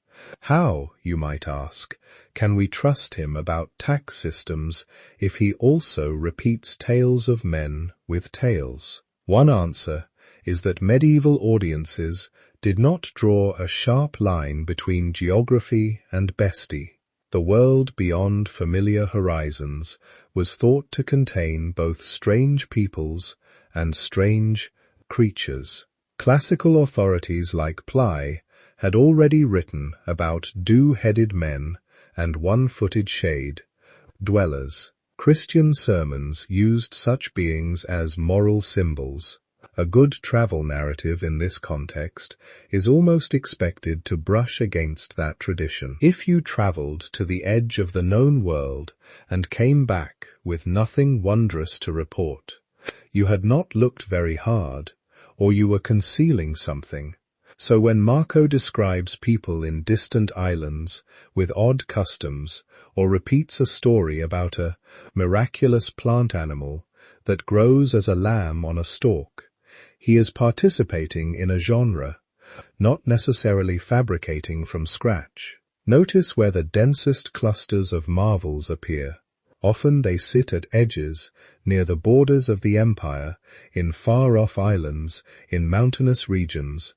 How, you might ask, can we trust him about tax systems if he also repeats tales of men with tails? One answer is that medieval audiences did not draw a sharp line between geography and bestiality. The world beyond familiar horizons was thought to contain both strange peoples and strange creatures. Classical authorities like Ply had already written about dew-headed men and one-footed shade dwellers. Christian sermons used such beings as moral symbols. A good travel narrative in this context is almost expected to brush against that tradition. If you traveled to the edge of the known world and came back with nothing wondrous to report, you had not looked very hard, or you were concealing something. So when Marco describes people in distant islands with odd customs, or repeats a story about a miraculous plant animal that grows as a lamb on a stalk, he is participating in a genre, not necessarily fabricating from scratch. Notice where the densest clusters of marvels appear. Often they sit at edges, near the borders of the empire, in far-off islands, in mountainous regions.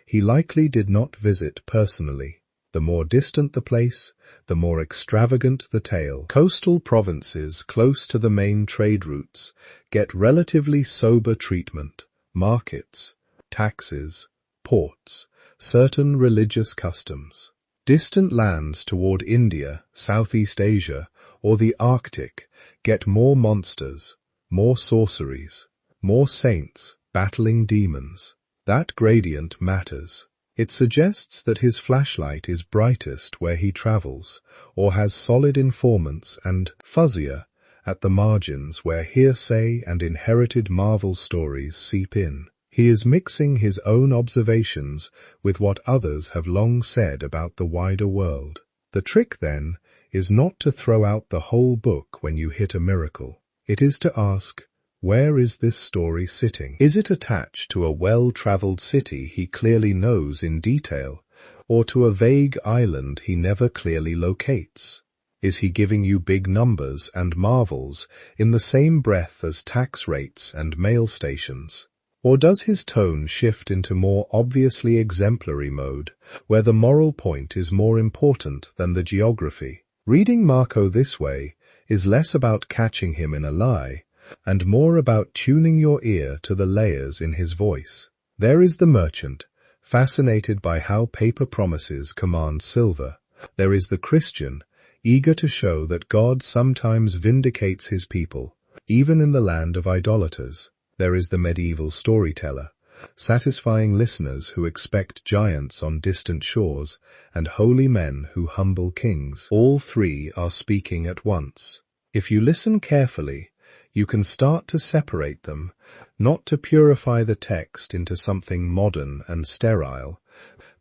He likely did not visit personally. The more distant the place, the more extravagant the tale. Coastal provinces close to the main trade routes get relatively sober treatment. Markets, taxes, ports, certain religious customs. Distant lands toward India, Southeast Asia, or the Arctic get more monsters, more sorceries, more saints battling demons. That gradient matters. It suggests that his flashlight is brightest where he travels, or has solid informants, and fuzzier at the margins where hearsay and inherited Marvel stories seep in. He is mixing his own observations with what others have long said about the wider world. The trick, then, is not to throw out the whole book when you hit a miracle. It is to ask, where is this story sitting? Is it attached to a well-traveled city he clearly knows in detail, or to a vague island he never clearly locates? Is he giving you big numbers and marvels in the same breath as tax rates and mail stations? Or does his tone shift into more obviously exemplary mode, where the moral point is more important than the geography? Reading Marco this way is less about catching him in a lie, and more about tuning your ear to the layers in his voice. There is the merchant, fascinated by how paper promises command silver. There is the Christian, eager to show that God sometimes vindicates his people, even in the land of idolaters. There is the medieval storyteller, satisfying listeners who expect giants on distant shores and holy men who humble kings. All three are speaking at once. If you listen carefully, you can start to separate them, not to purify the text into something modern and sterile,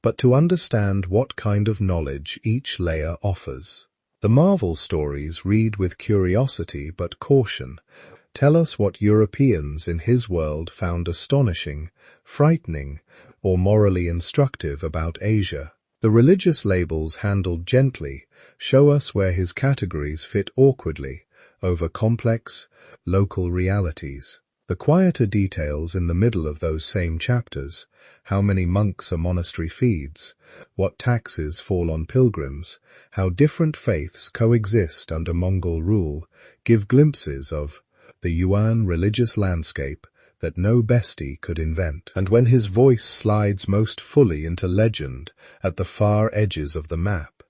but to understand what kind of knowledge each layer offers. The Marvel stories read with curiosity but caution, tell us what Europeans in his world found astonishing, frightening, or morally instructive about Asia. The religious labels handled gently show us where his categories fit awkwardly over complex, local realities. The quieter details in the middle of those same chapters, how many monks a monastery feeds, what taxes fall on pilgrims, how different faiths coexist under Mongol rule, give glimpses of the Yuan religious landscape that no bestie could invent. And when his voice slides most fully into legend at the far edges of the map,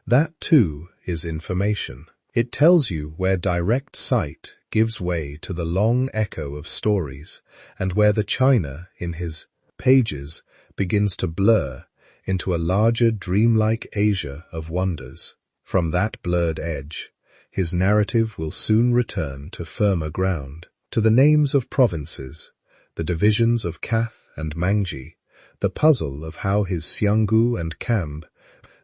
that too is information. It tells you where direct sight gives way to the long echo of stories, and where the China in his pages begins to blur into a larger dreamlike Asia of wonders. From that blurred edge, his narrative will soon return to firmer ground, to the names of provinces, the divisions of Kath and Mangji, the puzzle of how his Xianggu and Kamb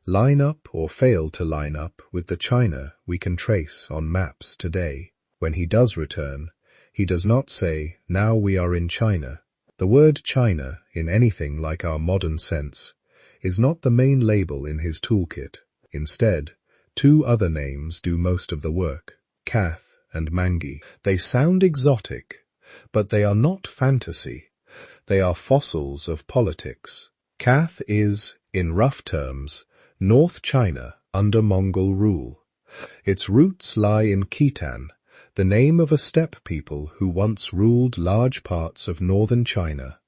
line up or fail to line up with the China we can trace on maps today. When he does return, he does not say, "Now we are in China." The word China, in anything like our modern sense, is not the main label in his toolkit. Instead, two other names do most of the work, Kath and Mangi. They sound exotic, but they are not fantasy. They are fossils of politics. Kath is, in rough terms, North China under Mongol rule. Its roots lie in Khitan, the name of a steppe people who once ruled large parts of northern China,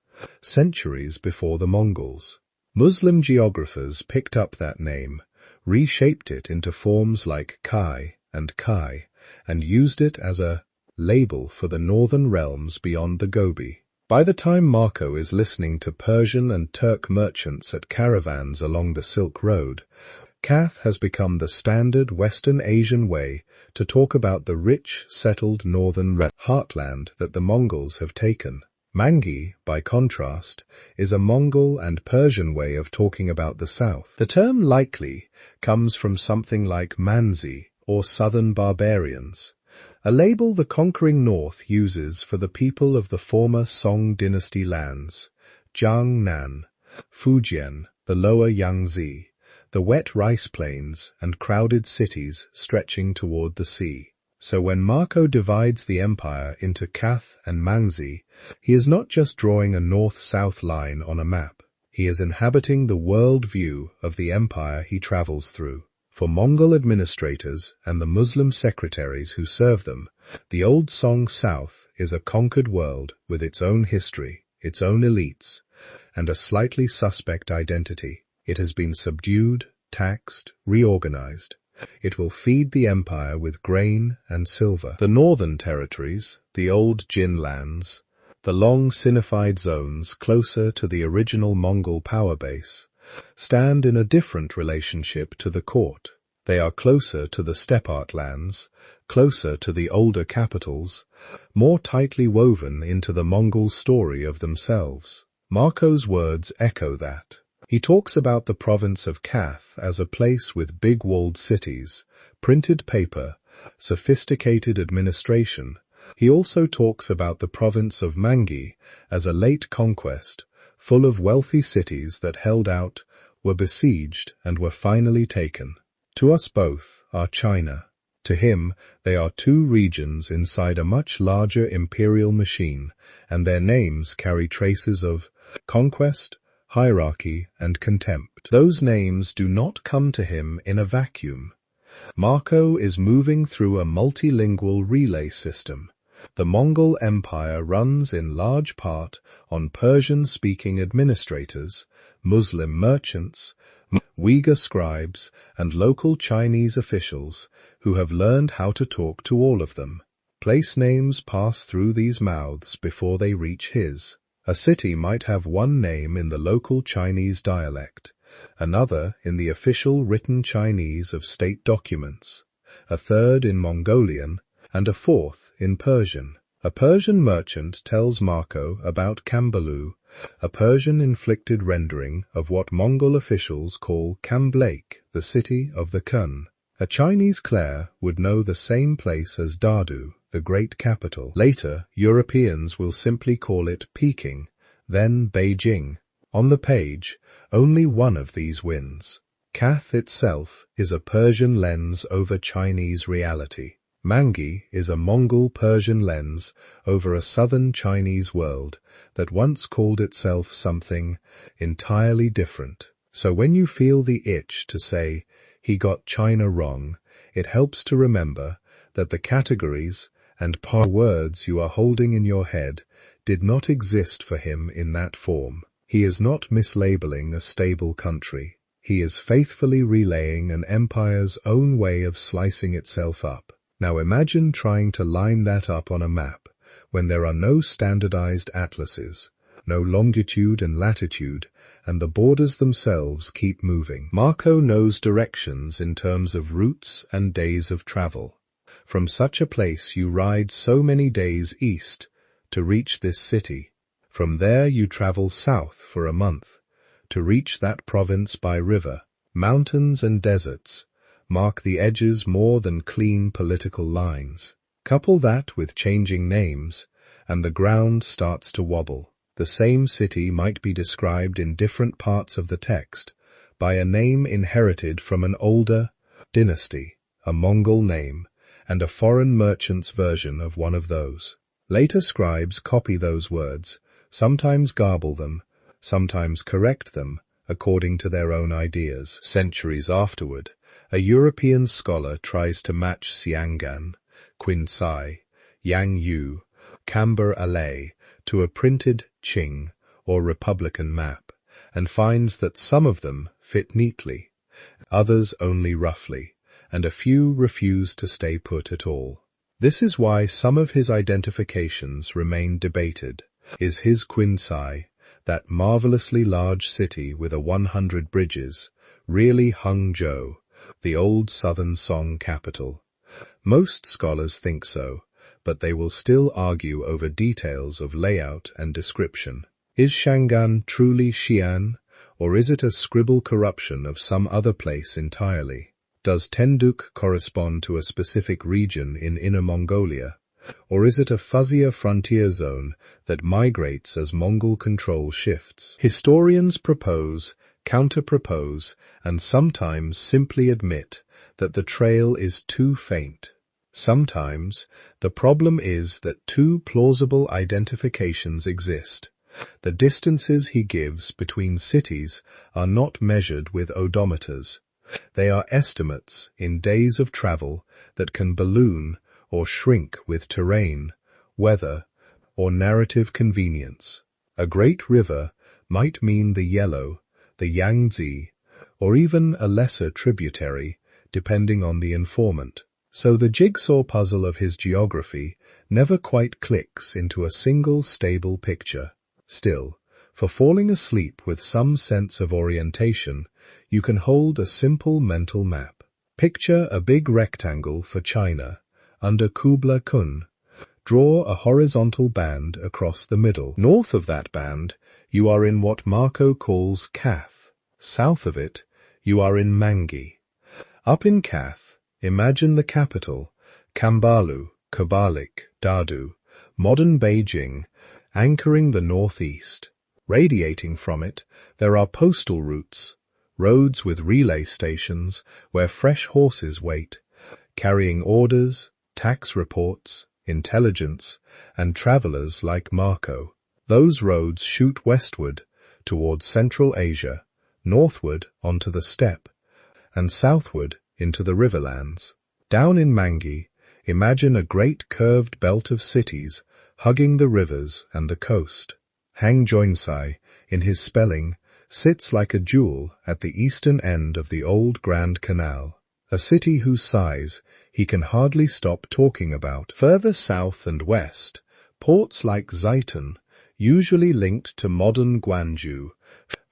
centuries before the Mongols. Muslim geographers picked up that name, reshaped it into forms like Kai, and used it as a label for the northern realms beyond the Gobi. By the time Marco is listening to Persian and Turk merchants at caravans along the Silk Road, Kath has become the standard Western Asian way to talk about the rich, settled northern heartland that the Mongols have taken. Mangi, by contrast, is a Mongol and Persian way of talking about the south. The term likely comes from something like Manzi, or southern barbarians, a label the conquering north uses for the people of the former Song dynasty lands, Jiangnan, Fujian, the lower Yangtze, the wet rice plains and crowded cities stretching toward the sea. So when Marco divides the empire into Kath and Manzi, he is not just drawing a north-south line on a map. He is inhabiting the world view of the empire he travels through. For Mongol administrators and the Muslim secretaries who serve them, the old Song South is a conquered world with its own history, its own elites, and a slightly suspect identity. It has been subdued, taxed, reorganized. It will feed the empire with grain and silver. The northern territories, the old Jin lands, the long Sinified zones closer to the original Mongol power base, stand in a different relationship to the court. They are closer to the steppe lands, closer to the older capitals, more tightly woven into the Mongol story of themselves. Marco's words echo that. He talks about the province of Kath as a place with big walled cities, printed paper, sophisticated administration. He also talks about the province of Mangi as a late conquest, full of wealthy cities that held out, were besieged, and were finally taken. To us both are China. To him, they are two regions inside a much larger imperial machine, and their names carry traces of conquest, hierarchy, and contempt. Those names do not come to him in a vacuum. Marco is moving through a multilingual relay system. The Mongol Empire runs in large part on Persian-speaking administrators, Muslim merchants, Uyghur scribes, and local Chinese officials who have learned how to talk to all of them. Place names pass through these mouths before they reach his. A city might have one name in the local Chinese dialect, another in the official written Chinese of state documents, a third in Mongolian, and a fourth in Persian. A Persian merchant tells Marco about Kambalu, a Persian-inflicted rendering of what Mongol officials call Kamblake, the city of the Kun. A Chinese clerk would know the same place as Dadu, the great capital. Later, Europeans will simply call it Peking, then Beijing. On the page, only one of these wins. Kath itself is a Persian lens over Chinese reality. Mangi is a Mongol Persian lens over a southern Chinese world that once called itself something entirely different. So when you feel the itch to say, he got China wrong, it helps to remember that the categories and words you are holding in your head did not exist for him in that form. He is not mislabeling a stable country. He is faithfully relaying an empire's own way of slicing itself up. Now imagine trying to line that up on a map when there are no standardized atlases, no longitude and latitude, and the borders themselves keep moving. Marco knows directions in terms of routes and days of travel. From such a place you ride so many days east to reach this city. From there you travel south for a month to reach that province by river. Mountains and deserts mark the edges more than clean political lines. Couple that with changing names, and the ground starts to wobble. The same city might be described in different parts of the text by a name inherited from an older dynasty, a Mongol name, and a foreign merchant's version of one of those. Later scribes copy those words, sometimes garble them, sometimes correct them, according to their own ideas. Centuries afterward, a European scholar tries to match Xiangan, Qinsai, Yang Yu, Camber Alay to a printed Qing or Republican map, and finds that some of them fit neatly, others only roughly, and a few refuse to stay put at all. This is why some of his identifications remain debated. Is his Qinsai, that marvelously large city with 100 bridges, really Hangzhou, the old southern Song capital? Most scholars think so, but they will still argue over details of layout and description. Is Shangan truly Xi'an, or is it a scribble corruption of some other place entirely? Does Tenduk correspond to a specific region in Inner Mongolia, or is it a fuzzier frontier zone that migrates as Mongol control shifts? Historians propose, counter-propose, and sometimes simply admit that the trail is too faint. Sometimes the problem is that two plausible identifications exist. The distances he gives between cities are not measured with odometers. They are estimates in days of travel that can balloon or shrink with terrain, weather, or narrative convenience. A great river might mean the Yellow, the Yangtze, or even a lesser tributary, depending on the informant. So the jigsaw puzzle of his geography never quite clicks into a single stable picture. Still, for falling asleep with some sense of orientation, you can hold a simple mental map. Picture a big rectangle for China. Under Kublai Khan, draw a horizontal band across the middle. North of that band, you are in what Marco calls Kath. South of it, you are in Mangi. Up in Kath, imagine the capital, Kambalu, Kabalik, Dadu, modern Beijing, anchoring the northeast. Radiating from it, there are postal routes, roads with relay stations where fresh horses wait, carrying orders, tax reports, intelligence, and travelers like Marco. Those roads shoot westward towards Central Asia, northward onto the steppe, and southward into the riverlands. Down in Mangi, imagine a great curved belt of cities hugging the rivers and the coast. Hang Joinsai, in his spelling, sits like a jewel at the eastern end of the old Grand Canal, a city whose size he can hardly stop talking about. Further south and west, ports like Zaitan, usually linked to modern Guangzhou,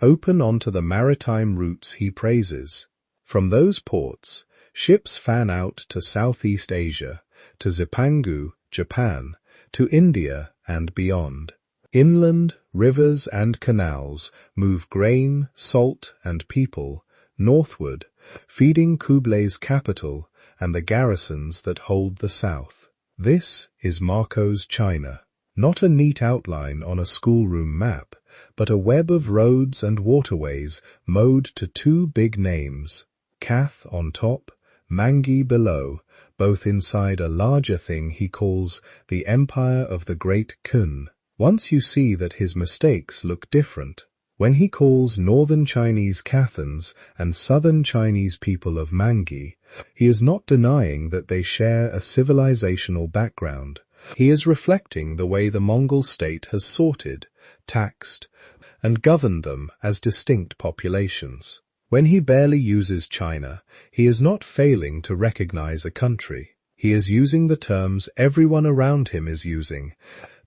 open onto the maritime routes he praises. From those ports, ships fan out to Southeast Asia, to Zipangu, Japan, to India and beyond. Inland, rivers and canals move grain, salt, and people northward, feeding Kublai's capital and the garrisons that hold the south. This is Marco's China. Not a neat outline on a schoolroom map, but a web of roads and waterways mowed to two big names, Kath on top, Mangi below, both inside a larger thing he calls the Empire of the Great Kun. Once you see that his mistakes look different. When he calls northern Chinese Kathans and southern Chinese people of Mangi, he is not denying that they share a civilizational background. He is reflecting the way the Mongol state has sorted, taxed, and governed them as distinct populations. When he barely uses China, he is not failing to recognize a country. He is using the terms everyone around him is using,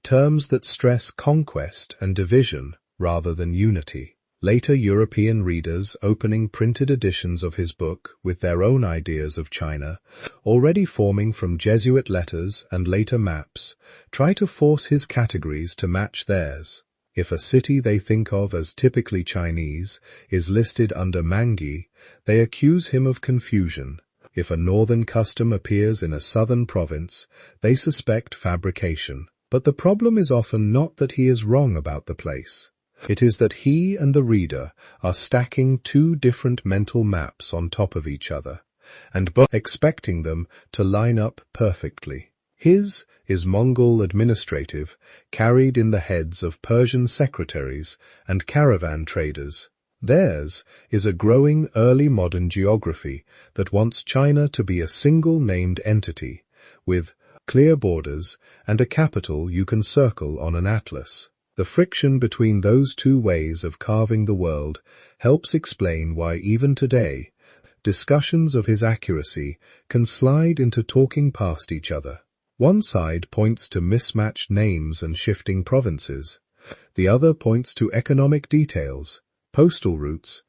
terms that stress conquest and division rather than unity. Later European readers opening printed editions of his book with their own ideas of China, already forming from Jesuit letters and later maps, try to force his categories to match theirs. If a city they think of as typically Chinese is listed under Mangi, they accuse him of confusion. If a northern custom appears in a southern province, they suspect fabrication. But the problem is often not that he is wrong about the place. It is that he and the reader are stacking two different mental maps on top of each other, and both expecting them to line up perfectly. His is Mongol administrative, carried in the heads of Persian secretaries and caravan traders. Theirs is a growing early modern geography that wants China to be a single named entity, with clear borders and a capital you can circle on an atlas. The friction between those two ways of carving the world helps explain why even today, discussions of his accuracy can slide into talking past each other. One side points to mismatched names and shifting provinces. The other points to economic details, postal routes,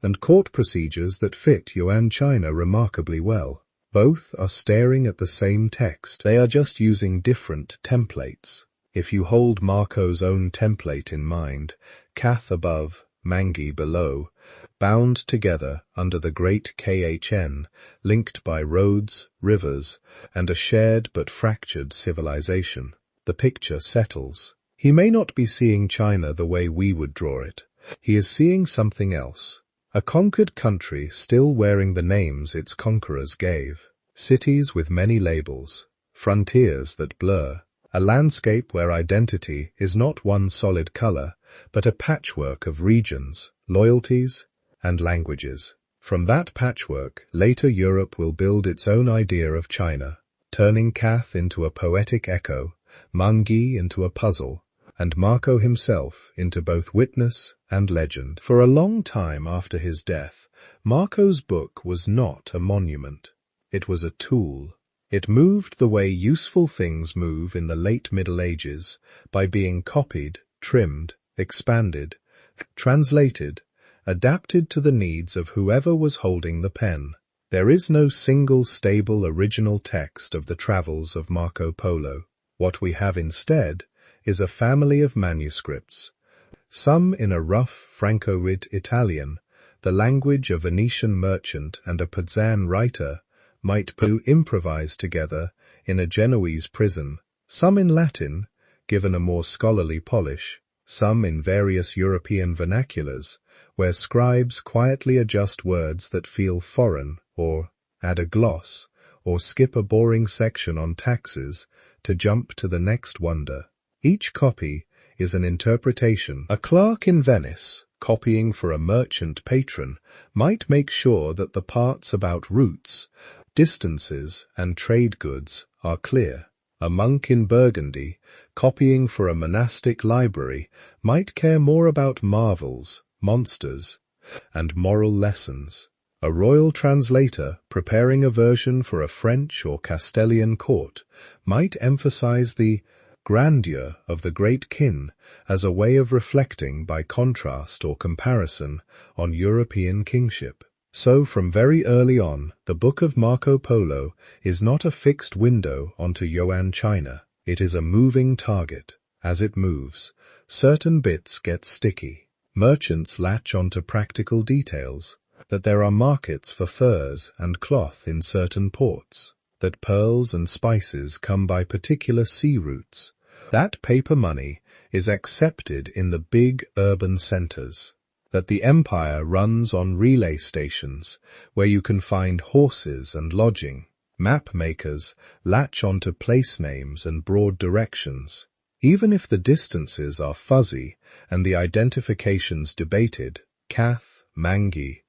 and court procedures that fit Yuan China remarkably well. Both are staring at the same text. They are just using different templates. If you hold Marco's own template in mind, Kath above, Mangi below, bound together under the great KHN, linked by roads, rivers, and a shared but fractured civilization, the picture settles. He may not be seeing China the way we would draw it. He is seeing something else. A conquered country still wearing the names its conquerors gave. Cities with many labels. Frontiers that blur. A landscape where identity is not one solid color, but a patchwork of regions, loyalties, and languages. From that patchwork, later Europe will build its own idea of China, turning Kath into a poetic echo, Mangi into a puzzle, and Marco himself into both witness and legend. For a long time after his death, Marco's book was not a monument. It was a tool. It moved the way useful things move in the late Middle Ages, by being copied, trimmed, expanded, translated, adapted to the needs of whoever was holding the pen. There is no single stable original text of the travels of Marco Polo. What we have instead is a family of manuscripts, some in a rough Franco-Rit Italian, the language a Venetian merchant and a Pizzan writer might improvise together in a Genoese prison, some in Latin, given a more scholarly polish, some in various European vernaculars, where scribes quietly adjust words that feel foreign, or add a gloss, or skip a boring section on taxes to jump to the next wonder. Each copy is an interpretation. A clerk in Venice, copying for a merchant patron, might make sure that the parts about routes, distances, and trade goods are clear. A monk in Burgundy, copying for a monastic library, might care more about marvels, monsters, and moral lessons. A royal translator, preparing a version for a French or Castilian court, might emphasize the grandeur of the great kin as a way of reflecting by contrast or comparison on European kingship. So from very early on, the Book of Marco Polo is not a fixed window onto Yuan China. It is a moving target. As it moves, certain bits get sticky. Merchants latch onto practical details, that there are markets for furs and cloth in certain ports, that pearls and spices come by particular sea routes. That paper money is accepted in the big urban centers. That the empire runs on relay stations, where you can find horses and lodging. Map makers latch onto place names and broad directions. Even if the distances are fuzzy and the identifications debated, Kath, Mangi,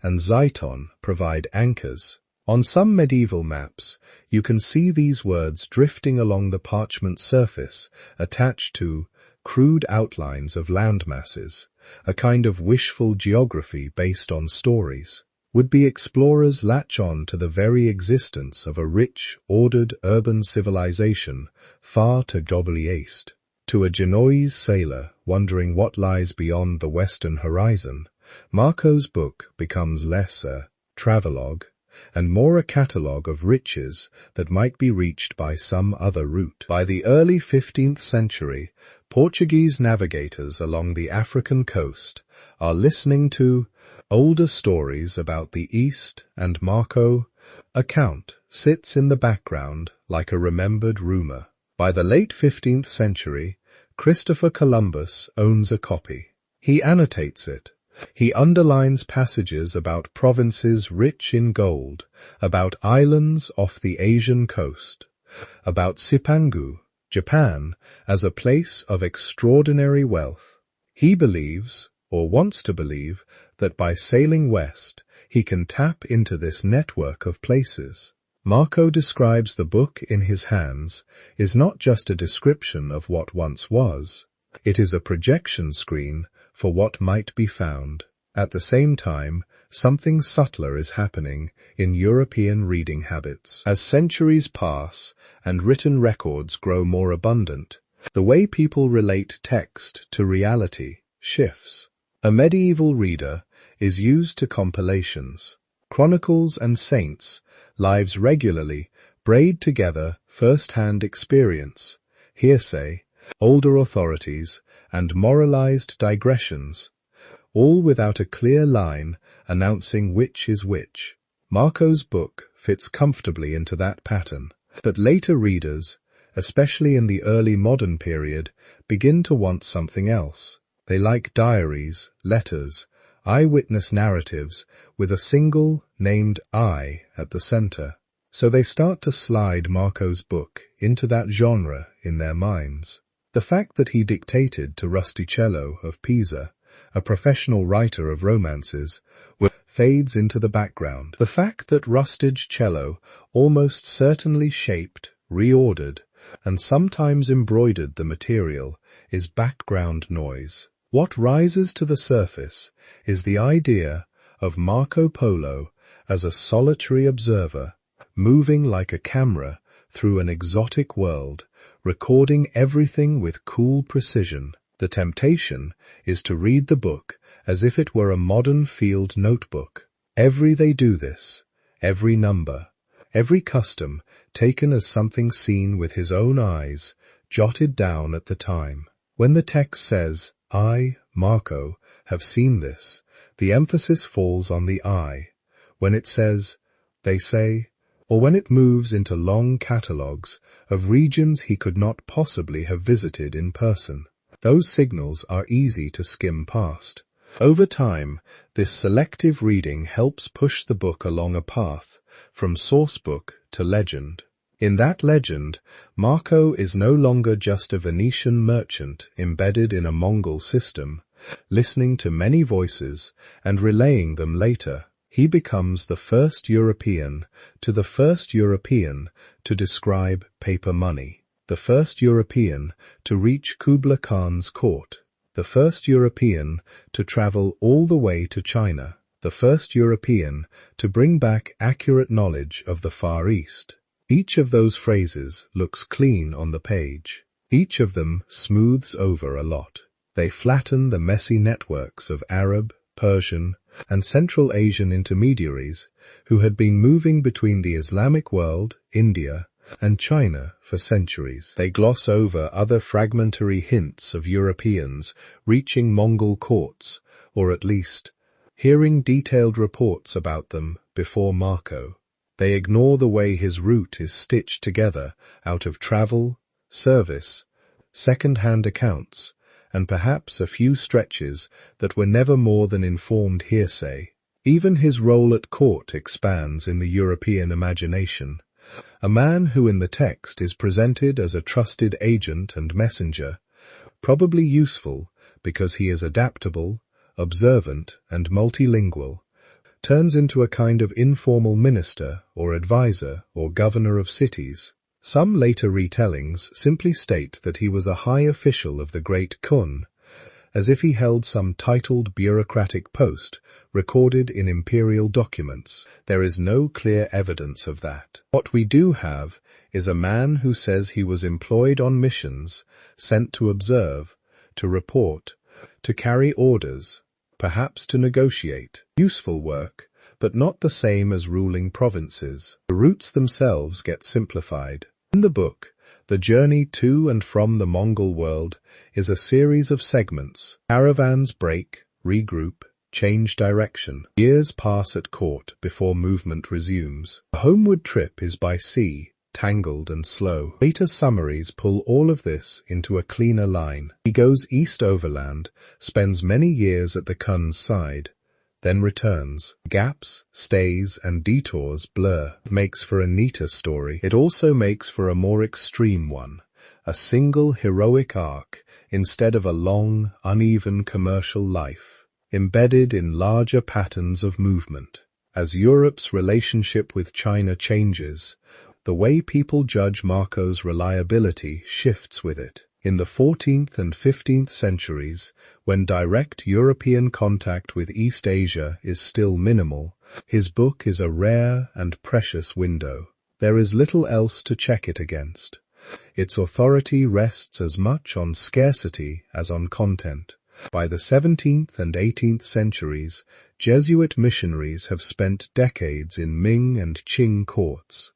and Zaiton provide anchors. On some medieval maps, you can see these words drifting along the parchment surface, attached to crude outlines of landmasses, a kind of wishful geography based on stories. Would-be explorers latch on to the very existence of a rich, ordered urban civilization far to globally east. To a Genoese sailor wondering what lies beyond the western horizon, Marco's book becomes less a travelogue and more a catalogue of riches that might be reached by some other route. By the early 15th century, Portuguese navigators along the African coast are listening to older stories about the East, and Marco's account sits in the background like a remembered rumor. By the late 15th century, Christopher Columbus owns a copy. He annotates it. He underlines passages about provinces rich in gold, about islands off the Asian coast, about Cipangu, Japan, as a place of extraordinary wealth. He believes, or wants to believe, that by sailing west, he can tap into this network of places. Marco describes the book in his hands is not just a description of what once was, it is a projection screen for what might be found. At the same time, something subtler is happening in European reading habits. As centuries pass and written records grow more abundant, the way people relate text to reality shifts. A medieval reader is used to compilations, chronicles and saints' lives regularly braid together first-hand experience, hearsay, older authorities, and moralized digressions, all without a clear line announcing which is which. Marco's book fits comfortably into that pattern, but later readers, especially in the early modern period, begin to want something else. They like diaries, letters, eyewitness narratives with a single, named I at the center. So they start to slide Marco's book into that genre in their minds. The fact that he dictated to Rustichello of Pisa, a professional writer of romances, fades into the background. The fact that Rustichello almost certainly shaped, reordered, and sometimes embroidered the material is background noise. What rises to the surface is the idea of Marco Polo as a solitary observer, moving like a camera through an exotic world, recording everything with cool precision. The temptation is to read the book as if it were a modern field notebook. They do this, every number, every custom taken as something seen with his own eyes, jotted down at the time. When the text says, I, Marco, have seen this, the emphasis falls on the I. When it says, they say, or when it moves into long catalogues of regions he could not possibly have visited in person, those signals are easy to skim past. Over time, this selective reading helps push the book along a path from sourcebook to legend. In that legend, Marco is no longer just a Venetian merchant embedded in a Mongol system, listening to many voices and relaying them later. He becomes the first European to describe paper money, the first European to reach Kublai Khan's court, the first European to travel all the way to China, the first European to bring back accurate knowledge of the Far East. Each of those phrases looks clean on the page. Each of them smooths over a lot. They flatten the messy networks of Arab, Persian, and Central Asian intermediaries who had been moving between the Islamic world, India, and China for centuries. They gloss over other fragmentary hints of Europeans reaching Mongol courts, or at least hearing detailed reports about them before Marco. They ignore the way his route is stitched together out of travel, service, second-hand accounts, and perhaps a few stretches that were never more than informed hearsay. Even his role at court expands in the European imagination. A man who in the text is presented as a trusted agent and messenger, probably useful because he is adaptable, observant, and multilingual, turns into a kind of informal minister or advisor or governor of cities. Some later retellings simply state that he was a high official of the Great Kun, as if he held some titled bureaucratic post recorded in imperial documents. There is no clear evidence of that. What we do have is a man who says he was employed on missions, sent to observe, to report, to carry orders, perhaps to negotiate. Useful work, but not the same as ruling provinces. The routes themselves get simplified. In the book, the journey to and from the Mongol world is a series of segments. Caravans break, regroup, change direction. Years pass at court before movement resumes. The homeward trip is by sea, tangled and slow. Later summaries pull all of this into a cleaner line. He goes east overland, spends many years at the Kun's side, then returns. Gaps, stays, and detours blur. It makes for a neater story. It also makes for a more extreme one, a single heroic arc instead of a long, uneven commercial life, embedded in larger patterns of movement. As Europe's relationship with China changes, the way people judge Marco's reliability shifts with it. In the 14th and 15th centuries, when direct European contact with East Asia is still minimal, his book is a rare and precious window. There is little else to check it against. Its authority rests as much on scarcity as on content. By the 17th and 18th centuries, Jesuit missionaries have spent decades in Ming and Qing courts.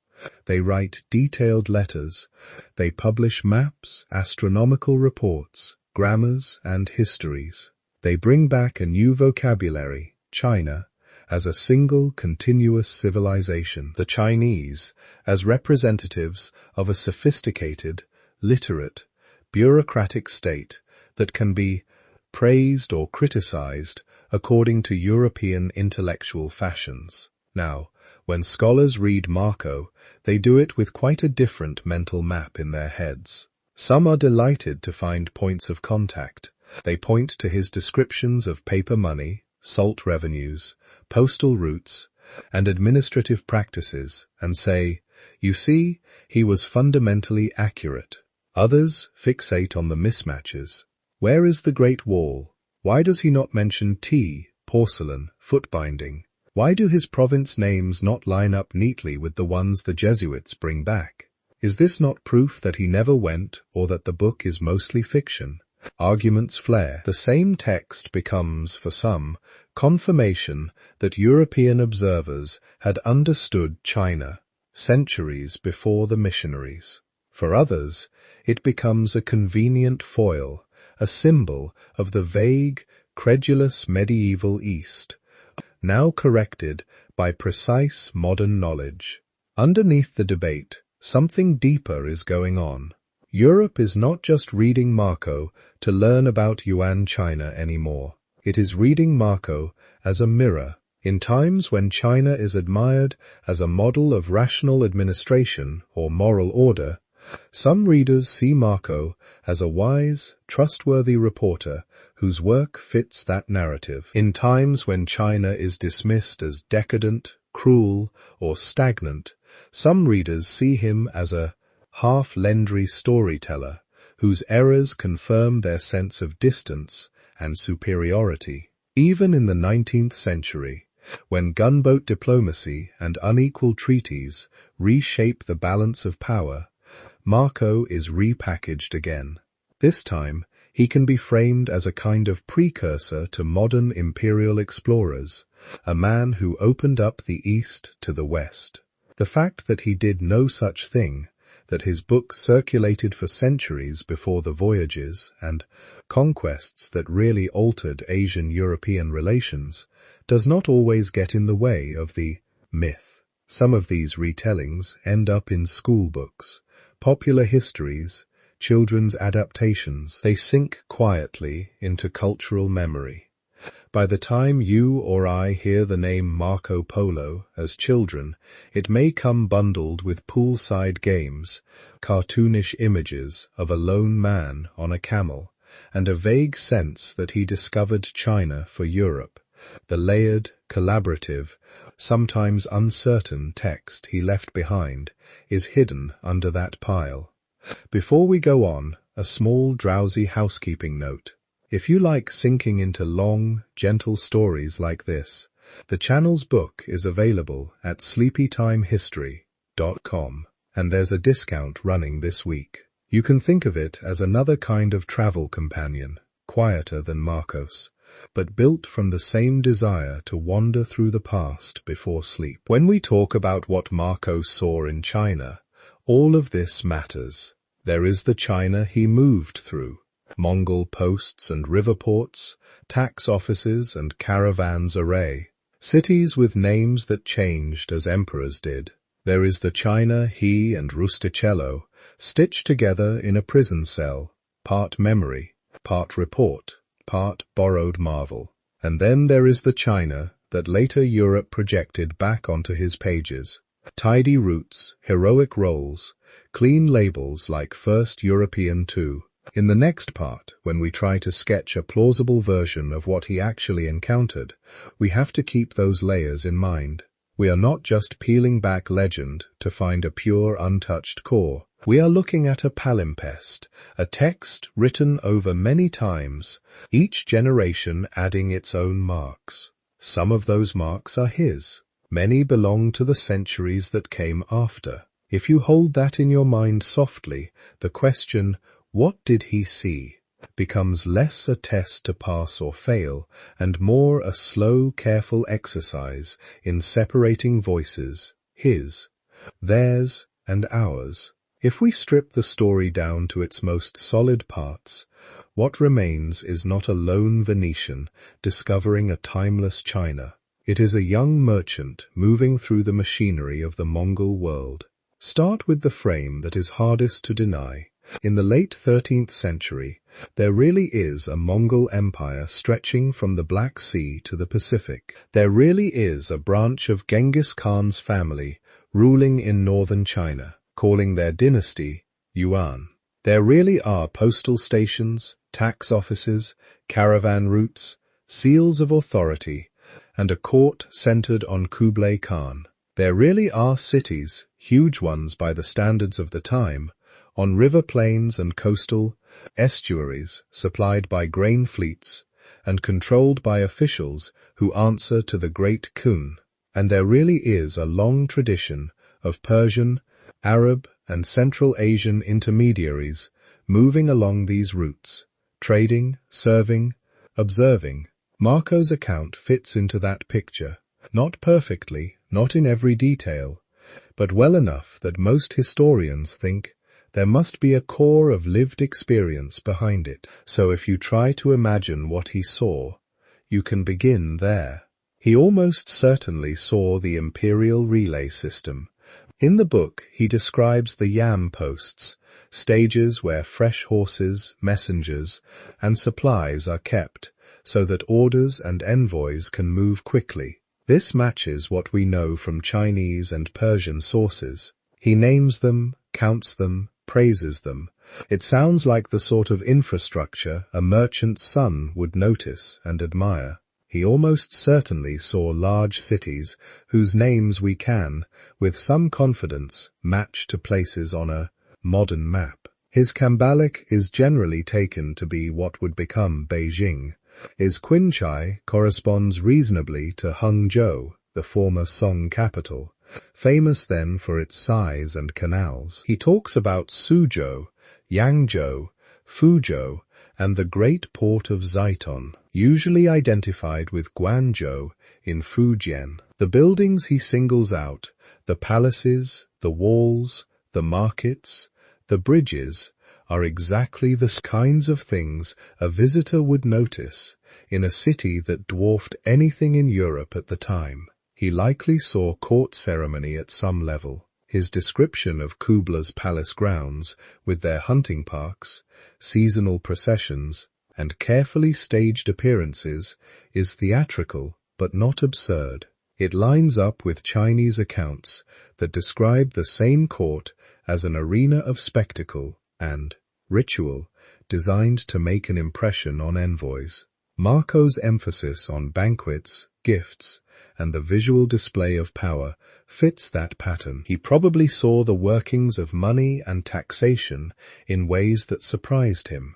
They write detailed letters. They publish maps, astronomical reports, grammars, and histories. They bring back a new vocabulary, China, as a single continuous civilization. The Chinese, as representatives of a sophisticated, literate, bureaucratic state that can be praised or criticized according to European intellectual fashions. Now, when scholars read Marco, they do it with quite a different mental map in their heads. Some are delighted to find points of contact. They point to his descriptions of paper money, salt revenues, postal routes, and administrative practices, and say, "You see, he was fundamentally accurate." Others fixate on the mismatches. Where is the Great Wall? Why does he not mention tea, porcelain, foot-binding? Why do his province names not line up neatly with the ones the Jesuits bring back? Is this not proof that he never went or that the book is mostly fiction? Arguments flare. The same text becomes, for some, confirmation that European observers had understood China centuries before the missionaries. For others, it becomes a convenient foil, a symbol of the vague, credulous medieval East, now corrected by precise modern knowledge. Underneath the debate, something deeper is going on. Europe is not just reading Marco to learn about Yuan China anymore. It is reading Marco as a mirror. In times when China is admired as a model of rational administration or moral order, some readers see Marco as a wise, trustworthy reporter whose work fits that narrative. In times when China is dismissed as decadent, cruel, or stagnant, some readers see him as a half-Lendry storyteller whose errors confirm their sense of distance and superiority. Even in the 19th century, when gunboat diplomacy and unequal treaties reshape the balance of power, Marco is repackaged again. This time, he can be framed as a kind of precursor to modern imperial explorers, a man who opened up the East to the West. The fact that he did no such thing, that his book circulated for centuries before the voyages and conquests that really altered Asian-European relations, does not always get in the way of the myth. Some of these retellings end up in school books, popular histories, children's adaptations. They sink quietly into cultural memory. By the time you or I hear the name Marco Polo as children, it may come bundled with poolside games, cartoonish images of a lone man on a camel, and a vague sense that he discovered China for Europe. The layered, collaborative, sometimes uncertain text he left behind is hidden under that pile. Before we go on, a small drowsy housekeeping note. If you like sinking into long, gentle stories like this, the channel's book is available at sleepytimehistory.com, and there's a discount running this week. You can think of it as another kind of travel companion, quieter than Marcos, but built from the same desire to wander through the past before sleep. When we talk about what Marcos saw in China, all of this matters. There is the China he moved through. Mongol posts and river ports, tax offices and caravans array, cities with names that changed as emperors did. There is the China he and Rusticello stitched together in a prison cell, part memory, part report, part borrowed marvel. And then there is the China that later Europe projected back onto his pages. Tidy routes, heroic roles, clean labels like First European II. In the next part, when we try to sketch a plausible version of what he actually encountered, we have to keep those layers in mind. We are not just peeling back legend to find a pure, untouched core. We are looking at a palimpsest, a text written over many times, each generation adding its own marks. Some of those marks are his. Many belong to the centuries that came after. If you hold that in your mind softly, the question, "What did he see?" becomes less a test to pass or fail, and more a slow, careful exercise in separating voices, his, theirs, and ours. If we strip the story down to its most solid parts, what remains is not a lone Venetian discovering a timeless China. It is a young merchant moving through the machinery of the Mongol world. Start with the frame that is hardest to deny. In the late 13th century, there really is a Mongol empire stretching from the Black Sea to the Pacific. There really is a branch of Genghis Khan's family ruling in northern China, calling their dynasty Yuan. There really are postal stations, tax offices, caravan routes, seals of authority, and a court centered on Kublai Khan. There really are cities, huge ones by the standards of the time, on river plains and coastal estuaries supplied by grain fleets and controlled by officials who answer to the Great Kun. And there really is a long tradition of Persian, Arab, and Central Asian intermediaries moving along these routes, trading, serving, observing. Marco's account fits into that picture, not perfectly, not in every detail, but well enough that most historians think there must be a core of lived experience behind it. So if you try to imagine what he saw, you can begin there. He almost certainly saw the imperial relay system. In the book, he describes the yam posts, stages where fresh horses, messengers, and supplies are kept, so that orders and envoys can move quickly. This matches what we know from Chinese and Persian sources. He names them, counts them, praises them. It sounds like the sort of infrastructure a merchant's son would notice and admire. He almost certainly saw large cities whose names we can, with some confidence, match to places on a modern map. His Kambalik is generally taken to be what would become Beijing. His Qinchai corresponds reasonably to Hangzhou, the former Song capital, famous then for its size and canals. He talks about Suzhou, Yangzhou, Fuzhou, and the great port of Zaiton, usually identified with Guangzhou in Fujian. The buildings he singles out, the palaces, the walls, the markets, the bridges, are exactly the kinds of things a visitor would notice in a city that dwarfed anything in Europe at the time. He likely saw court ceremony at some level. His description of Kublai's palace grounds, with their hunting parks, seasonal processions, and carefully staged appearances, is theatrical but not absurd. It lines up with Chinese accounts that describe the same court as an arena of spectacle and ritual designed to make an impression on envoys. Marco's emphasis on banquets, gifts, and the visual display of power fits that pattern. He probably saw the workings of money and taxation in ways that surprised him.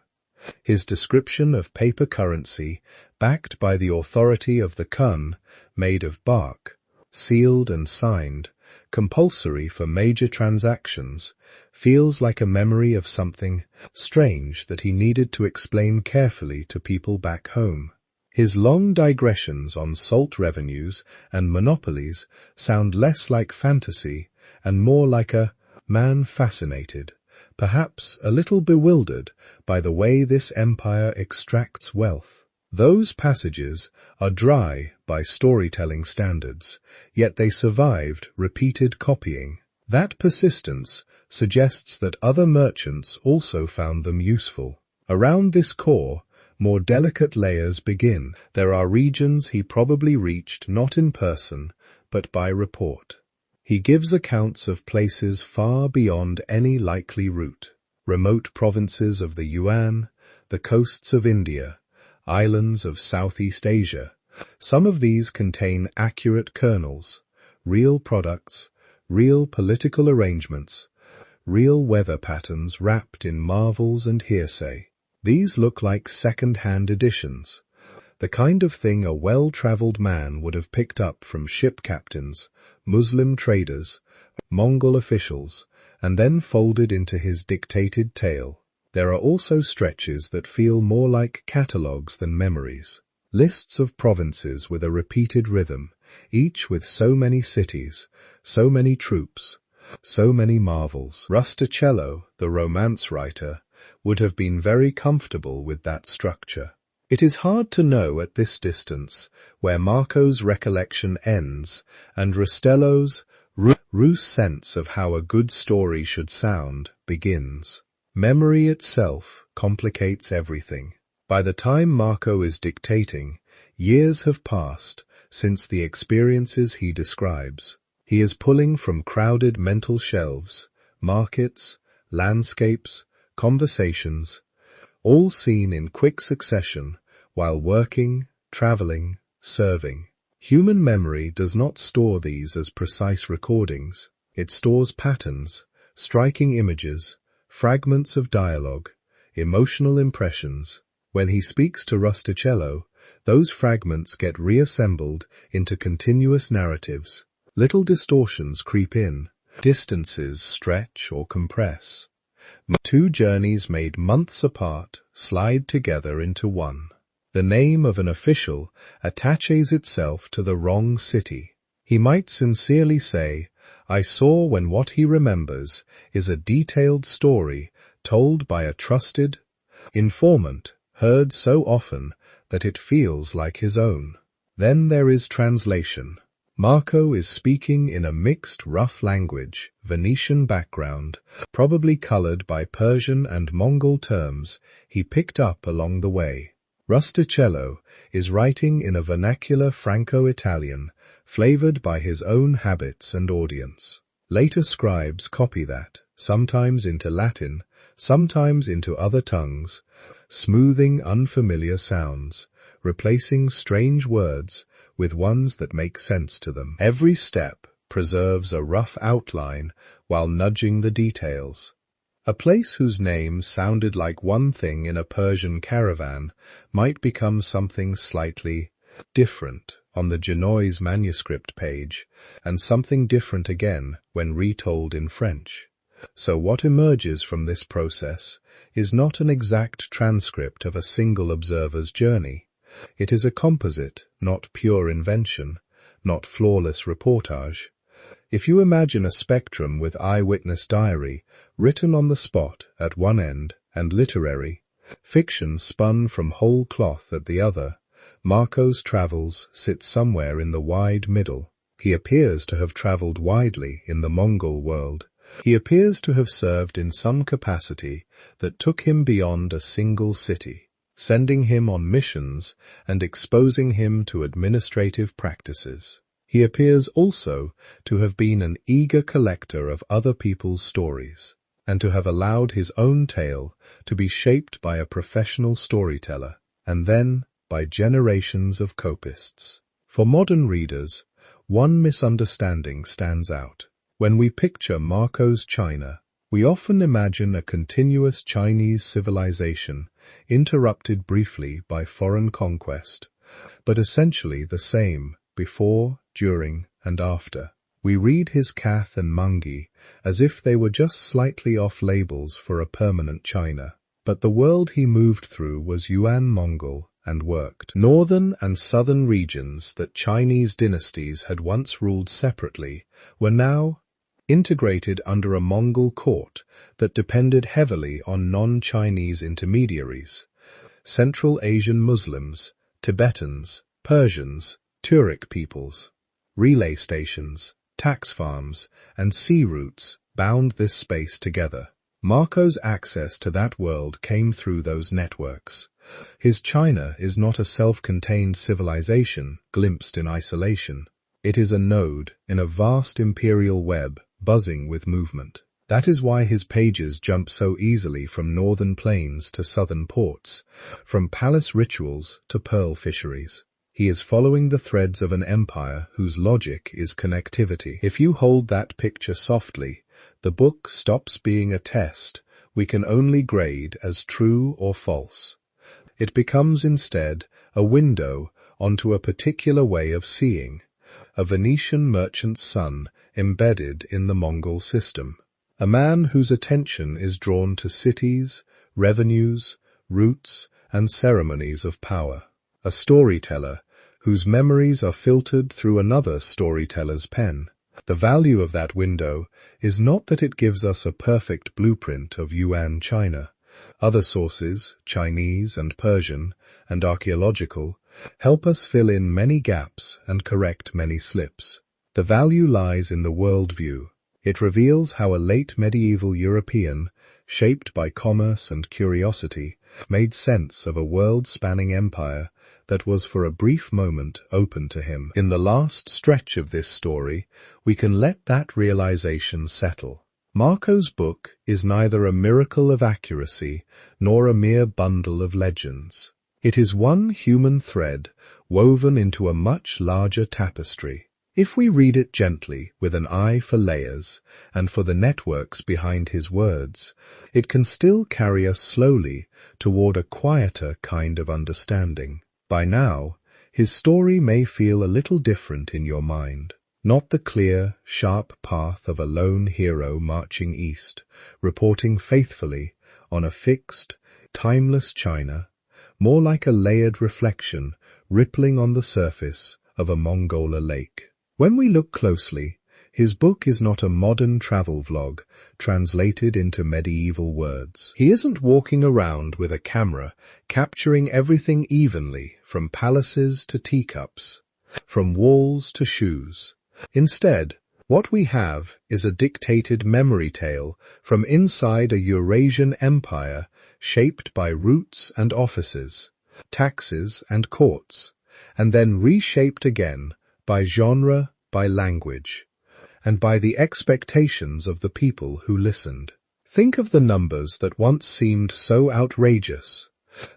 His description of paper currency, backed by the authority of the Khan, made of bark, sealed and signed, compulsory for major transactions, feels like a memory of something strange that he needed to explain carefully to people back home. His long digressions on salt revenues and monopolies sound less like fantasy and more like a man fascinated, perhaps a little bewildered by the way this empire extracts wealth. Those passages are dry by storytelling standards, yet they survived repeated copying. That persistence suggests that other merchants also found them useful. Around this core, more delicate layers begin. There are regions he probably reached not in person, but by report. He gives accounts of places far beyond any likely route. Remote provinces of the Yuan, the coasts of India, islands of Southeast Asia. Some of these contain accurate kernels, real products, real political arrangements, real weather patterns wrapped in marvels and hearsay. These look like second-hand editions, the kind of thing a well-traveled man would have picked up from ship captains, Muslim traders, Mongol officials, and then folded into his dictated tale. There are also stretches that feel more like catalogues than memories. Lists of provinces with a repeated rhythm, each with so many cities, so many troops, so many marvels. Rustichello, the romance writer, would have been very comfortable with that structure. It is hard to know at this distance where Marco's recollection ends and Rustello's ruse sense of how a good story should sound begins. Memory itself complicates everything. By the time Marco is dictating, years have passed since the experiences he describes. He is pulling from crowded mental shelves, markets, landscapes, conversations, all seen in quick succession while working, traveling, serving. Human memory does not store these as precise recordings. It stores patterns, striking images, fragments of dialogue, emotional impressions. When he speaks to Rustichello, those fragments get reassembled into continuous narratives. Little distortions creep in, distances stretch or compress. Two journeys made months apart slide together into one. The name of an official attaches itself to the wrong city. He might sincerely say, "I saw," when what he remembers is a detailed story told by a trusted informant, heard so often that it feels like his own. Then there is translation. Marco is speaking in a mixed, rough language, Venetian background, probably colored by Persian and Mongol terms he picked up along the way. Rustichello is writing in a vernacular Franco-Italian, flavored by his own habits and audience. Later scribes copy that, sometimes into Latin, sometimes into other tongues, smoothing unfamiliar sounds, replacing strange words with ones that make sense to them. Every step preserves a rough outline while nudging the details. A place whose name sounded like one thing in a Persian caravan might become something slightly different on the Genoese manuscript page, and something different again when retold in French. So what emerges from this process is not an exact transcript of a single observer's journey. It is a composite, not pure invention, not flawless reportage. If you imagine a spectrum with eyewitness diary written on the spot at one end and literary fiction spun from whole cloth at the other, Marco's travels sit somewhere in the wide middle. He appears to have traveled widely in the Mongol world. He appears to have served in some capacity that took him beyond a single city, sending him on missions and exposing him to administrative practices. He appears also to have been an eager collector of other people's stories, and to have allowed his own tale to be shaped by a professional storyteller, and then by generations of copists. For modern readers, one misunderstanding stands out. When we picture Marco's China, we often imagine a continuous Chinese civilization, interrupted briefly by foreign conquest, but essentially the same before, during, and after. We read his Kath and Mangi as if they were just slightly off labels for a permanent China. But the world he moved through was Yuan Mongol and worked. Northern and southern regions that Chinese dynasties had once ruled separately were now integrated under a Mongol court that depended heavily on non-Chinese intermediaries: Central Asian Muslims, Tibetans, Persians, Turkic peoples. Relay stations, tax farms, and sea routes bound this space together. Marco's access to that world came through those networks. His China is not a self-contained civilization glimpsed in isolation. It is a node in a vast imperial web buzzing with movement. That is why his pages jump so easily from northern plains to southern ports, from palace rituals to pearl fisheries. He is following the threads of an empire whose logic is connectivity. If you hold that picture softly, the book stops being a test we can only grade as true or false. It becomes instead a window onto a particular way of seeing, a Venetian merchant's son embedded in the Mongol system, a man whose attention is drawn to cities, revenues, routes, and ceremonies of power, a storyteller whose memories are filtered through another storyteller's pen. The value of that window is not that it gives us a perfect blueprint of Yuan China. Other sources, Chinese and Persian and archaeological, help us fill in many gaps and correct many slips. The value lies in the worldview. It reveals how a late medieval European, shaped by commerce and curiosity, made sense of a world-spanning empire that was for a brief moment open to him. In the last stretch of this story, we can let that realization settle. Marco's book is neither a miracle of accuracy nor a mere bundle of legends. It is one human thread woven into a much larger tapestry. If we read it gently, with an eye for layers and for the networks behind his words, it can still carry us slowly toward a quieter kind of understanding. By now, his story may feel a little different in your mind. Not the clear, sharp path of a lone hero marching east, reporting faithfully on a fixed, timeless China, more like a layered reflection rippling on the surface of a Mongola lake. When we look closely, his book is not a modern travel vlog translated into medieval words. He isn't walking around with a camera capturing everything evenly, from palaces to teacups, from walls to shoes. Instead, what we have is a dictated memory tale from inside a Eurasian empire shaped by routes and offices, taxes and courts, and then reshaped again by genre, by language, and by the expectations of the people who listened. Think of the numbers that once seemed so outrageous,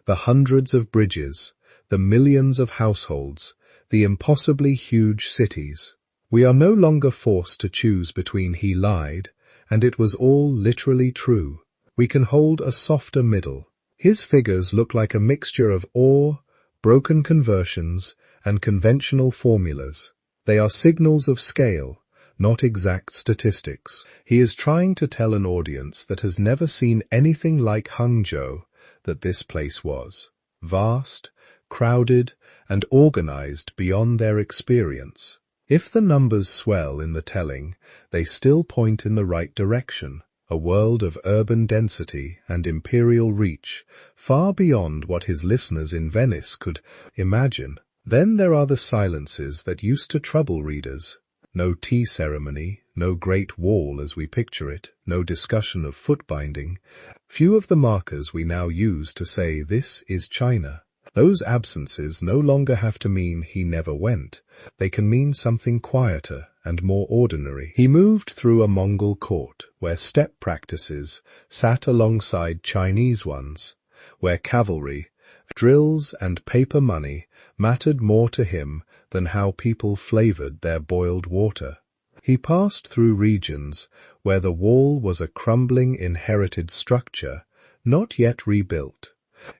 the hundreds of bridges, the millions of households, the impossibly huge cities. We are no longer forced to choose between he lied and it was all literally true. We can hold a softer middle. His figures look like a mixture of awe, broken conversions, and conventional formulas. They are signals of scale, not exact statistics. He is trying to tell an audience that has never seen anything like Hangzhou that this place was. Vast, crowded, and organized beyond their experience. If the numbers swell in the telling, they still point in the right direction, a world of urban density and imperial reach, far beyond what his listeners in Venice could imagine. Then there are the silences that used to trouble readers, No tea ceremony, no great wall as we picture it, no discussion of foot binding. Few of the markers we now use to say this is China. Those absences no longer have to mean he never went. They can mean something quieter and more ordinary. He moved through a Mongol court where steppe practices sat alongside Chinese ones, where cavalry, drills and paper money mattered more to him than how people flavored their boiled water. He passed through regions where the wall was a crumbling inherited structure, not yet rebuilt,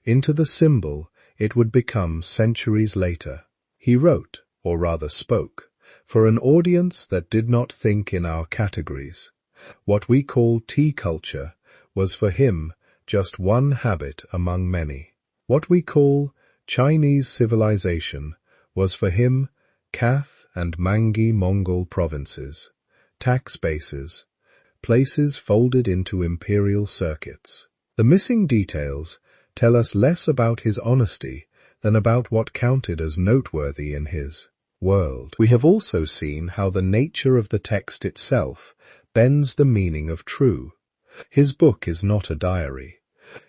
into the symbol it would become centuries later. He wrote, or rather spoke, for an audience that did not think in our categories. What we call tea culture was for him just one habit among many. What we call Chinese civilization was for him Kath and Mangi Mongol provinces, tax bases, places folded into imperial circuits. The missing details tell us less about his honesty than about what counted as noteworthy in his world. We have also seen how the nature of the text itself bends the meaning of true. His book is not a diary.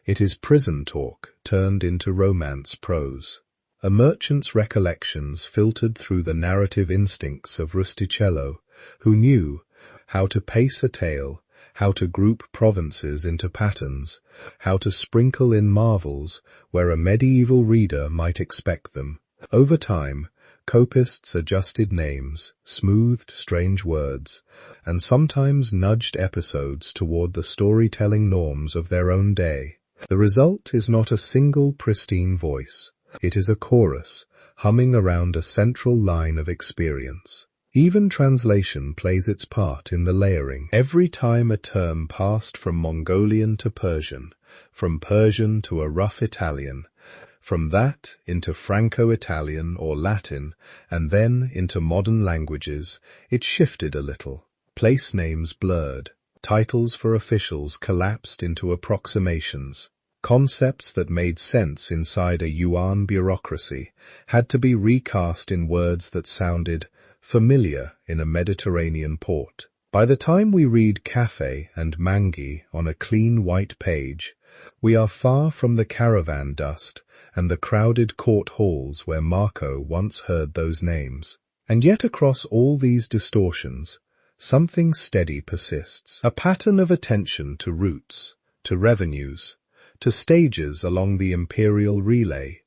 It is prison talk turned into romance prose. A merchant's recollections filtered through the narrative instincts of Rusticello, who knew how to pace a tale, how to group provinces into patterns, how to sprinkle in marvels where a medieval reader might expect them. Over time, copists adjusted names, smoothed strange words, and sometimes nudged episodes toward the storytelling norms of their own day. The result is not a single pristine voice. It is a chorus, humming around a central line of experience. Even translation plays its part in the layering. Every time a term passed from Mongolian to Persian, from Persian to a rough Italian, from that into Franco-Italian or Latin, and then into modern languages, it shifted a little. Place names blurred. Titles for officials collapsed into approximations. Concepts that made sense inside a Yuan bureaucracy had to be recast in words that sounded familiar in a Mediterranean port. By the time we read Cafe and Mangi on a clean white page, we are far from the caravan dust and the crowded court halls where Marco once heard those names. And yet across all these distortions, something steady persists. A pattern of attention to routes, to revenues, to stages along the imperial relay,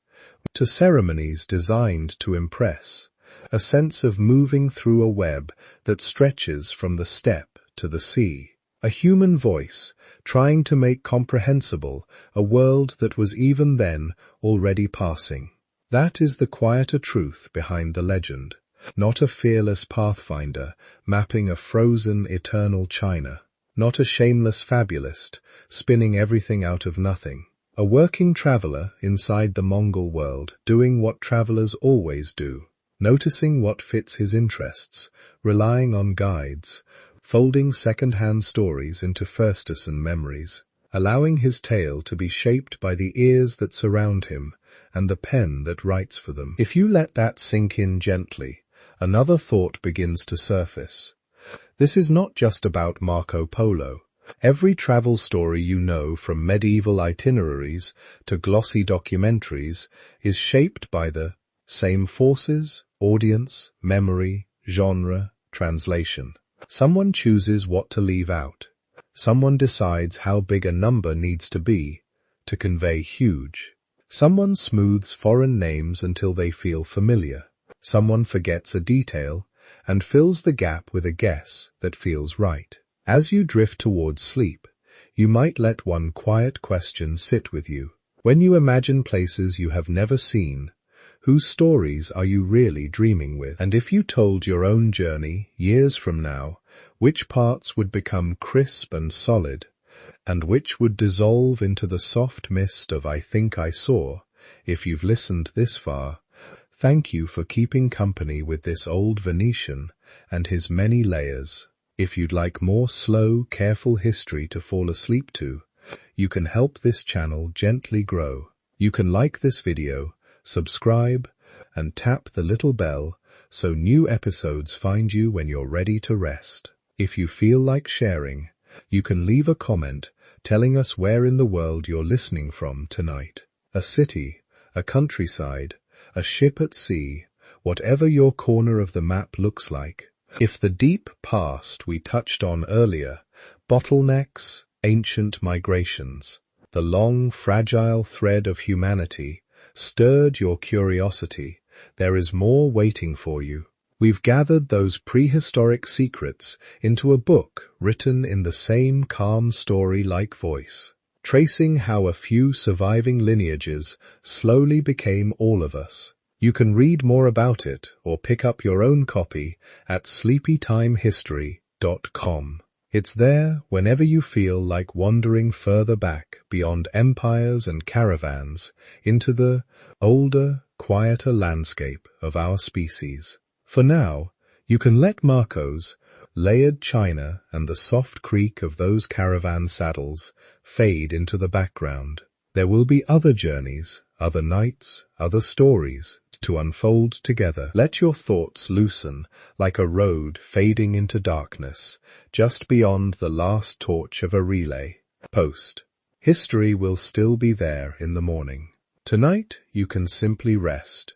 to ceremonies designed to impress, a sense of moving through a web that stretches from the steppe to the sea. A human voice, trying to make comprehensible a world that was even then already passing. That is the quieter truth behind the legend, not a fearless pathfinder mapping a frozen eternal China, not a shameless fabulist spinning everything out of nothing. A working traveler inside the Mongol world doing what travelers always do, noticing what fits his interests, relying on guides, folding second-hand stories into first-person memories, allowing his tale to be shaped by the ears that surround him and the pen that writes for them. If you let that sink in gently, another thought begins to surface. This is not just about Marco Polo. Every travel story you know, from medieval itineraries to glossy documentaries, is shaped by the same forces: audience, memory, genre, translation. Someone chooses what to leave out. Someone decides how big a number needs to be to convey huge. Someone smooths foreign names until they feel familiar. Someone forgets a detail and fills the gap with a guess that feels right. As you drift towards sleep, you might let one quiet question sit with you. When you imagine places you have never seen, whose stories are you really dreaming with? And if you told your own journey years from now, which parts would become crisp and solid, and which would dissolve into the soft mist of I think I saw? If you've listened this far, thank you for keeping company with this old Venetian and his many layers. If you'd like more slow, careful history to fall asleep to, you can help this channel gently grow. You can like this video, subscribe, and tap the little bell so new episodes find you when you're ready to rest. If you feel like sharing, you can leave a comment telling us where in the world you're listening from tonight. A city, a countryside, a ship at sea, whatever your corner of the map looks like. If the deep past we touched on earlier, bottlenecks, ancient migrations, the long, fragile thread of humanity, stirred your curiosity, there is more waiting for you. We've gathered those prehistoric secrets into a book written in the same calm story-like voice, tracing how a few surviving lineages slowly became all of us. You can read more about it or pick up your own copy at sleepytimehistory.com. It's there whenever you feel like wandering further back beyond empires and caravans into the older, quieter landscape of our species. For now, you can let Marco's layered china and the soft creak of those caravan saddles fade into the background. There will be other journeys, other nights, other stories to unfold together. Let your thoughts loosen like a road fading into darkness, just beyond the last torch of a relay post. History will still be there in the morning. Tonight, you can simply rest,